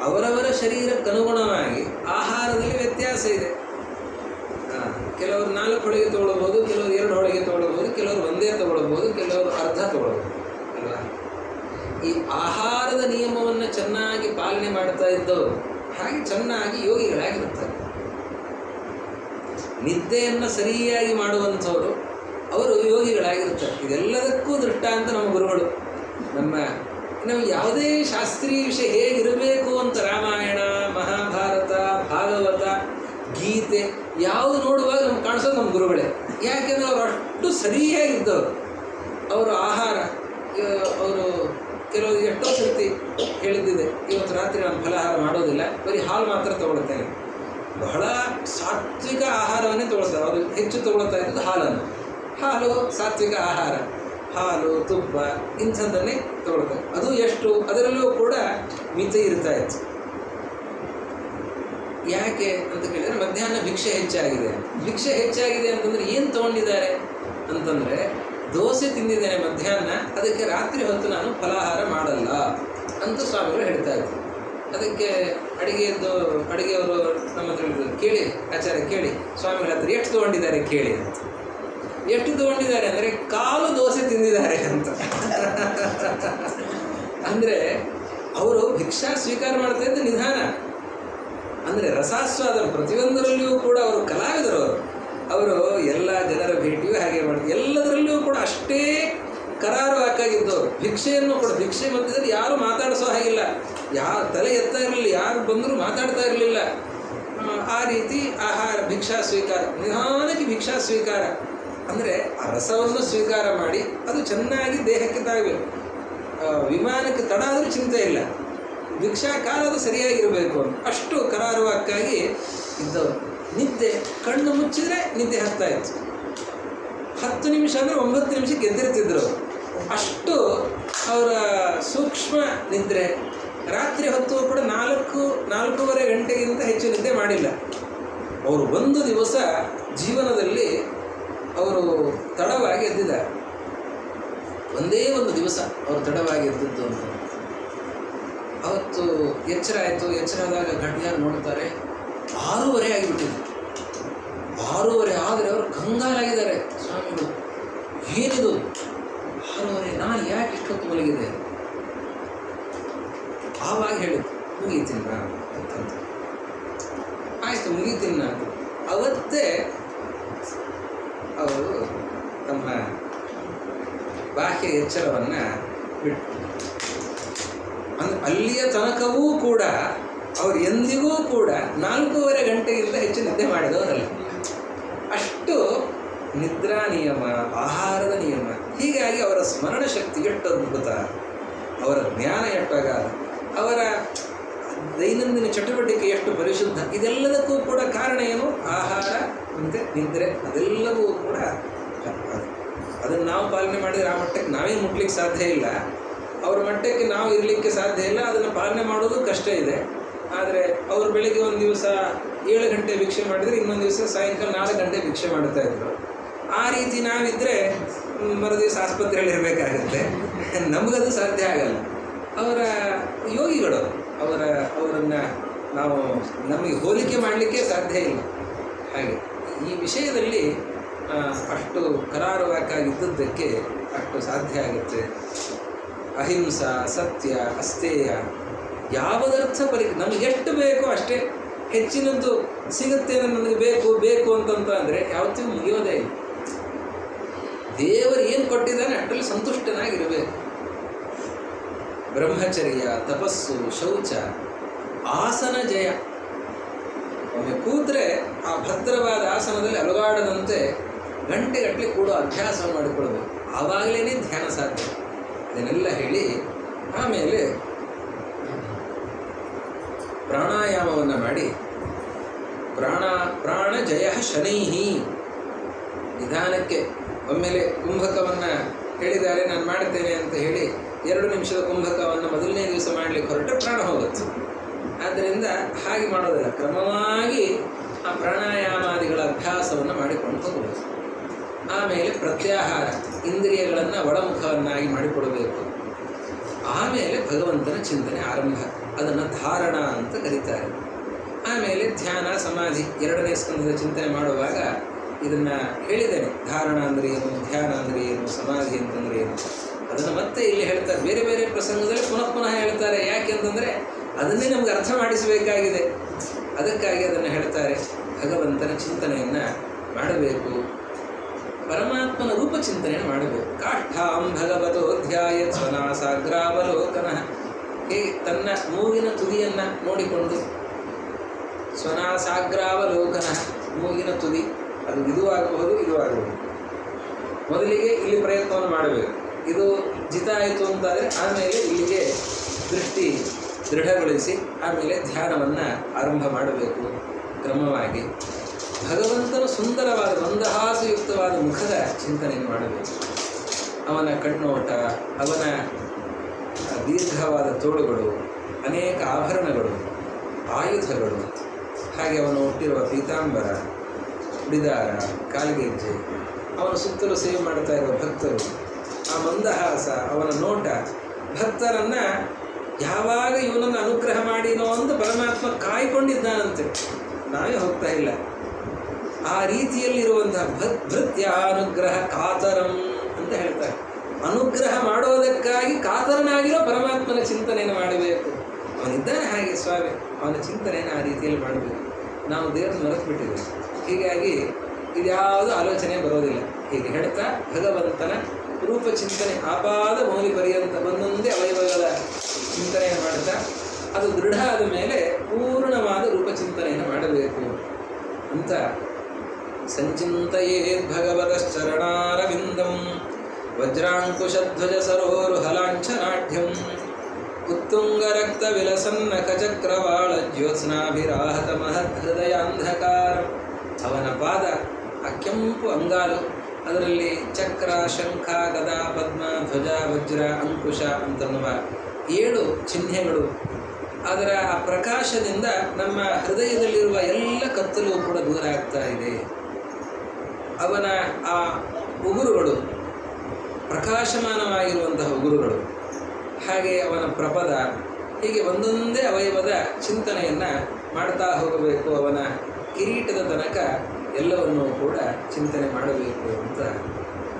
ಅವರವರ ಶರೀರಕ್ಕನುಗುಣವಾಗಿ ಆಹಾರದಲ್ಲಿ ವ್ಯತ್ಯಾಸ ಇದೆ. ಕೆಲವರು 4 ಹೋಳಿಗೆ ತೊಗೊಳ್ಬೋದು, ಕೆಲವರು 2 ಹೋಳಿಗೆ ತೊಗೊಳ್ಬೋದು, ಕೆಲವರು ಒಂದೇ ತೊಗೊಳ್ಬೋದು, ಕೆಲವರು ಅರ್ಧ ತೊಗೊಳ್ಬೋದು ಅಲ್ವಾ? ಈ ಆಹಾರದ ನಿಯಮವನ್ನು ಚೆನ್ನಾಗಿ ಪಾಲನೆ ಮಾಡ್ತಾ ಇದ್ದವರು ಹಾಗೆ ಚೆನ್ನಾಗಿ ಯೋಗಿಗಳಾಗಿರ್ತಾರೆ. ನಿದ್ದೆಯನ್ನು ಸರಿಯಾಗಿ ಮಾಡುವಂಥವರು ಅವರು ಯೋಗಿಗಳಾಗಿರ್ತಾರೆ. ಇದೆಲ್ಲದಕ್ಕೂ ದೃಷ್ಟಾಂತ ನಮ್ಮ ಗುರುಗಳು. ನಾವು ಯಾವುದೇ ಶಾಸ್ತ್ರೀಯ ವಿಷಯ ಹೇಗಿರಬೇಕು ಅಂತ ರಾಮಾಯಣ, ಮಹಾಭಾರತ, ಭಾಗವತ, ಗೀತೆ ಯಾವುದು ನೋಡುವಾಗ ನಮ್ಗೆ ಕಾಣಿಸೋದು ನಮ್ಮ ಗುರುಗಳೇ. ಯಾಕೆಂದರೆ ಅವರು ಅಷ್ಟು ಸರಿಯಾಗಿದ್ದವರು. ಅವರು ಆಹಾರ, ಅವರು ಕೆಲವು ಎಷ್ಟೋ ಸರ್ತಿ ಹೇಳಿದ್ದಿದೆ, ಇವತ್ತು ರಾತ್ರಿ ನಾನು ಫಲಾಹಾರ ಮಾಡೋದಿಲ್ಲ, ಬರೀ ಹಾಲು ಮಾತ್ರ ತಗೊಳ್ತೇನೆ. ಬಹಳ ಸಾತ್ವಿಕ ಆಹಾರವನ್ನೇ ತಗೊಳ್ತಾರೆ. ಅವರು ಹೆಚ್ಚು ತಗೊಳ್ತಾ ಇರೋದು ಹಾಲನ್ನು. ಹಾಲು ಸಾತ್ವಿಕ ಆಹಾರ, ಹಾಲು, ತುಪ್ಪ ಇಂಥದ್ದನ್ನೇ ತಗೊಳ್ತಾರೆ. ಅದು ಎಷ್ಟು, ಅದರಲ್ಲೂ ಕೂಡ ಮಿತಿ ಇರ್ತಾ ಇತ್ತು. ಯಾಕೆ ಅಂತ ಕೇಳಿದರೆ ಮಧ್ಯಾಹ್ನ ಭಿಕ್ಷೆ ಹೆಚ್ಚಾಗಿದೆ. ಭಿಕ್ಷೆ ಹೆಚ್ಚಾಗಿದೆ ಅಂತಂದರೆ ಏನು ತೊಗೊಂಡಿದ್ದಾರೆ ಅಂತಂದರೆ, ದೋಸೆ ತಿಂದಿದ್ದೇನೆ ಮಧ್ಯಾಹ್ನ, ಅದಕ್ಕೆ ರಾತ್ರಿ ಹೊತ್ತು ನಾನು ಫಲಾಹಾರ ಮಾಡಲ್ಲ ಅಂತ ಸ್ವಾಮಿಗಳು ಹೇಳ್ತಾ ಇದ್ರು. ಅದಕ್ಕೆ ಅಡಿಗೆಯವರು ನಮ್ಮ ಹತ್ರ ಹೇಳಿದ್ರು, ಕೇಳಿ ಆಚಾರ್ಯ ಕೇಳಿ ಸ್ವಾಮಿಗಳ ಹತ್ರ ಎಷ್ಟು ತೊಗೊಂಡಿದ್ದಾರೆ ಕೇಳಿ ಅಂತ. ಎಷ್ಟು ತೊಗೊಂಡಿದ್ದಾರೆ ಅಂದರೆ ಕಾಲು ದೋಸೆ ತಿಂದಿದ್ದಾರೆ ಅಂತ. ಅಂದರೆ ಅವರು ಭಿಕ್ಷಾ ಸ್ವೀಕಾರ ಮಾಡ್ತಾ ಇದ್ದ ನಿಧಾನ, ಅಂದರೆ ರಸಾಸ್ವಾದ ಪ್ರತಿಯೊಂದರಲ್ಲಿಯೂ ಕೂಡ ಅವರು ಕಲಾವಿದರು. ಅವರು ಎಲ್ಲ ಜನರ ಭೇಟಿಯೂ ಹಾಗೆ ಮಾಡಿದ್ರು, ಎಲ್ಲದರಲ್ಲಿಯೂ ಕೂಡ ಅಷ್ಟೇ ಕರಾರುವಾಕ್ಕಾಗಿದ್ದವರು. ಭಿಕ್ಷೆಯನ್ನು ಕೂಡ, ಭಿಕ್ಷೆ ಮಧ್ಯದಲ್ಲಿ ಯಾರು ಮಾತಾಡಿಸೋ ಹಾಗಿಲ್ಲ, ಯಾರು ತಲೆ ಎತ್ತಾ ಇರಲಿಲ್ಲ, ಯಾರು ಬಂದರೂ ಮಾತಾಡ್ತಾ ಇರಲಿಲ್ಲ. ಆ ರೀತಿ ಆಹಾರ ಭಿಕ್ಷಾ ಸ್ವೀಕಾರ, ನಿಧಾನಕ್ಕೆ ಭಿಕ್ಷಾ ಸ್ವೀಕಾರ. ಅಂದರೆ ಆ ರಸವನ್ನು ಸ್ವೀಕಾರ ಮಾಡಿ ಅದು ಚೆನ್ನಾಗಿ ದೇಹಕ್ಕೆ ತಾಗಬೇಕು. ವಿಮಾನಕ್ಕೆ ತಡ ಆದರೂ ಚಿಂತೆ ಇಲ್ಲ, ಭಿಕ್ಷಾ ಕಾಲ ಅದು ಸರಿಯಾಗಿರಬೇಕು ಅಂತ ಅಷ್ಟು ಕರಾರುವಾಕ್ಕಾಗಿ ಇದ್ದವರು. ನಿದ್ದೆ, ಕಣ್ಣು ಮುಚ್ಚಿದರೆ ನಿದ್ದೆ ಹತ್ತಾ ಇತ್ತು. 10 ನಿಮಿಷ ಅಂದರೆ 9 ನಿಮಿಷಕ್ಕೆ ಎದ್ದಿರ್ತಿದ್ರು. ಅಷ್ಟು ಅವರ ಸೂಕ್ಷ್ಮ ನಿದ್ರೆ. ರಾತ್ರಿ ಹೊತ್ತು ಕೂಡ 4-4.5 ಗಂಟೆಗಿಂತ ಹೆಚ್ಚು ನಿದ್ದೆ ಮಾಡಿಲ್ಲ ಅವರು. ಒಂದು ದಿವಸ ಜೀವನದಲ್ಲಿ ಅವರು ತಡವಾಗಿ ಎದ್ದಿದ್ದಾರೆ. ಒಂದೇ ಒಂದು ದಿವಸ ಅವರು ತಡವಾಗಿ ಎದ್ದಿದ್ದು ಅಂತ. ಅವತ್ತು ಎಚ್ಚರ ಆಯಿತು. ಎಚ್ಚರ ಆದಾಗ ಗಡಿಯಾರ ನೋಡ್ತಾರೆ, 6:30 ಆಗಿಬಿಟ್ಟಿದೆ. 6:30 ಆದರೆ ಅವರು ಕಂಗಾಲಾಗಿದ್ದಾರೆ ಸ್ವಾಮಿಗಳು. ಏನಿದು 6:30, ನಾನು ಯಾಕೆ ಇಷ್ಟೊತ್ತು ಮಲಗಿದೆ? ಆವಾಗ ಹೇಳಿದ್ದು, ಮುಗೀತಿನ್ನ ಅಂತಂತ. ಆಯಿತು ಮುಗೀತಿನ್ನ ಅಂತ. ಅವತ್ತೇ ಅವರು ತಮ್ಮ ಬಾಹ್ಯ ಎಚ್ಚರವನ್ನು ಬಿಟ್ಟು, ಅಂದರೆ ಅಲ್ಲಿಯ ತನಕವೂ ಕೂಡ ಅವರು ಎಂದಿಗೂ ಕೂಡ 4.5 ಗಂಟೆಗಿಂತ ಹೆಚ್ಚು ನಿದ್ದೆ ಮಾಡಿದವರಲ್ಲ. ಅಷ್ಟು ನಿದ್ರಾ ನಿಯಮ, ಆಹಾರದ ನಿಯಮ. ಹೀಗಾಗಿ ಅವರ ಸ್ಮರಣ ಶಕ್ತಿ ಎಷ್ಟು ಅದ್ಭುತ, ಅವರ ಜ್ಞಾನ ಎಷ್ಟಾಗಾದ, ಅವರ ದೈನಂದಿನ ಚಟುವಟಿಕೆ ಎಷ್ಟು ಪರಿಶುದ್ಧ. ಇದೆಲ್ಲದಕ್ಕೂ ಕೂಡ ಕಾರಣ ಏನು? ಆಹಾರ ಮತ್ತು ನಿದ್ರೆ. ಅದೆಲ್ಲವೂ ಕೂಡ ಅದನ್ನು ನಾವು ಪಾಲನೆ ಮಾಡಿದರೆ ಆ ಮಟ್ಟಕ್ಕೆ ನಾವೇನು ಮುಟ್ಲಿಕ್ಕೆ ಸಾಧ್ಯ ಇಲ್ಲ. ಅವ್ರ ಮಟ್ಟಕ್ಕೆ ನಾವು ಇರಲಿಕ್ಕೆ ಸಾಧ್ಯ ಇಲ್ಲ. ಅದನ್ನು ಪಾಲನೆ ಮಾಡೋದು ಕಷ್ಟ ಇದೆ. ಆದರೆ ಅವರು ಬೆಳಿಗ್ಗೆ ಒಂದು ದಿವಸ 7 ಗಂಟೆ ಭಿಕ್ಷೆ ಮಾಡಿದರೆ, ಇನ್ನೊಂದು ದಿವಸ ಸಾಯಂಕಾಲ 4 ಗಂಟೆ ಭಿಕ್ಷೆ ಮಾಡ್ತಾ ಇದ್ರು. ಆ ರೀತಿ ನಾವಿದ್ದರೆ ಮರುದಿವಸ ಆಸ್ಪತ್ರೆಯಲ್ಲಿ ಇರಬೇಕಾಗತ್ತೆ. ನಮಗದು ಸಾಧ್ಯ ಆಗಲ್ಲ. ಅವರ ಯೋಗಿಗಳು, ಅವರನ್ನು ನಾವು ನಮಗೆ ಹೋಲಿಕೆ ಮಾಡಲಿಕ್ಕೆ ಸಾಧ್ಯ ಇಲ್ಲ. ಹಾಗೆ ಈ ವಿಷಯದಲ್ಲಿ ಅಷ್ಟು ಕರಾರುವಾಕ್ಕಾಗಿದ್ದದ್ದಕ್ಕೆ ಅಷ್ಟು ಸಾಧ್ಯ ಆಗುತ್ತೆ. ಅಹಿಂಸಾ, ಸತ್ಯ, ಅಸ್ತೇಯ, ಯಾವುದರ್ಥ ನಮಗೆ ಎಷ್ಟು ಬೇಕೋ ಅಷ್ಟೇ. ಹೆಚ್ಚಿನದ್ದು ಸಿಗುತ್ತೆ ನನಗೆ ಬೇಕು ಅಂತಂತ ಅಂದರೆ ಯಾವತ್ತೂ ಮುಗಿಯೋದೇ ಇಲ್ಲ. ದೇವರು ಏನು ಕೊಟ್ಟಿದ್ದಾನೆ ಅಷ್ಟರಲ್ಲಿ ಸಂತುಷ್ಟನಾಗಿರಬೇಕು. ಬ್ರಹ್ಮಚರ್ಯ, ತಪಸ್ಸು, ಶೌಚ, ಆಸನ ಜಯ. ಒಮ್ಮೆ ಕೂತ್ರೆ ಆ ಭದ್ರವಾದ ಆಸನದಲ್ಲಿ ಅಲುಗಾಡದಂತೆ ಗಂಟೆಗಟ್ಟಲೆ ಕೂಡ ಅಭ್ಯಾಸ ಮಾಡಿಕೊಳ್ಬೇಕು. ಆವಾಗಲೇ ಧ್ಯಾನ ಸಾಧ್ಯ. ಇದನ್ನೆಲ್ಲ ಹೇಳಿ ಆಮೇಲೆ ಪ್ರಾಣಾಯಾಮವನ್ನು ಮಾಡಿ, ಪ್ರಾಣ ಜಯ ಶನೈಹಿ, ನಿಧಾನಕ್ಕೆ ಒಮ್ಮೆಲೆ ಕುಂಭಕವನ್ನು ಹೇಳಿದ್ದಾರೆ ನಾನು ಮಾಡ್ತೇನೆ ಅಂತ ಹೇಳಿ 2 ನಿಮಿಷದ ಕುಂಭಕವನ್ನು ಮೊದಲನೇ ದಿವಸ ಮಾಡಲಿಕ್ಕೆ ಹೊರಟರೆ ಪ್ರಾಣ ಹೋಗುತ್ತೆ. ಆದ್ದರಿಂದ ಹಾಗೆ ಮಾಡೋದಿಲ್ಲ, ಕ್ರಮವಾಗಿ ಆ ಪ್ರಾಣಾಯಾಮಾದಿಗಳ ಅಭ್ಯಾಸವನ್ನು ಮಾಡಿಕೊಂಡು ಹೋಗಬೇಕು. ಆಮೇಲೆ ಪ್ರತ್ಯಾಹಾರ, ಇಂದ್ರಿಯಗಳನ್ನು ಒಳಮುಖವನ್ನಾಗಿ ಮಾಡಿಕೊಡಬೇಕು. ಆಮೇಲೆ ಭಗವಂತನ ಚಿಂತನೆ ಆರಂಭ, ಅದನ್ನು ಧಾರಣ ಅಂತ ಕರೀತಾರೆ. ಆಮೇಲೆ ಧ್ಯಾನ, ಸಮಾಧಿ 2ನೇ ಸ್ಕಂದದ ಚಿಂತನೆ ಮಾಡುವಾಗ ಇದನ್ನು ಹೇಳಿದ್ದೇನೆ. ಧಾರಣ ಅಂದರೆ ಏನು, ಧ್ಯಾನ ಅಂದರೆ ಏನು, ಸಮಾಧಿ ಅಂತಂದರೆ ಏನು, ಅದನ್ನು ಮತ್ತೆ ಇಲ್ಲಿ ಹೇಳ್ತಾರೆ. ಬೇರೆ ಬೇರೆ ಪ್ರಸಂಗದಲ್ಲಿ ಪುನಃ ಹೇಳ್ತಾರೆ. ಯಾಕೆ ಅಂತಂದರೆ ಅದನ್ನೇ ನಮ್ಗೆ ಅರ್ಥ ಮಾಡಿಸಬೇಕಾಗಿದೆ. ಅದಕ್ಕಾಗಿ ಅದನ್ನು ಹೇಳ್ತಾರೆ. ಭಗವಂತನ ಚಿಂತನೆಯನ್ನು ಮಾಡಬೇಕು. ಪರಮಾತ್ಮನ ರೂಪಚಿಂತನೆಯನ್ನು ಮಾಡಬೇಕು. ಕಾಷ್ಠಾಂ ಭಗವತೋಧ್ಯಾಯ ಸ್ವನಾಸಾಗ್ರಾವಲೋಕನ, ಹೇಗೆ ತನ್ನ ಮೂಗಿನ ತುದಿಯನ್ನು ನೋಡಿಕೊಂಡು, ಸ್ವನಾಸಾಗ್ರಾವಲೋಕನ, ಮೂಗಿನ ತುದಿ ಅದು ಇದು ಆಗಬಹುದು, ಇದು ಆಗಬಹುದು. ಮೊದಲಿಗೆ ಇಲ್ಲಿ ಪ್ರಯತ್ನವನ್ನು ಮಾಡಬೇಕು. ಇದು ಜಿತ ಆಯಿತು ಅಂತಾದರೆ ಆಮೇಲೆ ಇಲ್ಲಿಗೆ ದೃಷ್ಟಿ ದೃಢಗೊಳಿಸಿ ಆಮೇಲೆ ಧ್ಯಾನವನ್ನು ಆರಂಭ ಮಾಡಬೇಕು ಕ್ರಮವಾಗಿ. ಭಗವಂತನು ಸುಂದರವಾದ ಮಂದಹಾಸಯುಕ್ತವಾದ ಮುಖದ ಚಿಂತನೆಯನ್ನು ಮಾಡಬೇಕು. ಅವನ ಕಣ್ಣೋಟ, ಅವನ ದೀರ್ಘವಾದ ತೋಳುಗಳು, ಅನೇಕ ಆಭರಣಗಳು, ಆಯುಧಗಳು, ಹಾಗೆ ಅವನು ಹುಟ್ಟಿರುವ ಪೀತಾಂಬರ, ಉಡಿದಾರ, ಕಾಲ್ಗೆಜ್ಜೆ, ಅವನ ಸುತ್ತಲೂ ಸೇವೆ ಮಾಡ್ತಾ ಇರುವ ಭಕ್ತರು, ಆ ಮಂದಹಾಸ, ಅವನ ನೋಟ, ಭಕ್ತರನ್ನು ಯಾವಾಗ ಇವನನ್ನು ಅನುಗ್ರಹ ಮಾಡಿನೋ ಅಂತ ಪರಮಾತ್ಮ ಕಾಯ್ಕೊಂಡಿದ್ದಾನಂತೆ, ನಾವೇ ಹೋಗ್ತಾ ಇಲ್ಲ. ಆ ರೀತಿಯಲ್ಲಿರುವಂತಹ ಭೃತ್ಯಾನುಗ್ರಹ ಕಾತರಂ ಅಂತ ಹೇಳ್ತಾರೆ. ಅನುಗ್ರಹ ಮಾಡೋದಕ್ಕಾಗಿ ಕಾತರನಾಗಿರೋ ಪರಮಾತ್ಮನ ಚಿಂತನೆಯನ್ನು ಮಾಡಬೇಕು. ಅವನಿದ್ದಾನೆ ಹಾಗೆ ಸ್ವಾಮಿ, ಅವನ ಚಿಂತನೆಯನ್ನು ಆ ರೀತಿಯಲ್ಲಿ ಮಾಡಬೇಕು. ನಾವು ದೇವರನ್ನು ಮರೆತು ಬಿಟ್ಟಿದ್ದೇವೆ, ಹೀಗಾಗಿ ಇದ್ಯಾವುದು ಆಲೋಚನೆ ಬರೋದಿಲ್ಲ. ಹೀಗೆ ಹೇಳ್ತಾ ಭಗವಂತನ ರೂಪಚಿಂತನೆ ಆಪಾದ ಮೌಲಿ ಪರ್ಯಂತ ಒಂದೊಂದೇ ಅವಯವಗಳ ಚಿಂತನೆಯನ್ನು ಮಾಡ್ತಾ ಅದು ದೃಢ ಆದ ಮೇಲೆ ಪೂರ್ಣವಾದ ರೂಪಚಿಂತನೆಯನ್ನು ಮಾಡಬೇಕು ಅಂತ ಸಂಚಿಂತಯೇದ್ ಭಗವತಶ್ಚರಣಾರವಿಂದಂ ವಜ್ರಾಂಕುಶಧ್ವಜ ಸರೋರುಹಲಾಂಛನಾಢ್ಯಂ ಉತ್ತುಂಗರಕ್ತ ವಿಲಸನ್ನಕ ಚಕ್ರವಾಳ ಜ್ಯೋತ್ಸ್ನಾಭಿರಾಹತ ಮಹೃದಯಾಂಧಕಾರ. ಅವನ ಪಾದ ಆ ಕೆಂಪು ಅಂಗಾಲು, ಅದರಲ್ಲಿ ಚಕ್ರ, ಶಂಖ, ಗದಾ, ಪದ್ಮ, ಧ್ವಜ, ವಜ್ರ, ಅಂಕುಶ ಅಂತನ್ನುವ 7 ಚಿಹ್ನೆಗಳು. ಅದರ ಆ ಪ್ರಕಾಶದಿಂದ ನಮ್ಮ ಹೃದಯದಲ್ಲಿರುವ ಎಲ್ಲ ಕತ್ತಲು ಕೂಡ ದೂರ ಆಗ್ತಾ ಇದೆ. ಅವನ ಆ ಉಗುರುಗಳು ಪ್ರಕಾಶಮಾನವಾಗಿರುವಂತಹ ಉಗುರುಗಳು, ಹಾಗೆ ಅವನ ಪ್ರಪದ, ಹೀಗೆ ಒಂದೊಂದೇ ಅವಯವದ ಚಿಂತನೆಯನ್ನು ಮಾಡ್ತಾ ಹೋಗಬೇಕು. ಅವನ ಕಿರೀಟದ ತನಕ ಎಲ್ಲವನ್ನೂ ಕೂಡ ಚಿಂತನೆ ಮಾಡಬೇಕು ಅಂತ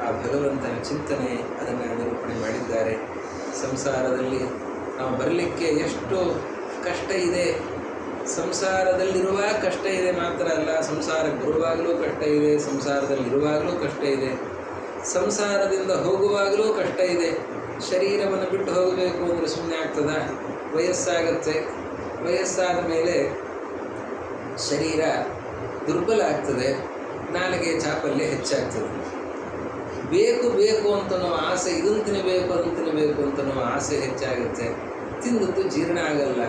ಆ ಭಗವಂತನ ಚಿಂತನೆ ಅದನ್ನು ನಿರೂಪಣೆ ಮಾಡಿದ್ದಾರೆ. ಸಂಸಾರದಲ್ಲಿ ನಾವು ಬರಲಿಕ್ಕೆ ಎಷ್ಟು ಕಷ್ಟ ಇದೆ, ಸಂಸಾರದಲ್ಲಿರುವ ಕಷ್ಟ ಇದೆ ಮಾತ್ರ ಅಲ್ಲ, ಸಂಸಾರಕ್ಕೆ ಬರುವಾಗಲೂ ಕಷ್ಟ ಇದೆ, ಸಂಸಾರದಲ್ಲಿರುವಾಗಲೂ ಕಷ್ಟ ಇದೆ, ಸಂಸಾರದಿಂದ ಹೋಗುವಾಗಲೂ ಕಷ್ಟ ಇದೆ. ಶರೀರವನ್ನು ಬಿಟ್ಟು ಹೋಗಬೇಕು ಅಂದರೆ ಸುಮ್ಮನೆ ಆಗ್ತದ? ವಯಸ್ಸಾಗುತ್ತೆ, ವಯಸ್ಸಾದ ಮೇಲೆ ಶರೀರ ದುರ್ಬಲ ಆಗ್ತದೆ, ನಾಲಿಗೆ ಚಾಪಲ್ಯ ಹೆಚ್ಚಾಗ್ತದೆ. ಬೇಕು ಬೇಕು ಅಂತನೋ ಆಸೆ, ಇದನ್ನು ತಿನ್ನಬೇಕು ಅದನ್ನು ತಿನ್ನಬೇಕು ಅಂತನೋ ಆಸೆ ಹೆಚ್ಚಾಗುತ್ತೆ, ತಿಂದದ್ದು ಜೀರ್ಣ ಆಗಲ್ಲ.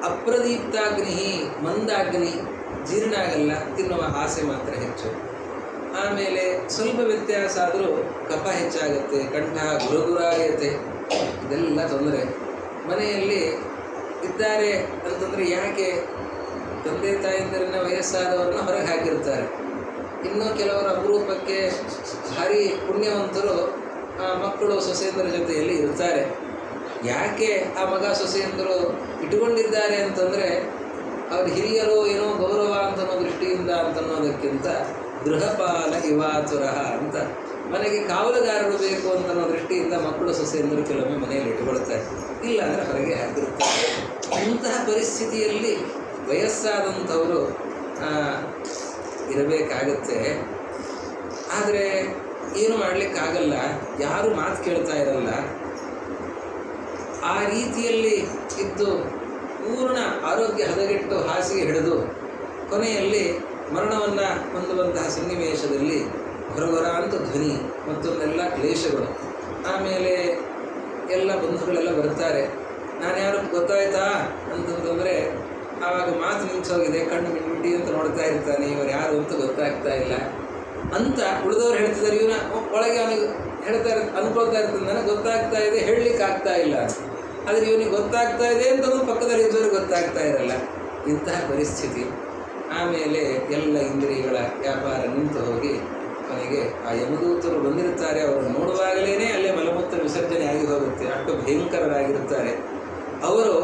ಅಪ್ರದೀಪ್ತಾಗ್ನಿ ಮಂದಾಗ್ನಿ, ಜೀರ್ಣ ಆಗಲ್ಲ, ತಿನ್ನುವ ಆಸೆ ಮಾತ್ರ ಹೆಚ್ಚು. ಆಮೇಲೆ ಸ್ವಲ್ಪ ವ್ಯತ್ಯಾಸ ಆದರೂ ಕಫ ಹೆಚ್ಚಾಗುತ್ತೆ, ಕಂಠ ಗುರುಗುರಾಯತೆ, ಇದೆಲ್ಲ ತೊಂದರೆ. ಮನೆಯಲ್ಲಿ ಇದ್ದಾರೆ ಅಂತಂದರೆ ಯಾಕೆ ತಂದೆ ತಾಯಿಂದರನ್ನ ವಯಸ್ಸಾದವರನ್ನ ಹೊರಗೆ ಹಾಕಿರ್ತಾರೆ. ಇನ್ನೂ ಕೆಲವರು ಅಪರೂಪಕ್ಕೆ ಭಾರಿ ಪುಣ್ಯವಂತರು ಮಕ್ಕಳು ಸೊಸೆಯಂದರ ಜೊತೆಯಲ್ಲಿ ಇರ್ತಾರೆ. ಯಾಕೆ ಆ ಮಗ ಸೊಸೆಯಂದರು ಇಟ್ಟುಕೊಂಡಿದ್ದಾರೆ ಅಂತಂದರೆ ಅವ್ರ ಹಿರಿಯರು ಏನೋ ಗೌರವ ಅಂತನೋ ದೃಷ್ಟಿಯಿಂದ ಅಂತನ್ನೋದಕ್ಕಿಂತ ಗೃಹಪಾಲ ಇವಾತುರಃ ಅಂತ, ಮನೆಗೆ ಕಾವಲುಗಾರರು ಬೇಕು ಅಂತನೋ ದೃಷ್ಟಿಯಿಂದ ಮಕ್ಕಳು ಸೊಸೆಯಂದರು ಕೆಲವೊಮ್ಮೆ ಮನೆಯಲ್ಲಿ ಇಟ್ಟುಕೊಳ್ತಾರೆ, ಇಲ್ಲ ಅಂದರೆ ಹೊರಗೆ ಹಾಕಿರುತ್ತಾರೆ. ಇಂತಹ ಪರಿಸ್ಥಿತಿಯಲ್ಲಿ ವಯಸ್ಸಾದಂಥವರು ಇರಬೇಕಾಗತ್ತೆ. ಆದರೆ ಏನು ಮಾಡಲಿಕ್ಕಾಗಲ್ಲ, ಯಾರೂ ಮಾತು ಕೇಳ್ತಾ ಇರಲ್ಲ. ಆ ರೀತಿಯಲ್ಲಿ ಇದ್ದು ಪೂರ್ಣ ಆರೋಗ್ಯ ಹದಗೆಟ್ಟು ಹಾಸಿಗೆ ಹಿಡಿದು ಕೊನೆಯಲ್ಲಿ ಮರಣವನ್ನು ಹೊಂದುವಂತಹ ಸನ್ನಿವೇಶದಲ್ಲಿ ಹೊರಗೊರ ಅಂತ ಧ್ವನಿ, ಮತ್ತೊಂದೆಲ್ಲ ಕ್ಲೇಶಗಳು. ಆಮೇಲೆ ಎಲ್ಲ ಬಂಧುಗಳೆಲ್ಲ ಬರ್ತಾರೆ. ನಾನು ಯಾರು ಗೊತ್ತಾಯ್ತಾ ಅಂತಂತಂದರೆ ಆವಾಗ ಮಾತು ನಿಂತೋಗಿದೆ, ಕಣ್ಣು ಮಿಟ್ಮಿಟಿ ಅಂತ ನೋಡ್ತಾ ಇರ್ತಾನೆ, ಇವರು ಯಾರು ಅಂತ ಗೊತ್ತಾಗ್ತಾ ಇಲ್ಲ ಅಂತ ಉಳಿದವ್ರು ಹೇಳ್ತಿದ್ದಾರೆ. ಇವನ ಒಳಗೆ ಅವನಿಗೆ ಹೇಳ್ತಾ ಅನ್ಕೊಳ್ತಾ ಇರ್ತಾನೆ, ನನಗೆ ಗೊತ್ತಾಗ್ತಾ ಇದೆ, ಹೇಳಲಿಕ್ಕೆ ಆಗ್ತಾ ಇಲ್ಲ. ಆದರೆ ಇವನಿಗೆ ಗೊತ್ತಾಗ್ತಾ ಇದೆ ಅಂತ ಪಕ್ಕದಲ್ಲಿ ಇದ್ದವ್ರಿಗೆ ಗೊತ್ತಾಗ್ತಾ ಇರಲ್ಲ. ಇಂತಹ ಪರಿಸ್ಥಿತಿ. ಆಮೇಲೆ ಎಲ್ಲ ಇಂದ್ರಿಯಗಳ ವ್ಯಾಪಾರ ನಿಂತು ಹೋಗಿ ಕೊನೆಗೆ ಆ ಯಮದೂತರು ಬಂದಿರ್ತಾರೆ. ಅವರು ನೋಡುವಾಗಲೇ ಅಲ್ಲೇ ಮಲಮೂತ್ರ ವಿಸರ್ಜನೆ ಆಗಿ ಹೋಗುತ್ತೆ, ಅಷ್ಟು ಭಯಂಕರರಾಗಿರುತ್ತಾರೆ. ಅವರು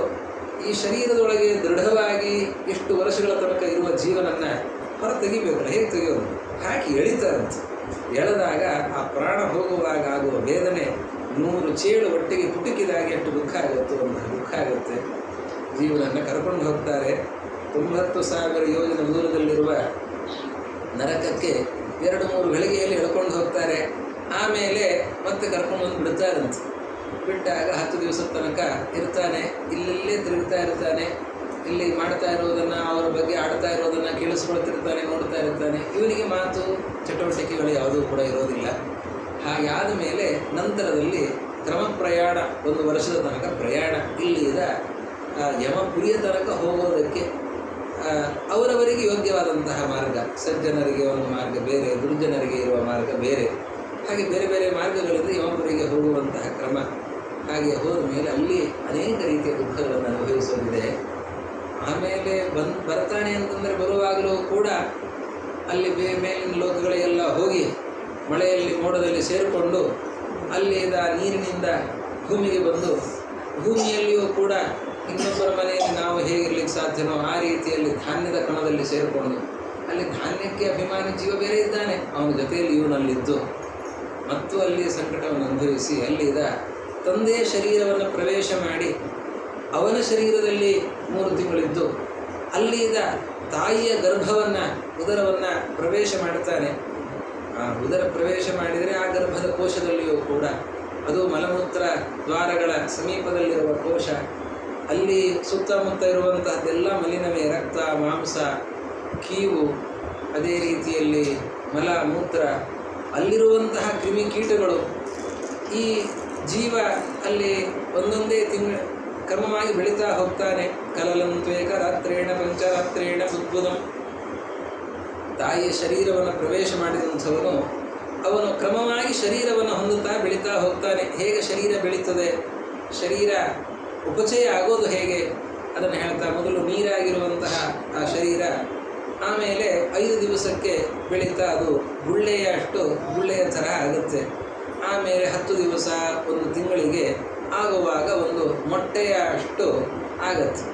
ಈ ಶರೀರದೊಳಗೆ ದೃಢವಾಗಿ ಇಷ್ಟು ವರ್ಷಗಳ ತನಕ ಇರುವ ಜೀವನನ್ನು ಹೊರ ತೆಗಿಬೇಕಲ್ಲ, ಹೇಗೆ ತೆಗೆಯೋದು? ಹಾಕಿ ಎಳಿತಾರಂತೆ. ಎಳೆದಾಗ ಆ ಪ್ರಾಣ ಹೋಗುವಾಗ ಆಗುವ ವೇದನೆ 100 ಚೇಳು ಒಟ್ಟಿಗೆ ಕುಟುಕಿದಾಗಿ ಅಷ್ಟು ದುಃಖ ಆಗುತ್ತೆ, ಒಂದು ದುಃಖ ಆಗುತ್ತೆ. ಜೀವನನ್ನು ಕರ್ಕೊಂಡು ಹೋಗ್ತಾರೆ. 90,000 ಯೋಜನೆ ದೂರದಲ್ಲಿರುವ ನರಕಕ್ಕೆ 2-3 ಗಳಿಗೆಯಲ್ಲಿ ಎಳ್ಕೊಂಡು ಹೋಗ್ತಾರೆ. ಆಮೇಲೆ ಮತ್ತೆ ಕರ್ಕೊಂಡು ಬಂದು ಬಿಡ್ತಾರಂತೆ. ಬಿಟ್ಟಾಗ 10 ದಿವಸದ ತನಕ ಇರ್ತಾನೆ, ಇಲ್ಲೇ ತಿರುಗ್ತಾ ಇರ್ತಾನೆ, ಇಲ್ಲಿ ಮಾಡ್ತಾ ಇರೋದನ್ನು, ಅವರ ಬಗ್ಗೆ ಆಡ್ತಾ ಇರೋದನ್ನು ಕೇಳಿಸ್ಕೊಳ್ತಿರ್ತಾನೆ, ನೋಡ್ತಾ ಇರ್ತಾನೆ. ಇವನಿಗೆ ಮಾತು ಚಟುವಟಿಕೆಗಳು ಯಾವುದೂ ಕೂಡ ಇರೋದಿಲ್ಲ. ಹಾಗಾದ ಮೇಲೆ ನಂತರದಲ್ಲಿ ಕ್ರಮ ಪ್ರಯಾಣ, 1 ವರ್ಷದ ತನಕ ಪ್ರಯಾಣ, ಇಲ್ಲಿಂದ ಯಮಪುರಿಯ ತನಕ ಹೋಗೋದಕ್ಕೆ ಅವರವರಿಗೆ ಯೋಗ್ಯವಾದಂತಹ ಮಾರ್ಗ, ಸಜ್ಜನರಿಗೆ ಒಂದು ಮಾರ್ಗ ಬೇರೆ, ದುರ್ಜನರಿಗೆ ಇರುವ ಮಾರ್ಗ ಬೇರೆ, ಹಾಗೆ ಬೇರೆ ಬೇರೆ ಮಾರ್ಗಗಳಿಂದ ಯಮಪುರಿಗೆ ಹೋಗುವಂತಹ ಕ್ರಮ. ಹಾಗೆ ಹೋದ ಮೇಲೆ ಅಲ್ಲಿ ಅನೇಕ ರೀತಿಯ ದುಃಖಗಳನ್ನು ಅನುಭವಿಸೋದಿದೆ. ಆಮೇಲೆ ಬರ್ತಾನೆ ಅಂತಂದರೆ ಬರುವಾಗಲೂ ಕೂಡ ಅಲ್ಲಿ ಮೇಲಿನ ಲೋಕಗಳಿಗೆಲ್ಲ ಹೋಗಿ ಮಳೆಯಲ್ಲಿ ಮೋಡದಲ್ಲಿ ಸೇರಿಕೊಂಡು ಅಲ್ಲಿಂದ ನೀರಿನಿಂದ ಭೂಮಿಗೆ ಬಂದು ಭೂಮಿಯಲ್ಲಿಯೂ ಕೂಡ ಇನ್ನೊಬ್ಬರ ಮನೆಯಲ್ಲಿ ನಾವು ಹೇಗಿರ್ಲಿಕ್ಕೆ ಸಾಧ್ಯನೋ ಆ ರೀತಿಯಲ್ಲಿ ಧಾನ್ಯದ ಕಣದಲ್ಲಿ ಸೇರಿಕೊಂಡು ಅಲ್ಲಿ ಧಾನ್ಯಕ್ಕೆ ಅಭಿಮಾನಿ ಜೀವ ಬೇರೆ ಇದ್ದಾನೆ, ಅವನ ಜೊತೆಯಲ್ಲಿ ಇವನಲ್ಲಿದ್ದು ಮತ್ತು ಅಲ್ಲಿ ಸಂಕಟವನ್ನು ಅನುಭವಿಸಿ ಅಲ್ಲಿದ ತಂದೆಯ ಶರೀರವನ್ನು ಪ್ರವೇಶ ಮಾಡಿ ಅವನ ಶರೀರದಲ್ಲಿ 3 ತಿಂಗಳಿದ್ದು ಅಲ್ಲಿದ ತಾಯಿಯ ಗರ್ಭವನ್ನು, ಉದರವನ್ನು ಪ್ರವೇಶ ಮಾಡ್ತಾನೆ. ಆ ಉದರ ಪ್ರವೇಶ ಮಾಡಿದರೆ ಆ ಗರ್ಭದ ಕೋಶದಲ್ಲಿಯೂ ಕೂಡ ಅದು ಮಲಮೂತ್ರ ದ್ವಾರಗಳ ಸಮೀಪದಲ್ಲಿರುವ ಕೋಶ, ಅಲ್ಲಿ ಸುತ್ತಮುತ್ತ ಇರುವಂತಹದ್ದೆಲ್ಲ ಮಲಿನವೇ, ರಕ್ತ, ಮಾಂಸ, ಕೀವು, ಅದೇ ರೀತಿಯಲ್ಲಿ ಮಲ ಮೂತ್ರ, ಅಲ್ಲಿರುವಂತಹ ಕ್ರಿಮಿಕೀಟಗಳು. ಈ ಜೀವ ಅಲ್ಲಿ ಒಂದೊಂದೇ ಕ್ರಮವಾಗಿ ಬೆಳೀತಾ ಹೋಗ್ತಾನೆ. ಕಲಲಂತ್ವೇಕ ರಾತ್ರೇಣ ಪಂಚರಾತ್ರೇಣ ಉದ್ಭುತಂ. ತಾಯಿಯ ಶರೀರವನ್ನು ಪ್ರವೇಶ ಮಾಡಿದಂಥವನು ಅವನು ಕ್ರಮವಾಗಿ ಶರೀರವನ್ನು ಹೊಂದುತ್ತಾ ಬೆಳೀತಾ ಹೋಗ್ತಾನೆ. ಹೇಗೆ ಶರೀರ ಬೆಳೀತದೆ, ಶರೀರ ಉಪಚಯ ಆಗೋದು ಹೇಗೆ ಅದನ್ನು ಹೇಳ್ತಾ, ಮೊದಲು ನೀರಾಗಿರುವಂತಹ ಆ ಶರೀರ ಆಮೇಲೆ 5 ದಿವಸಕ್ಕೆ ಬೆಳೀತಾ ಅದು ಗುಳ್ಳೆಯ ಥರ ಆಗುತ್ತೆ. ಆಮೇಲೆ 10 ದಿವಸ, 1 ತಿಂಗಳಿಗೆ ಆಗುವಾಗ ಒಂದು ಮೊಟ್ಟೆಯ ಅಷ್ಟು ಆಗತ್ತೆ.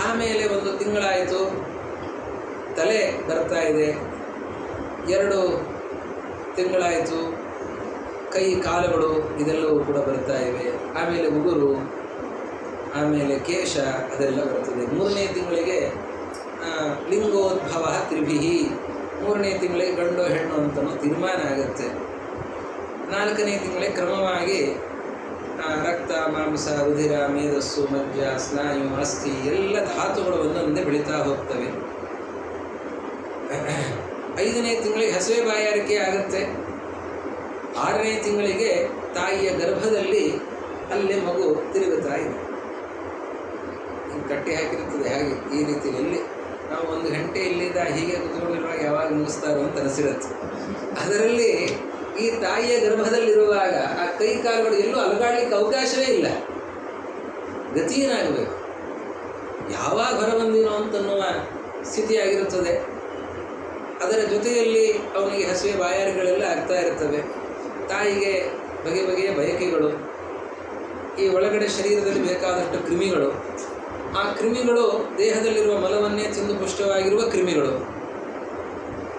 ಆಮೇಲೆ 1 ತಿಂಗಳಾಯಿತು, ತಲೆ ಬರ್ತಾ ಇದೆ. 2 ತಿಂಗಳಾಯಿತು, ಕೈ ಕಾಲುಗಳು ಇದೆಲ್ಲವೂ ಕೂಡ ಬರ್ತಾ ಇವೆ. ಆಮೇಲೆ ಉಗುರು, ಆಮೇಲೆ ಕೇಶ, ಅದೆಲ್ಲ ಬರ್ತದೆ. 3ನೇ ತಿಂಗಳಿಗೆ ಲಿಂಗೋದ್ಭವ ತ್ರಿಭಿಹಿ, 3ನೇ ತಿಂಗಳಿಗೆ ಗಂಡು ಹೆಣ್ಣು ಅಂತಲೂ ತೀರ್ಮಾನ ಆಗುತ್ತೆ. 4ನೇ ತಿಂಗಳಿಗೆ ಕ್ರಮವಾಗಿ ರಕ್ತ, ಮಾಂಸ, ರುಧಿರ, ಮೇಧಸ್ಸು, ಮಜ್ಜ, ಸ್ನಾಯು, ಅಸ್ಥಿ ಎಲ್ಲ ಧಾತುಗಳು ಒಂದೊಂದೇ ಬೆಳೀತಾ ಹೋಗ್ತವೆ. 5ನೇ ತಿಂಗಳಿಗೆ ಹಸಿವೆ ಬಾಯಾರಿಕೆ ಆಗುತ್ತೆ. 6ನೇ ತಿಂಗಳಿಗೆ ತಾಯಿಯ ಗರ್ಭದಲ್ಲಿ ಅಲ್ಲೇ ಮಗು ತಿರುಗುತ್ತಾ ಇದೆ. ಕಟ್ಟಿ ಹಾಕಿರುತ್ತದೆ. ಹಾಗೆ ಈ ರೀತಿಯಲ್ಲಿ ನಾವು 1 ಗಂಟೆ ಇಲ್ಲಿದ್ದ ಹೀಗೆ ಕುತ್ಕೊಂಡಿರುವಾಗ ಯಾವಾಗ ಮುಗಿಸ್ತಾರೋ ಅಂತ ಅನಿಸಿರುತ್ತೆ. ಅದರಲ್ಲಿ ಈ ತಾಯಿಯ ಗರ್ಭದಲ್ಲಿರುವಾಗ ಆ ಕೈ ಕಾಲುಗಳು ಎಲ್ಲೂ ಅಲುಗಾಡ್ಲಿಕ್ಕೆ ಅವಕಾಶವೇ ಇಲ್ಲ. ಗತಿಯೇನಾಗಬೇಕು, ಯಾವಾಗ ಹೊರಬಂದಿನೋ ಅಂತನ್ನುವ ಸ್ಥಿತಿಯಾಗಿರುತ್ತದೆ. ಅದರ ಜೊತೆಯಲ್ಲಿ ಅವನಿಗೆ ಹಸಿವೆ ಬಾಯಾರಿಗಳೆಲ್ಲ ಆಗ್ತಾ ಇರ್ತವೆ. ತಾಯಿಗೆ ಬಗೆ ಬಗೆಯ ಬಯಕೆಗಳು, ಈ ಒಳಗಡೆ ಶರೀರದಲ್ಲಿ ಬೇಕಾದಷ್ಟು ಕ್ರಿಮಿಗಳು, ಆ ಕ್ರಿಮಿಗಳು ದೇಹದಲ್ಲಿರುವ ಮಲವನ್ನೇ ತಿಂದು ಪುಷ್ಟವಾಗಿರುವ ಕ್ರಿಮಿಗಳು,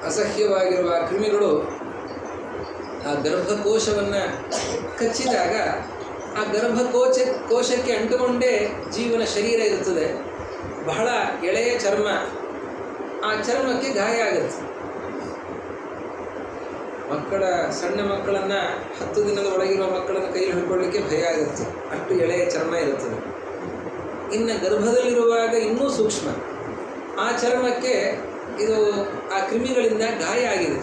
ಅಸಹ್ಯವಾಗಿರುವ ಕ್ರಿಮಿಗಳು ಆ ಗರ್ಭಕೋಶವನ್ನು ಕಚ್ಚಿದಾಗ ಆ ಗರ್ಭಕೋಶಕ್ಕೆ ಅಂಟುಕೊಂಡೇ ಜೀವನ ಶರೀರ ಇರುತ್ತದೆ. ಬಹಳ ಎಳೆಯ ಚರ್ಮ, ಆ ಚರ್ಮಕ್ಕೆ ಗಾಯ ಆಗುತ್ತೆ. ಸಣ್ಣ ಮಕ್ಕಳನ್ನು 10 ದಿನದ ಒಳಗಿರುವ ಮಕ್ಕಳನ್ನು ಕೈಯಲ್ಲಿ ಹಿಡ್ಕೊಳ್ಳಿಕ್ಕೆ ಭಯ ಆಗುತ್ತೆ, ಅಷ್ಟು ಎಳೆಯ ಚರ್ಮ ಇರುತ್ತದೆ. ಇನ್ನು ಗರ್ಭದಲ್ಲಿರುವಾಗ ಇನ್ನೂ ಸೂಕ್ಷ್ಮ, ಆ ಚರ್ಮಕ್ಕೆ ಇದು ಆ ಕ್ರಿಮಿಗಳಿಂದ ಗಾಯ ಆಗಿದೆ.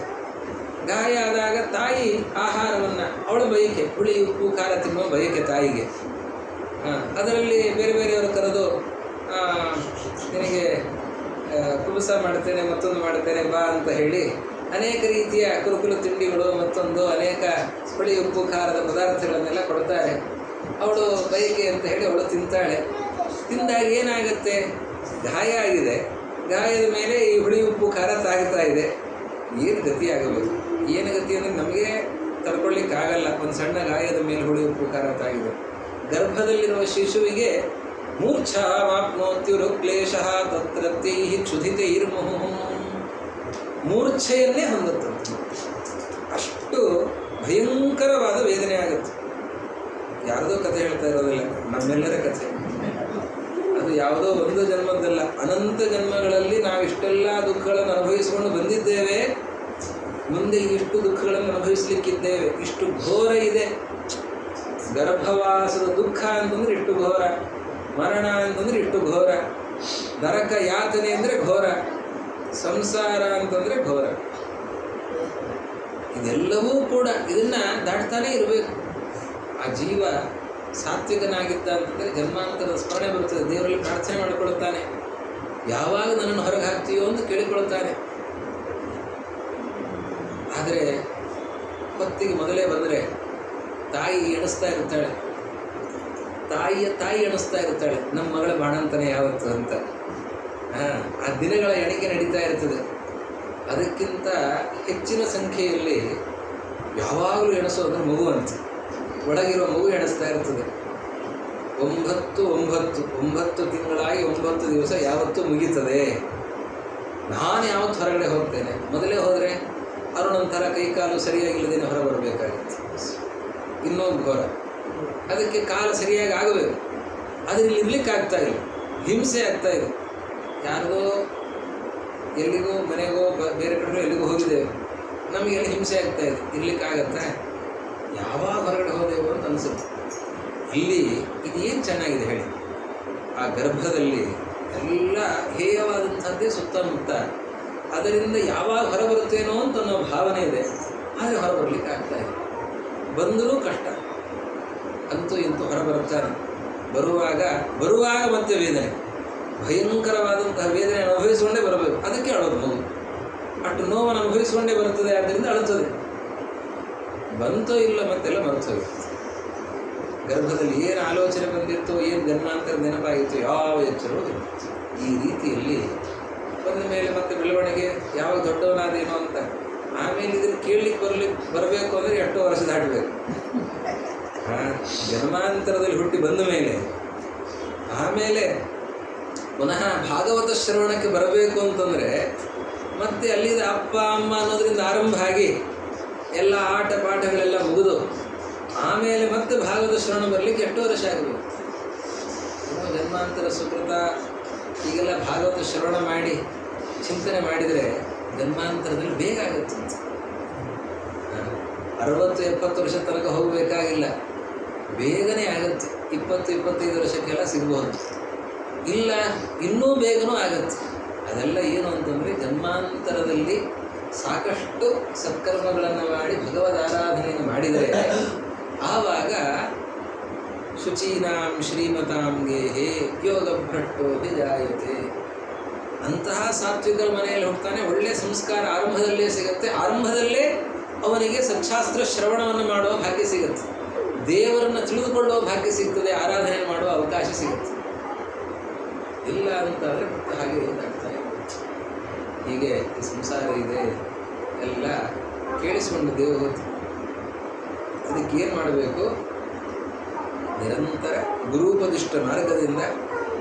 ಗಾಯ ಆದಾಗ ತಾಯಿ ಆಹಾರವನ್ನು, ಅವಳ ಬಯಕೆ, ಹುಳಿ ಉಪ್ಪು ಖಾರ ತಿನ್ನುವ ಬಯಕೆ ತಾಯಿಗೆ. ಅದರಲ್ಲಿ ಬೇರೆ ಬೇರೆಯವರು ಕರೆದು ನಿನಗೆ ಕುಬುಸ ಮಾಡ್ತೇನೆ, ಮತ್ತೊಂದು ಮಾಡ್ತೇನೆ ಬಾ ಅಂತ ಹೇಳಿ ಅನೇಕ ರೀತಿಯ ಕುರುಕುಲು ತಿಂಡಿಗಳು, ಮತ್ತೊಂದು ಅನೇಕ ಹುಳಿ ಉಪ್ಪು ಖಾರದ ಪದಾರ್ಥಗಳನ್ನೆಲ್ಲ ಕೊಡ್ತಾರೆ. ಅವಳು ಬಯಕೆ ಅಂತ ಹೇಳಿ ಅವಳು ತಿಂತಾಳೆ. ತಿಂದಾಗ ಏನಾಗುತ್ತೆ, ಗಾಯ ಆಗಿದೆ, ಗಾಯದ ಮೇಲೆ ಈ ಹುಳಿ ಉಪ್ಪು ಖಾರ ತಾಗ್ತಾ ಇದೆ. ಏನು ಗತಿ ಆಗಬೇಕು? ಏನು ಗತಿ ಅಂದರೆ ನಮಗೆ ತಡ್ಕೊಳ್ಳಿಕ್ಕಾಗಲ್ಲ. ಒಂದು ಸಣ್ಣ ಗಾಯದ ಮೇಲೆ ಹುಳಿ ಉಪ್ಪು ಖಾರ ತಾಗಿದೆ. ಗರ್ಭದಲ್ಲಿರುವ ಶಿಶುವಿಗೆ ಮೂರ್ಛಾ ಮಾಪ್ನೋತ್ಯುರು ಕ್ಲೇಶ ತತ್ರತ್ಯೈ ಕ್ಷುಧಿತೈರ್ಮುಹುಃ, ಮೂರ್ಛೆಯನ್ನೇ ಹೊಂದುತ್ತದೆ. ಅಷ್ಟು ಭಯಂಕರವಾದ ವೇದನೆ ಆಗುತ್ತೆ. ಯಾರದೋ ಕಥೆ ಹೇಳ್ತಾ ಇರೋದಿಲ್ಲ, ನಮ್ಮೆಲ್ಲರ ಕಥೆ. ಅದು ಯಾವುದೋ ಒಂದು ಜನ್ಮದ್ದಲ್ಲ, ಅನಂತ ಜನ್ಮಗಳಲ್ಲಿ ನಾವಿಷ್ಟೆಲ್ಲ ದುಃಖಗಳನ್ನು ಅನುಭವಿಸಿಕೊಂಡು ಬಂದಿದ್ದೇವೆ. ಮುಂದೆ ಇಷ್ಟು ದುಃಖಗಳನ್ನು ಅನುಭವಿಸಲಿಕ್ಕಿದ್ದೇವೆ, ಇಷ್ಟು ಘೋರ ಇದೆ. ಗರ್ಭವಾಸದ ದುಃಖ ಅಂತಂದ್ರೆ ಇಷ್ಟು ಘೋರ, ಮರಣ ಅಂತಂದ್ರೆ ಇಷ್ಟು ಘೋರ, ನರಕ ಯಾತನೆ ಅಂದರೆ ಘೋರ, ಸಂಸಾರ ಅಂತಂದರೆ ಘೋರ. ಇದೆಲ್ಲವೂ ಕೂಡ ಇದನ್ನ ದಾಟ್ತಾನೇ ಇರಬೇಕು. ಆ ಜೀವ ಸಾತ್ವಿಕನಾಗಿದ್ದ ಅಂತಂದರೆ ಜನ್ಮಾಂತರದ ಸ್ಮರಣೆ ಬರುತ್ತದೆ, ದೇವರಲ್ಲಿ ಪ್ರಾರ್ಥನೆ ಮಾಡಿಕೊಳ್ಳುತ್ತಾನೆ, ಯಾವಾಗ ನನ್ನನ್ನು ಹೊರಗೆ ಹಾಕ್ತೀಯೋ ಅಂತ ಕೇಳಿಕೊಳ್ಳುತ್ತಾನೆ. ಆದರೆ ಹೊತ್ತಿಗೆ ಮೊದಲೇ ಬಂದರೆ ತಾಯಿ ಎಣಿಸ್ತಾ ಇರ್ತಾಳೆ, ತಾಯಿಯ ತಾಯಿ ಎಣಿಸ್ತಾ ಇರ್ತಾಳೆ, ನಮ್ಮ ಮಗಳ ಬಾಣಂತನೇ ಯಾವತ್ತು ಅಂತ. ಆ ದಿನಗಳ ಎಣಿಕೆ ನಡೀತಾ ಇರ್ತದೆ. ಅದಕ್ಕಿಂತ ಹೆಚ್ಚಿನ ಸಂಖ್ಯೆಯಲ್ಲಿ ಯಾವಾಗಲೂ ಎಣಿಸೋದು ಮಗು ಅಂತ, ಒಳಗಿರುವ ಮಗು ಎಣಿಸ್ತಾ ಇರ್ತದೆ. 9 ತಿಂಗಳಾಗಿ 9 ದಿವಸ ಯಾವತ್ತೂ ಮುಗೀತದೆ, ನಾನು ಯಾವತ್ತು ಹೊರಗಡೆ ಹೋಗ್ತೇನೆ. ಮೊದಲೇ ಹೋದರೆ ಅರುಣಂತರ ಕೈಕಾಲು ಸರಿಯಾಗಿಲ್ಲದೇನೆ ಹೊರ ಬರಬೇಕಾಗಿತ್ತು, ಇನ್ನೊಂದು ಘೋರ. ಅದಕ್ಕೆ ಕಾಲ ಸರಿಯಾಗಿ ಆಗಬೇಕು, ಆದರೆ ಇಲ್ಲಿ ಇರ್ಲಿಕ್ಕೆ ಆಗ್ತಾ ಇಲ್ಲ, ಹಿಂಸೆ ಆಗ್ತಾ ಇದೆ. ಯಾರಿಗೋ ಎಲ್ಲಿಗೋ ಮನೆಗೋ ಬೇರೆ ಕಡೆ ಎಲ್ಲಿಗೋ ಹೋಗಿದ್ದೇವೆ, ನಮಗೆಲ್ಲ ಹಿಂಸೆ ಆಗ್ತಾ ಇದೆ, ಇರ್ಲಿಕ್ಕಾಗತ್ತಾ? ಯಾವಾಗ ಹೊರಗಡೆ ಹೋದೆವು ಅಂತ ಅನಿಸುತ್ತೆ. ಇಲ್ಲಿ ಇದೇನು ಚೆನ್ನಾಗಿದೆ ಹೇಳಿ, ಆ ಗರ್ಭದಲ್ಲಿ ಎಲ್ಲ ಹೇಯವಾದಂಥದ್ದೇ ಸುತ್ತಮುತ್ತ, ಅದರಿಂದ ಯಾವಾಗ ಹೊರಬರುತ್ತೇನೋ ಅಂತ ಅನ್ನೋ ಭಾವನೆ ಇದೆ, ಆದರೆ ಹೊರಬರಲಿಕ್ಕೆ ಆಗ್ತಾ ಇದೆ. ಬಂದರೂ ಕಷ್ಟ, ಅಂತೂ ಇಂತೂ ಹೊರಬರುತ್ತಾನೆ. ಬರುವಾಗ ಮತ್ತೆ ವೇದನೆ, ಭಯಂಕರವಾದಂತಹ ವೇದನೆ ಅನುಭವಿಸಿಕೊಂಡೇ ಬರಬೇಕು. ಅದಕ್ಕೆ ಅಳೋದು ಮಗು, ಅಷ್ಟು ನೋವನ್ನು ಅನುಭವಿಸಿಕೊಂಡೇ ಬರುತ್ತದೆ, ಆದ್ದರಿಂದ ಅಳುತ್ತದೆ. ಬಂತೋ ಇಲ್ಲ ಮತ್ತೆಲ್ಲ ಮರೆತೋಗಿತ್ತು. ಗರ್ಭದಲ್ಲಿ ಏನು ಆಲೋಚನೆ ಬಂದಿತ್ತೋ, ಏನು ಜನ್ಮಾಂತರ ನೆನಪಾಗಿತ್ತು, ಯಾವ ಎಚ್ಚರವೂ ಇಲ್ಲ. ಈ ರೀತಿಯಲ್ಲಿ ಬಂದ ಮೇಲೆ ಮತ್ತೆ ಬೆಳವಣಿಗೆ, ಯಾವಾಗ ದೊಡ್ಡವನಾದೇನೋ ಅಂತ. ಆಮೇಲೆ ಇದನ್ನು ಕೇಳಲಿಕ್ಕೆ ಬರಬೇಕು ಅಂದರೆ ಎಷ್ಟೋ ವರ್ಷ ದಾಟಬೇಕು. ಜನ್ಮಾಂತರದಲ್ಲಿ ಹುಟ್ಟಿ ಬಂದ ಮೇಲೆ ಆಮೇಲೆ ಪುನಃ ಭಾಗವತ ಶ್ರವಣಕ್ಕೆ ಬರಬೇಕು ಅಂತಂದರೆ ಮತ್ತೆ ಅಲ್ಲಿದ ಅಪ್ಪ ಅಮ್ಮ ಅನ್ನೋದರಿಂದ ಆರಂಭ ಆಗಿ ಎಲ್ಲ ಆಟ ಪಾಠಗಳೆಲ್ಲ ಮುಗಿದು ಆಮೇಲೆ ಮತ್ತೆ ಭಾಗವತ ಶ್ರವಣ ಬರಲಿಕ್ಕೆ ಎಷ್ಟೋ ವರ್ಷ ಆಗಬೇಕು. ಜನ್ಮಾಂತರ ಸುಕೃತ ಈಗೆಲ್ಲ ಭಾಗವತ ಶ್ರವಣ ಮಾಡಿ ಚಿಂತನೆ ಮಾಡಿದರೆ ಜನ್ಮಾಂತರದಲ್ಲಿ ಬೇಗ ಆಗುತ್ತೆ. 60-70 ವರ್ಷ ತನಕ ಹೋಗಬೇಕಾಗಿಲ್ಲ, ಬೇಗನೆ ಆಗುತ್ತೆ. 20-25 ವರ್ಷಕ್ಕೆಲ್ಲ ಸಿಗ್ಬೋದು, ಇಲ್ಲ ಇನ್ನೂ ಬೇಗನೂ ಆಗುತ್ತೆ. ಅದೆಲ್ಲ ಏನು ಅಂತಂದರೆ ಜನ್ಮಾಂತರದಲ್ಲಿ ಸಾಕಷ್ಟು ಸತ್ಕರ್ಮಗಳನ್ನು ಮಾಡಿ ಭಗವದ್ ಆರಾಧನೆಯನ್ನು ಮಾಡಿದರೆ ಆವಾಗ ಶುಚೀನಾಂ ಶ್ರೀಮತಾಂ ಗೇಹೇ ಯೋಗ ಭ್ರಷ್ಟೋ ವಿಜಾಯತೆ. ಅಂತಹ ಸಾತ್ವಿಕರ ಮನೆಯಲ್ಲಿ ಹೋಗ್ತಾನೆ, ಒಳ್ಳೆಯ ಸಂಸ್ಕಾರ ಆರಂಭದಲ್ಲೇ ಸಿಗುತ್ತೆ. ಆರಂಭದಲ್ಲೇ ಅವನಿಗೆ ಸಚ್ಛಾಸ್ತ್ರ ಶ್ರವಣವನ್ನು ಮಾಡುವ ಭಾಗ್ಯ ಸಿಗುತ್ತೆ, ದೇವರನ್ನು ತಿಳಿದುಕೊಳ್ಳುವ ಭಾಗ್ಯ ಸಿಗ್ತದೆ, ಆರಾಧನೆ ಮಾಡುವ ಅವಕಾಶ ಸಿಗುತ್ತೆ. ಇಲ್ಲ ಅಂತಾದರೆ ಮತ್ತೆ ಹಾಗೆ ಇದಾಗ್ತಾ ಇದೆ. ಹೀಗೆ ಈ ಸಂಸಾರ ಇದೆ ಎಲ್ಲ ಕೇಳಿಸಿಕೊಂಡು ದೇವಹೂತಿ. ಅದಕ್ಕೇನು ಮಾಡಬೇಕು? ನಿರಂತರ ಗುರೂಪದಿಷ್ಟ ಮಾರ್ಗದಿಂದ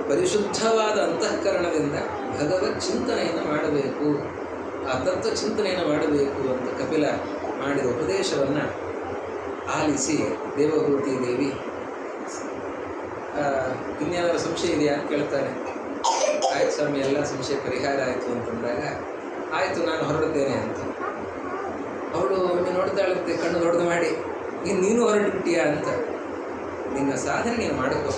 ಪರಿಶುದ್ಧವಾದ ಅಂತಃಕರಣದಿಂದ ಭಗವತ್ ಚಿಂತನೆಯನ್ನು ಮಾಡಬೇಕು, ಆ ತತ್ವ ಚಿಂತನೆಯನ್ನು ಮಾಡಬೇಕು ಅಂತ ಕಪಿಲ ಮಾಡಿದ ಉಪದೇಶವನ್ನು ಆಲಿಸಿ ದೇವಹೂತಿ ದೇವಿ ಇನ್ನೇನಾದರೂ ಸಂಶಯ ಇದೆಯಾ ಅಂತ ಕೇಳ್ತಾನೆ. ಆಯ್ತು ಸ್ವಾಮಿ, ಎಲ್ಲ ಸಂಶಯ ಪರಿಹಾರ ಆಯಿತು ಅಂತಂದಾಗ ಆಯಿತು ನಾನು ಹೊರಡ್ತೇನೆ ಅಂತ. ಅವಳು ಒಮ್ಮೆ ನೋಡ್ತಾಳಂತೆ ಕಣ್ಣು ದೊಡ್ಡದು ಮಾಡಿ, ನೀನು ಹೊರಟುಬಿಟ್ಟಿಯಾ ಅಂತ. ನಿನ್ನ ಸಾಧನೆ ನೀನು ಮಾಡಿಕೊ,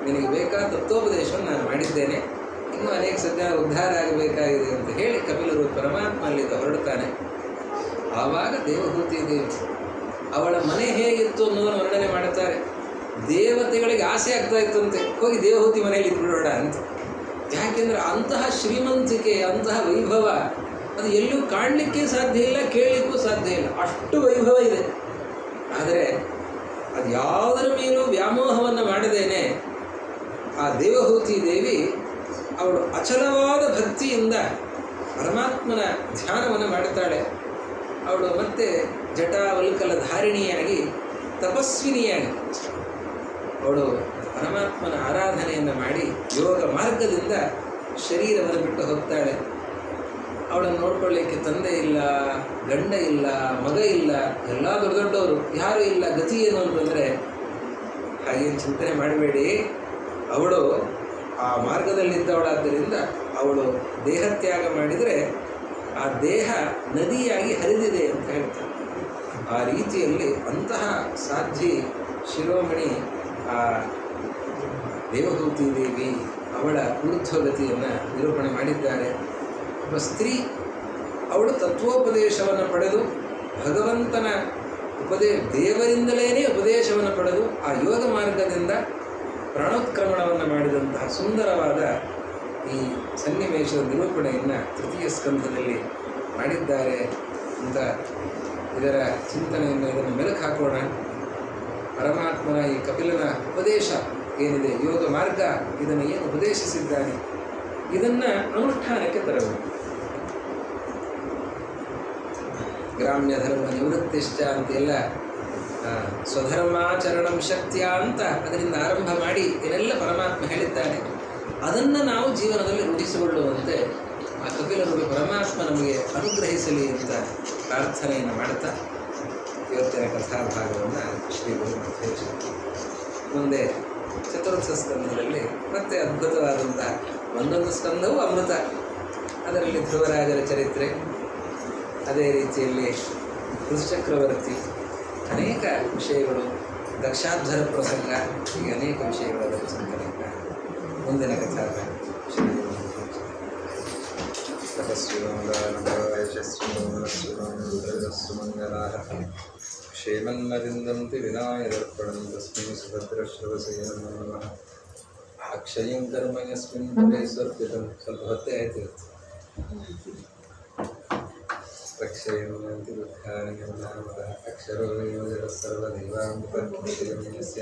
ನಿನಗೆ ಬೇಕಾದ ತತ್ವೋಪದೇಶವನ್ನು ನಾನು ಮಾಡಿದ್ದೇನೆ, ಇನ್ನೂ ಅನೇಕ ಸದ್ಯ ಉದ್ಧಾರ ಆಗಬೇಕಾಗಿದೆ ಅಂತ ಹೇಳಿ ಕಪಿಲರು ಪರಮಾತ್ಮ ಅಲ್ಲಿಂದ ಹೊರಡ್ತಾನೆ. ಆವಾಗ ದೇವಹೂತಿ ದೇವಿ ಅವಳ ಮನೆ ಹೇಗಿತ್ತು ಅನ್ನೋದನ್ನು ವರ್ಣನೆ ಮಾಡುತ್ತಾರೆ. ದೇವತೆಗಳಿಗೆ ಆಸೆ ಆಗ್ತಾ ಇತ್ತಂತೆ, ಹೋಗಿ ದೇವಹೂತಿ ಮನೆಯಲ್ಲಿ ಇದ್ಬಿಡೋಣ ಅಂತ. ಯಾಕೆಂದರೆ ಅಂತಹ ಶ್ರೀಮಂತಿಕೆ, ಅಂತಹ ವೈಭವ ಅದು ಎಲ್ಲೂ ಕಾಣಲಿಕ್ಕೆ ಸಾಧ್ಯ ಇಲ್ಲ, ಕೇಳಲಿಕ್ಕೂ ಸಾಧ್ಯ ಇಲ್ಲ, ಅಷ್ಟು ವೈಭವ ಇದೆ. ಆದರೆ ಅದು ಯಾವುದರ ಮೇಲೂ ವ್ಯಾಮೋಹವನ್ನು ಮಾಡದೇನೆ ಆ ದೇವಹೂತಿ ದೇವಿ ಅವಳು ಅಚಲವಾದ ಭಕ್ತಿಯಿಂದ ಪರಮಾತ್ಮನ ಧ್ಯಾನವನ್ನು ಮಾಡುತ್ತಾಳೆ. ಅವಳು ಮತ್ತೆ ಜಟಾವಲ್ಕಲ ಧಾರಿಣಿಯಾಗಿ ತಪಸ್ವಿನಿಯಾಗಿ ಅವಳು ಪರಮಾತ್ಮನ ಆರಾಧನೆಯನ್ನು ಮಾಡಿ ಯೋಗ ಮಾರ್ಗದಿಂದ ಶರೀರವನ್ನು ಬಿಟ್ಟು ಹೋಗ್ತಾಳೆ. ಅವಳನ್ನು ನೋಡ್ಕೊಳ್ಳಿಕ್ಕೆ ತಂದೆ ಇಲ್ಲ, ಗಂಡ ಇಲ್ಲ, ಮಗ ಇಲ್ಲ, ಎಲ್ಲ ದೊಡ್ಡ ದೊಡ್ಡವರು, ಯಾರೂ ಇಲ್ಲ. ಗತಿ ಏನು ಅಂತಂದರೆ ಹಾಗೇನು ಚಿಂತನೆ ಮಾಡಬೇಡಿ, ಅವಳು ಆ ಮಾರ್ಗದಲ್ಲಿದ್ದವಳಾದ್ದರಿಂದ ಅವಳು ದೇಹತ್ಯಾಗ ಮಾಡಿದರೆ ಆ ದೇಹ ನದಿಯಾಗಿ ಹರಿದಿದೆ ಅಂತ ಹೇಳ್ತಾರೆ. ಆ ರೀತಿಯಲ್ಲಿ ಅಂತಹ ಸಾಧ್ವಿ ಶಿರೋಮಣಿ ಆ ದೇವಹೂತಿ ದೇವಿ ಅವಳ ಊರ್ಧ್ವಗತಿಯನ್ನು ನಿರೂಪಣೆ ಮಾಡಿದ್ದಾರೆ. ಒಬ್ಬ ಸ್ತ್ರೀ ಅವಳು ತತ್ವೋಪದೇಶವನ್ನು ಪಡೆದು ಭಗವಂತನ ದೇವರಿಂದಲೇ ಉಪದೇಶವನ್ನು ಪಡೆದು ಆ ಯೋಗ ಮಾರ್ಗದಿಂದ ಪ್ರಾಣೋತ್ಕ್ರಮಣವನ್ನು ಮಾಡಿದಂತಹ ಸುಂದರವಾದ ಈ ಸನ್ನಿವೇಶದ ನಿರೂಪಣೆಯನ್ನು ತೃತೀಯ ಸ್ಕಂಧದಲ್ಲಿ ಮಾಡಿದ್ದಾರೆ ಅಂತ ಇದರ ಚಿಂತನೆಯನ್ನು ಇದನ್ನು ಮೆಲುಕು ಹಾಕೋಣ. ಪರಮಾತ್ಮನ ಈ ಕಪಿಲನ ಉಪದೇಶ ಏನಿದೆ, ಯೋಗ ಮಾರ್ಗ, ಇದನ್ನು ಏನು ಉಪದೇಶಿಸಿದ್ದಾನೆ, ಇದನ್ನು ಅನುಷ್ಠಾನಕ್ಕೆ ತರಬೇಕು. ಗ್ರಾಮ್ಯ ಧರ್ಮ ನಿವೃತ್ತಿಶ್ಚ ಅಂತೆಲ್ಲ ಸ್ವಧರ್ಮಾಚರಣಂ ಶಕ್ತಿಯ ಅಂತ ಅದರಿಂದ ಆರಂಭ ಮಾಡಿ ಏನೆಲ್ಲ ಪರಮಾತ್ಮ ಹೇಳಿದ್ದಾನೆ, ಅದನ್ನು ನಾವು ಜೀವನದಲ್ಲಿ ರೂಢಿಸಿಕೊಳ್ಳುವಂತೆ ಆ ಕಪಿಲನಿಗೆ ಪರಮಾತ್ಮ ನಮಗೆ ಅನುಗ್ರಹಿಸಲಿ ಅಂತ ಪ್ರಾರ್ಥನೆಯನ್ನು ಮಾಡ್ತಾ ಇವತ್ತಿನ ಕಥಾಭಾಗವನ್ನು ಶ್ರೀ ಗುರು ಮಧ್ವೇಶ ಮುಂದೆ ಚತುರ್ಥ ಸ್ಕಂಧದಲ್ಲಿ ಮತ್ತೆ ಅದ್ಭುತವಾದಂತಹ ಒಂದೊಂದು ಸ್ಕಂಧವೂ ಅಮೃತ. ಅದರಲ್ಲಿ ಧ್ರುವರಾಜರ ಚರಿತ್ರೆ, ಅದೇ ರೀತಿಯಲ್ಲಿ ಋಷಚಕ್ರವರ್ತಿ, ಅನೇಕ ವಿಷಯಗಳು, ದಕ್ಷಾಧ್ವರ ಪ್ರಸಂಗ, ಹೀಗೆ ಅನೇಕ ವಿಷಯಗಳ ಸಂಕಲನ ಮುಂದಿನ ಕಥಾಭಾಗ. ಕ್ಷೇಮನ್ಮದಿಂದಂತಿ ವಿನಾಯದರ್ಪಣಂ ತಸ್ಮೈ ಸುಭದ್ರಶ್ರವಸೇ ನಮಃ. ಅಕ್ಷಯಂ ಕರ್ಮ ಯಸ್ಮಿನ್ ಪದೇ ಸ್ವರ್ಪಿತಂ. ಸ್ವಲ್ಪ ಹೊತ್ತೇ ಆಯ್ತು. ರಕ್ಷಯಂತಿ ದುಃಖಾನಿ ನಾಮದ ಅಕ್ಷರೋ ಯೋಜರ ಸರ್ವದೇವಾಮೃತಸ್ಯ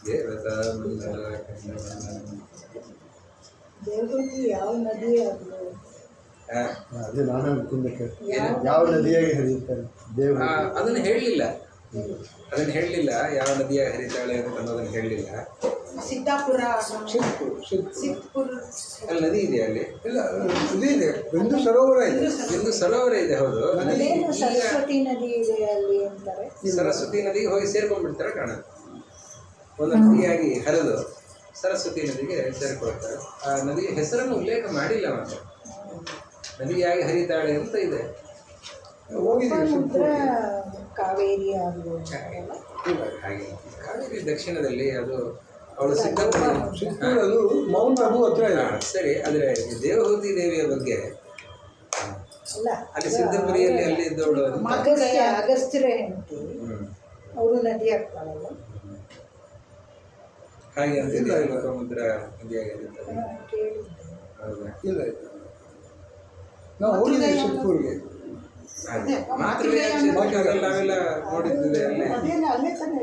ದೇವತಾ ಮಂಡಲ ದೇವಹೂತಿ ಯಾವ ನದಿ ಅದು? ಅದೇ ನಾನು ಅನ್ಕೊಂಡಕ್ಕೆ ಯಾವ ನದಿಯಾಗಿ ಹರಿಯುತ್ತಾರೆ ದೇವ ಅದನ್ನು ಹೇಳಲಿಲ್ಲ. ಯಾವ ನದಿಯಾಗಿ ಹರಿತಾಳೆ ಅಂತ ಅನ್ನೋದನ್ನು ಹೇಳಲಿಲ್ಲ. ಸಿದ್ದಾಪುರ, ಸಿದ್ಪುರ ಅಲ್ಲಿ ನದಿ ಇದೆ, ಅಲ್ಲಿ ಇಲ್ಲ ನದಿ ಇದೆ, ಬಿಂದು ಸರೋವರ ಇದೆ. ಬಿಂದು ಸರೋವರ ಇದೆ, ಹೌದು. ಸರಸ್ವತಿ ನದಿ ಇದೆ ಅಲ್ಲಿ ಅಂತಾರೆ. ಸರಸ್ವತಿ ನದಿಗೆ ಹೋಗಿ ಸೇರ್ಕೊಂಡ್ಬಿಡ್ತಾರೆ ಕಾಣುತ್ತೆ. ಒಂದು ನದಿಯಾಗಿ ಹರಿದು ಸರಸ್ವತಿ ನದಿಗೆ ಸೇರ್ಕೊಳ್ತಾರೆ. ಆ ನದಿಯ ಹೆಸರನ್ನು ಉಲ್ಲೇಖ ಮಾಡಿಲ್ಲ, ಮತ್ತೆ ನದಿಯಾಗಿ ಹರಿತಾಳೆ ಅಂತ ಇದೆ. ಕಾವೇರಿ ಹಾಗೆ ಕಾವೇರಿ ದಕ್ಷಿಣದಲ್ಲಿ, ಅದು ಅವಳು ಅದು ಮೌಂಟ್ ಅಬು ಹತ್ರ ಇದೆ. ಸರಿ. ಆದರೆ ದೇವಹೂತಿ ದೇವಿಯ ಬಗ್ಗೆ ಅಲ್ಲಿ ಸಿದ್ದಪುರಿಯಲ್ಲಿ ಅಲ್ಲಿ ಇದ್ದವಳು ಅಗಸ್ತ್ಯರ ಹೆಂಡತಿ, ಅವರು ನದಿ ಆಗ್ತಾಳಲ್ಲ, ಹಾಗೆ ಅಂತಿದೆ. ಲೋಕಮುದ್ರ ನದಿಯಾಗಿರುತ್ತದೆ. ಹೌದಾ? ಇಲ್ಲ ನಾವು ಹೋಗಿದ್ದೀವಿ ಸಿದ್ಪುರ್ಗೆ. ಮಾತೃ ನಾವೆಲ್ಲ ನೋಡಿದ್ದೇವೆ ಅಲ್ಲಿ. ಅಲ್ಲೇ ತಾನೇ